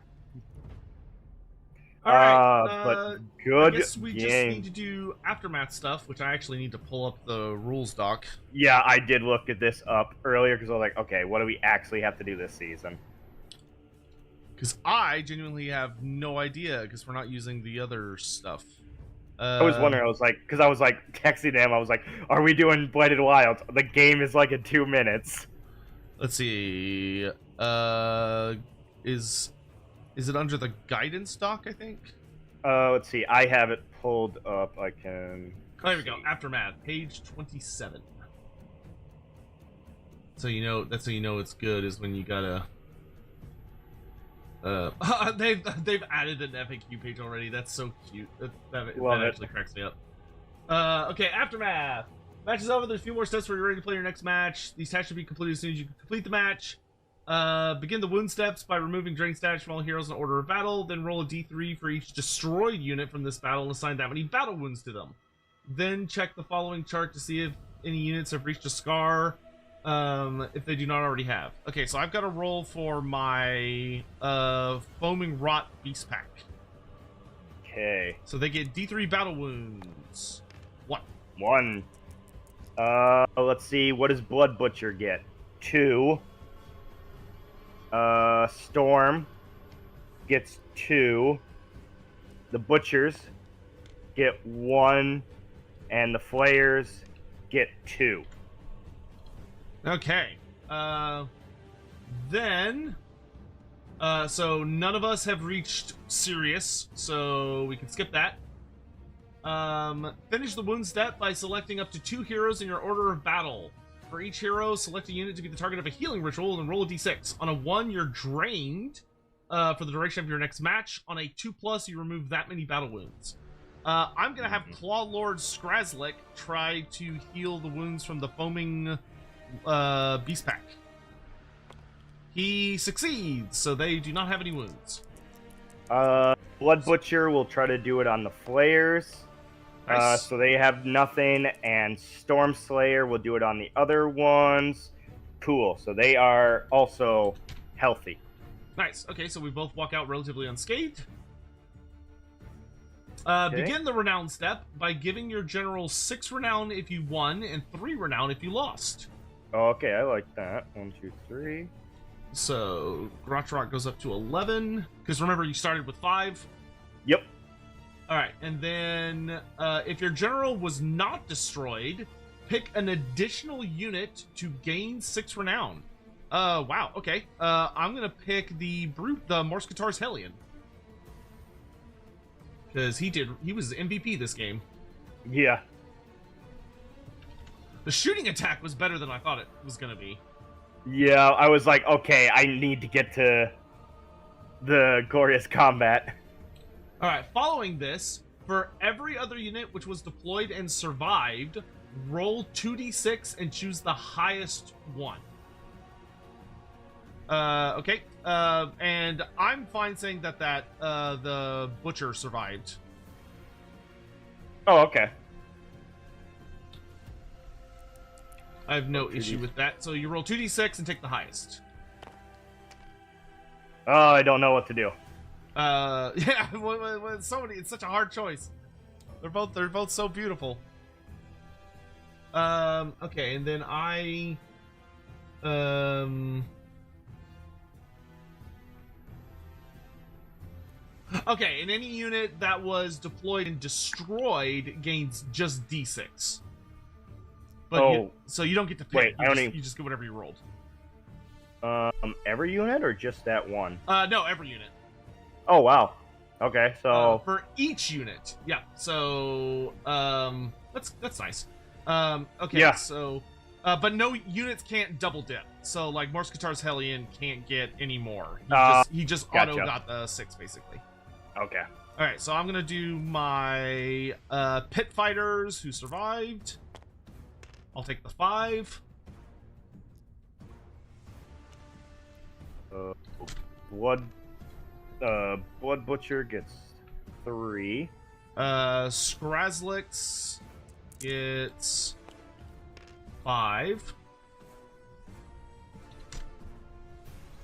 All right, but good I guess we game. just need to do aftermath stuff, which I actually need to pull up the rules doc. Yeah, I did look at this up earlier because I was like, okay, what do we actually have to do this season? Because I genuinely have no idea, because we're not using the other stuff. I was wondering, I was like, texting them, I was like, are we doing Blighted Wilds? The game is like in 2 minutes. Let's see. Is it under the guidance doc, I think? Let's see. I have it pulled up. I can... Oh, there we go. Aftermath, page 27. So you know, that's how you know it's good, is when you gotta... they've added an FAQ page already. That's so cute. That actually cracks me up. Okay, Aftermath. Match is over. There's a few more steps where you're ready to play your next match. These tasks should be completed as soon as you complete the match. Begin the wound steps by removing drain stats from all heroes in order of battle. Then roll a d3 for each destroyed unit from this battle and assign that many battle wounds to them. Then check the following chart to see if any units have reached a scar, if they do not already have. Okay, so I've got to roll for my Foaming Rot Beast Pack. Okay. So they get d3 battle wounds. 1. Let's see. What does Blood Butcher get? 2. Storm gets 2. The Butchers get 1. and the Flayers get 2. Okay. Then, so none of us have reached Sirius, so we can skip that. Finish the wound step by selecting up to 2 heroes in your order of battle. For each hero, select a unit to be the target of a healing ritual and roll a d6. On a 1, you're drained for the duration of your next match. On a 2+, you remove that many battle wounds. I'm going to have Claw Lord Skrazlik try to heal the wounds from the foaming beast pack. He succeeds, so they do not have any wounds. Blood Butcher will try to do it on the Flayers. Nice. So they have nothing, and Storm Slayer will do it on the other ones. Cool. So they are also healthy. Nice. Okay, so we both walk out relatively unscathed. Okay. Begin the renown step by giving your general 6 renown if you won and 3 renown if you lost. Okay, I like that. 1, 2, 3. So Grotrock goes up to 11 because remember you started with 5. Yep. All right, and then if your general was not destroyed, pick an additional unit to gain 6 renown. Wow. Okay. I'm gonna pick the Morskatar's Hellion because he was MVP this game. Yeah. The shooting attack was better than I thought it was gonna be. Yeah, I was like, okay, I need to get to the glorious combat. All right. Following this, for every other unit which was deployed and survived, roll 2d6 and choose the highest one. Okay. And I'm fine saying that the Butcher survived. Oh, okay. I have no issue with that. So you roll 2d6 and take the highest. Oh, I don't know what to do. Yeah, it's such a hard choice. They're both so beautiful. Okay, and then okay, and any unit that was deployed and destroyed gains just d6. But so you don't get to pick. Wait, you just get whatever you rolled. Every unit or just that one? No, every unit. Oh, wow. Okay, so for each unit, yeah. So that's nice. Okay, yeah. So but no units can't double dip. So like Morskatar's Hellion can't get any more. He just gotcha. auto got the 6 basically. Okay. All right, so I'm gonna do my pit fighters who survived. I'll take the 5. Blood Butcher gets 3. Skrazlik gets 5.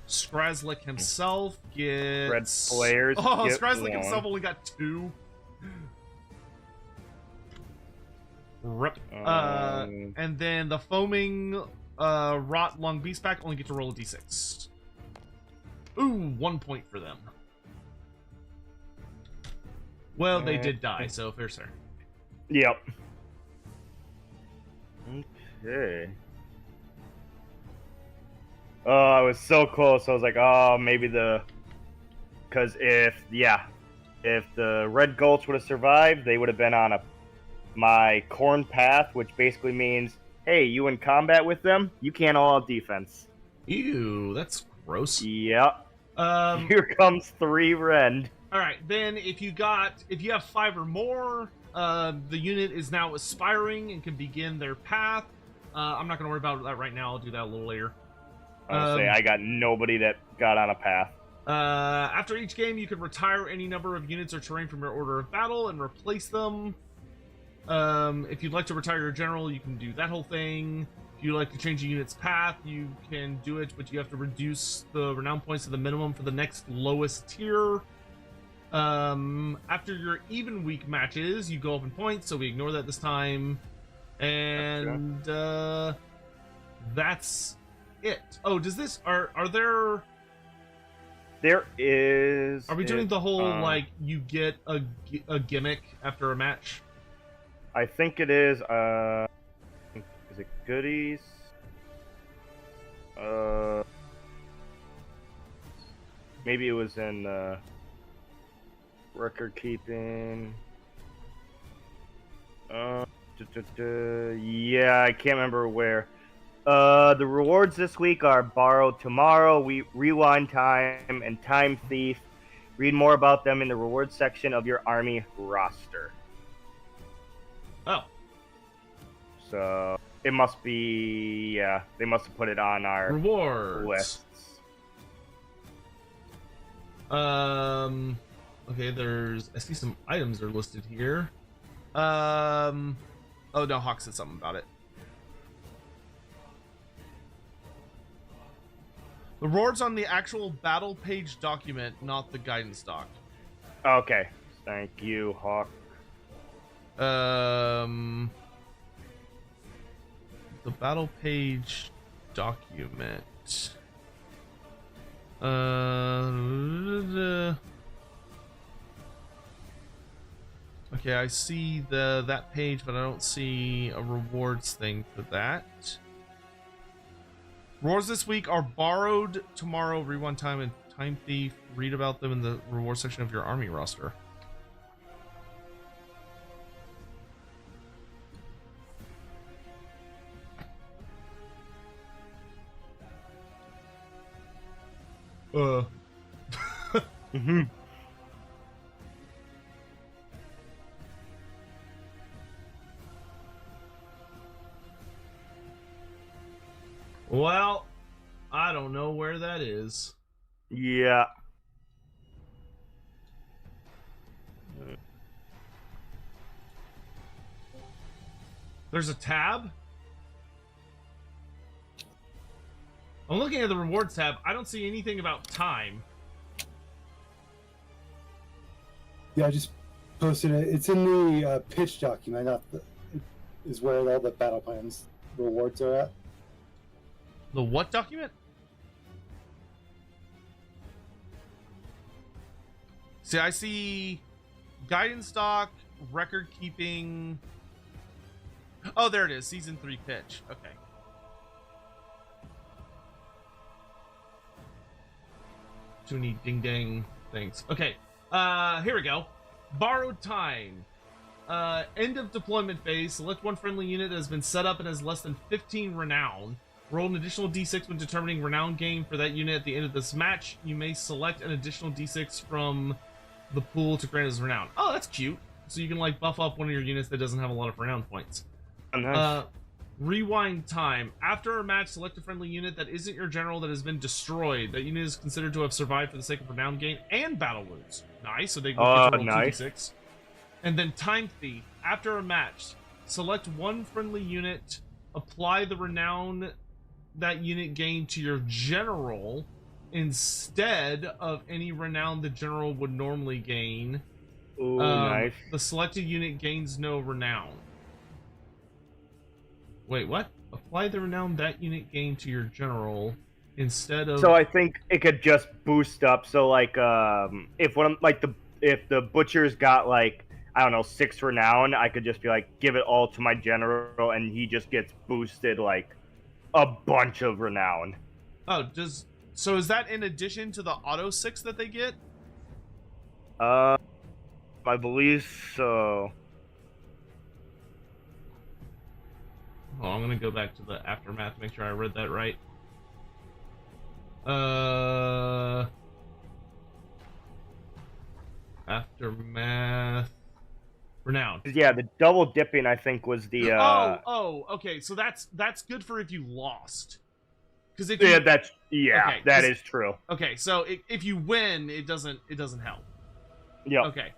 Skrazlik himself gets... Red Flayers get Skrazlik 1. himself only got 2. Rip. And then the foaming rot lung beast pack only get to roll a d6. Ooh, 1 point for them. Well, they did die, so fair sir. Yep. Okay. Oh, I was so close. I was like, oh, maybe because if the Red Gulch would have survived, they would have been on my Khorne path, which basically means, hey, you in combat with them, you can't all out defense. Ew, that's gross. Yep. Here comes 3 rend. All right, then if you have 5 or more, the unit is now aspiring and can begin their path. I'm not going to worry about that right now. I'll do that a little later. Honestly, I got nobody that got on a path. After each game, you can retire any number of units or terrain from your order of battle and replace them. If you'd like to retire your general, you can do that whole thing. If you'd like to change a unit's path, you can do it, but you have to reduce the renown points to the minimum for the next lowest tier. After your even week matches, you go up in points, so we ignore that this time. And that's it. Oh, does this are there? There is. Are we doing the whole like you get a gimmick after a match? I think it is. Is it goodies? Maybe it was in record keeping. Yeah, I can't remember where. The rewards this week are borrowed tomorrow, rewind time, and time thief. Read more about them in the rewards section of your army roster. Oh. So it must be, yeah, they must have put it on our rewards lists. Okay, I see some items are listed here. Oh no, Hawk said something about it. The rewards on the actual battle page document, not the guidance doc. Okay, thank you, Hawk. The battle page document. Okay, I see that page, but I don't see a rewards thing for that. Rewards this week are borrowed tomorrow, rewind time, and time thief. Read about them in the reward section of your army roster. Mm-hmm. Well, I don't know where that is. Yeah. There's a tab? I'm looking at the rewards tab. I don't see anything about time. Yeah, I just posted it. It's in the pitch document. Is where all the battle plans rewards are at. The what document? See, I see guidance doc, record keeping. Oh, there it is. Season 3 pitch. Okay. Too many ding dang things. Okay. Here we go. Borrowed time. End of deployment phase. Select one friendly unit that has been set up and has less than 15 renown. Roll an additional d6 when determining renown gain for that unit at the end of this match. You may select an additional d6 from the pool to grant as renown. Oh, that's cute. So you can like buff up one of your units that doesn't have a lot of renown points. Nice. Rewind time. After a match, select a friendly unit that isn't your general that has been destroyed. That unit is considered to have survived for the sake of renown gain and battle wounds. Nice. So they get to roll nice. 2d6. And then time thief. After a match, select one friendly unit. Apply the renown that unit gained to your general instead of any renown the general would normally gain. Ooh, nice. The selected unit gains no renown. Wait, what? Apply the renown that unit gained to your general instead of. So I think it could just boost up. So like, if the butcher's got like, I don't know, 6 renown, I could just be like, give it all to my general, and he just gets boosted like a bunch of renown. Oh, so is that in addition to the auto 6 that they get? I believe so. Oh, I'm gonna go back to the aftermath to make sure I read that right. Aftermath. Renown. Yeah, the double dipping I think was the. Okay. So that's good for if you lost. Because if yeah, okay, that is true. Okay, so if you win, it doesn't help. Yeah. Okay.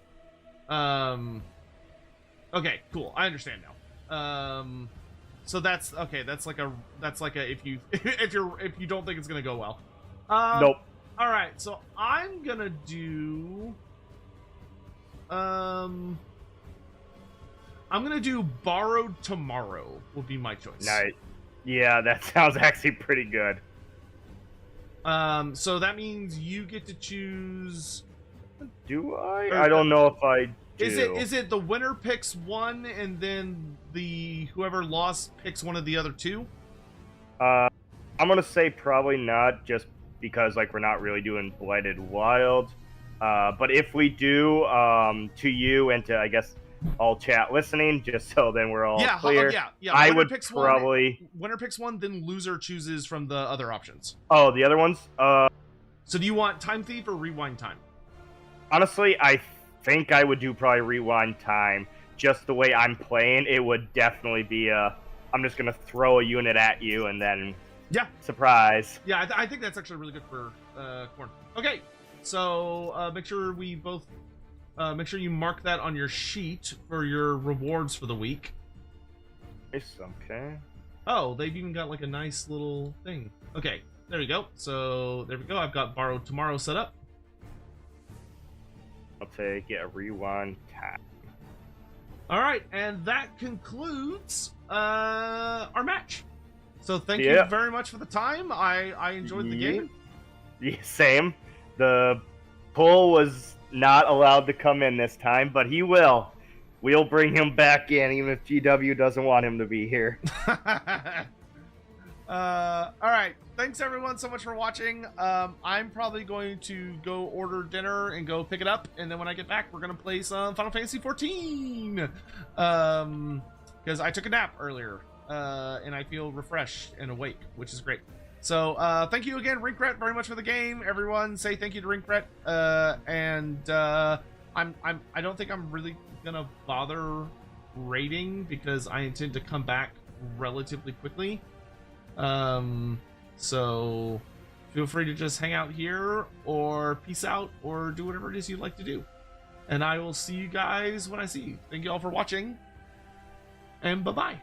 Okay, cool. I understand now. So that's okay. That's like a if you if you don't think it's gonna go well. Nope. All right. So I'm gonna do. I'm gonna do borrowed tomorrow. Will be my choice. Nice. Yeah, that sounds actually pretty good. So that means you get to choose. Do I? I don't know if I do. Is it the winner picks one and then the whoever lost picks one of the other two? I'm gonna say probably not, just because like we're not really doing Blighted Wild. But if we do, to you and to I guess all chat listening, just so then we're all clear. Yeah. I Winner would picks probably winner picks one, then loser chooses from the other options. Oh, the other ones. So do you want Time Thief or Rewind Time? Honestly, I think I would do probably Rewind Time. Just the way I'm playing, it would definitely be I'm just gonna throw a unit at you and then surprise. Yeah, I think that's actually really good for Khorne. Okay, so make sure you mark that on your sheet for your rewards for the week. It's okay. Oh, they've even got like a nice little thing. Okay, there we go. So there we go. I've got Borrow Tomorrow set up. I'll take a Rewind Time. All right, and that concludes our match. So thank you very much for the time. I enjoyed the game. Yeah, same. The pull was not allowed to come in this time, but he will. We'll bring him back in, even if GW doesn't want him to be here. All right. Thanks everyone so much for watching. I'm probably going to go order dinner and go pick it up, and then when I get back, we're gonna play some Final Fantasy 14. Because I took a nap earlier, and I feel refreshed and awake, which is great. So thank you again, Rinkret, very much for the game. Everyone, say thank you to Rinkret. I don't think I'm really gonna bother raiding because I intend to come back relatively quickly. So feel free to just hang out here or peace out or do whatever it is you'd like to do. And I will see you guys when I see you. Thank you all for watching, and bye-bye.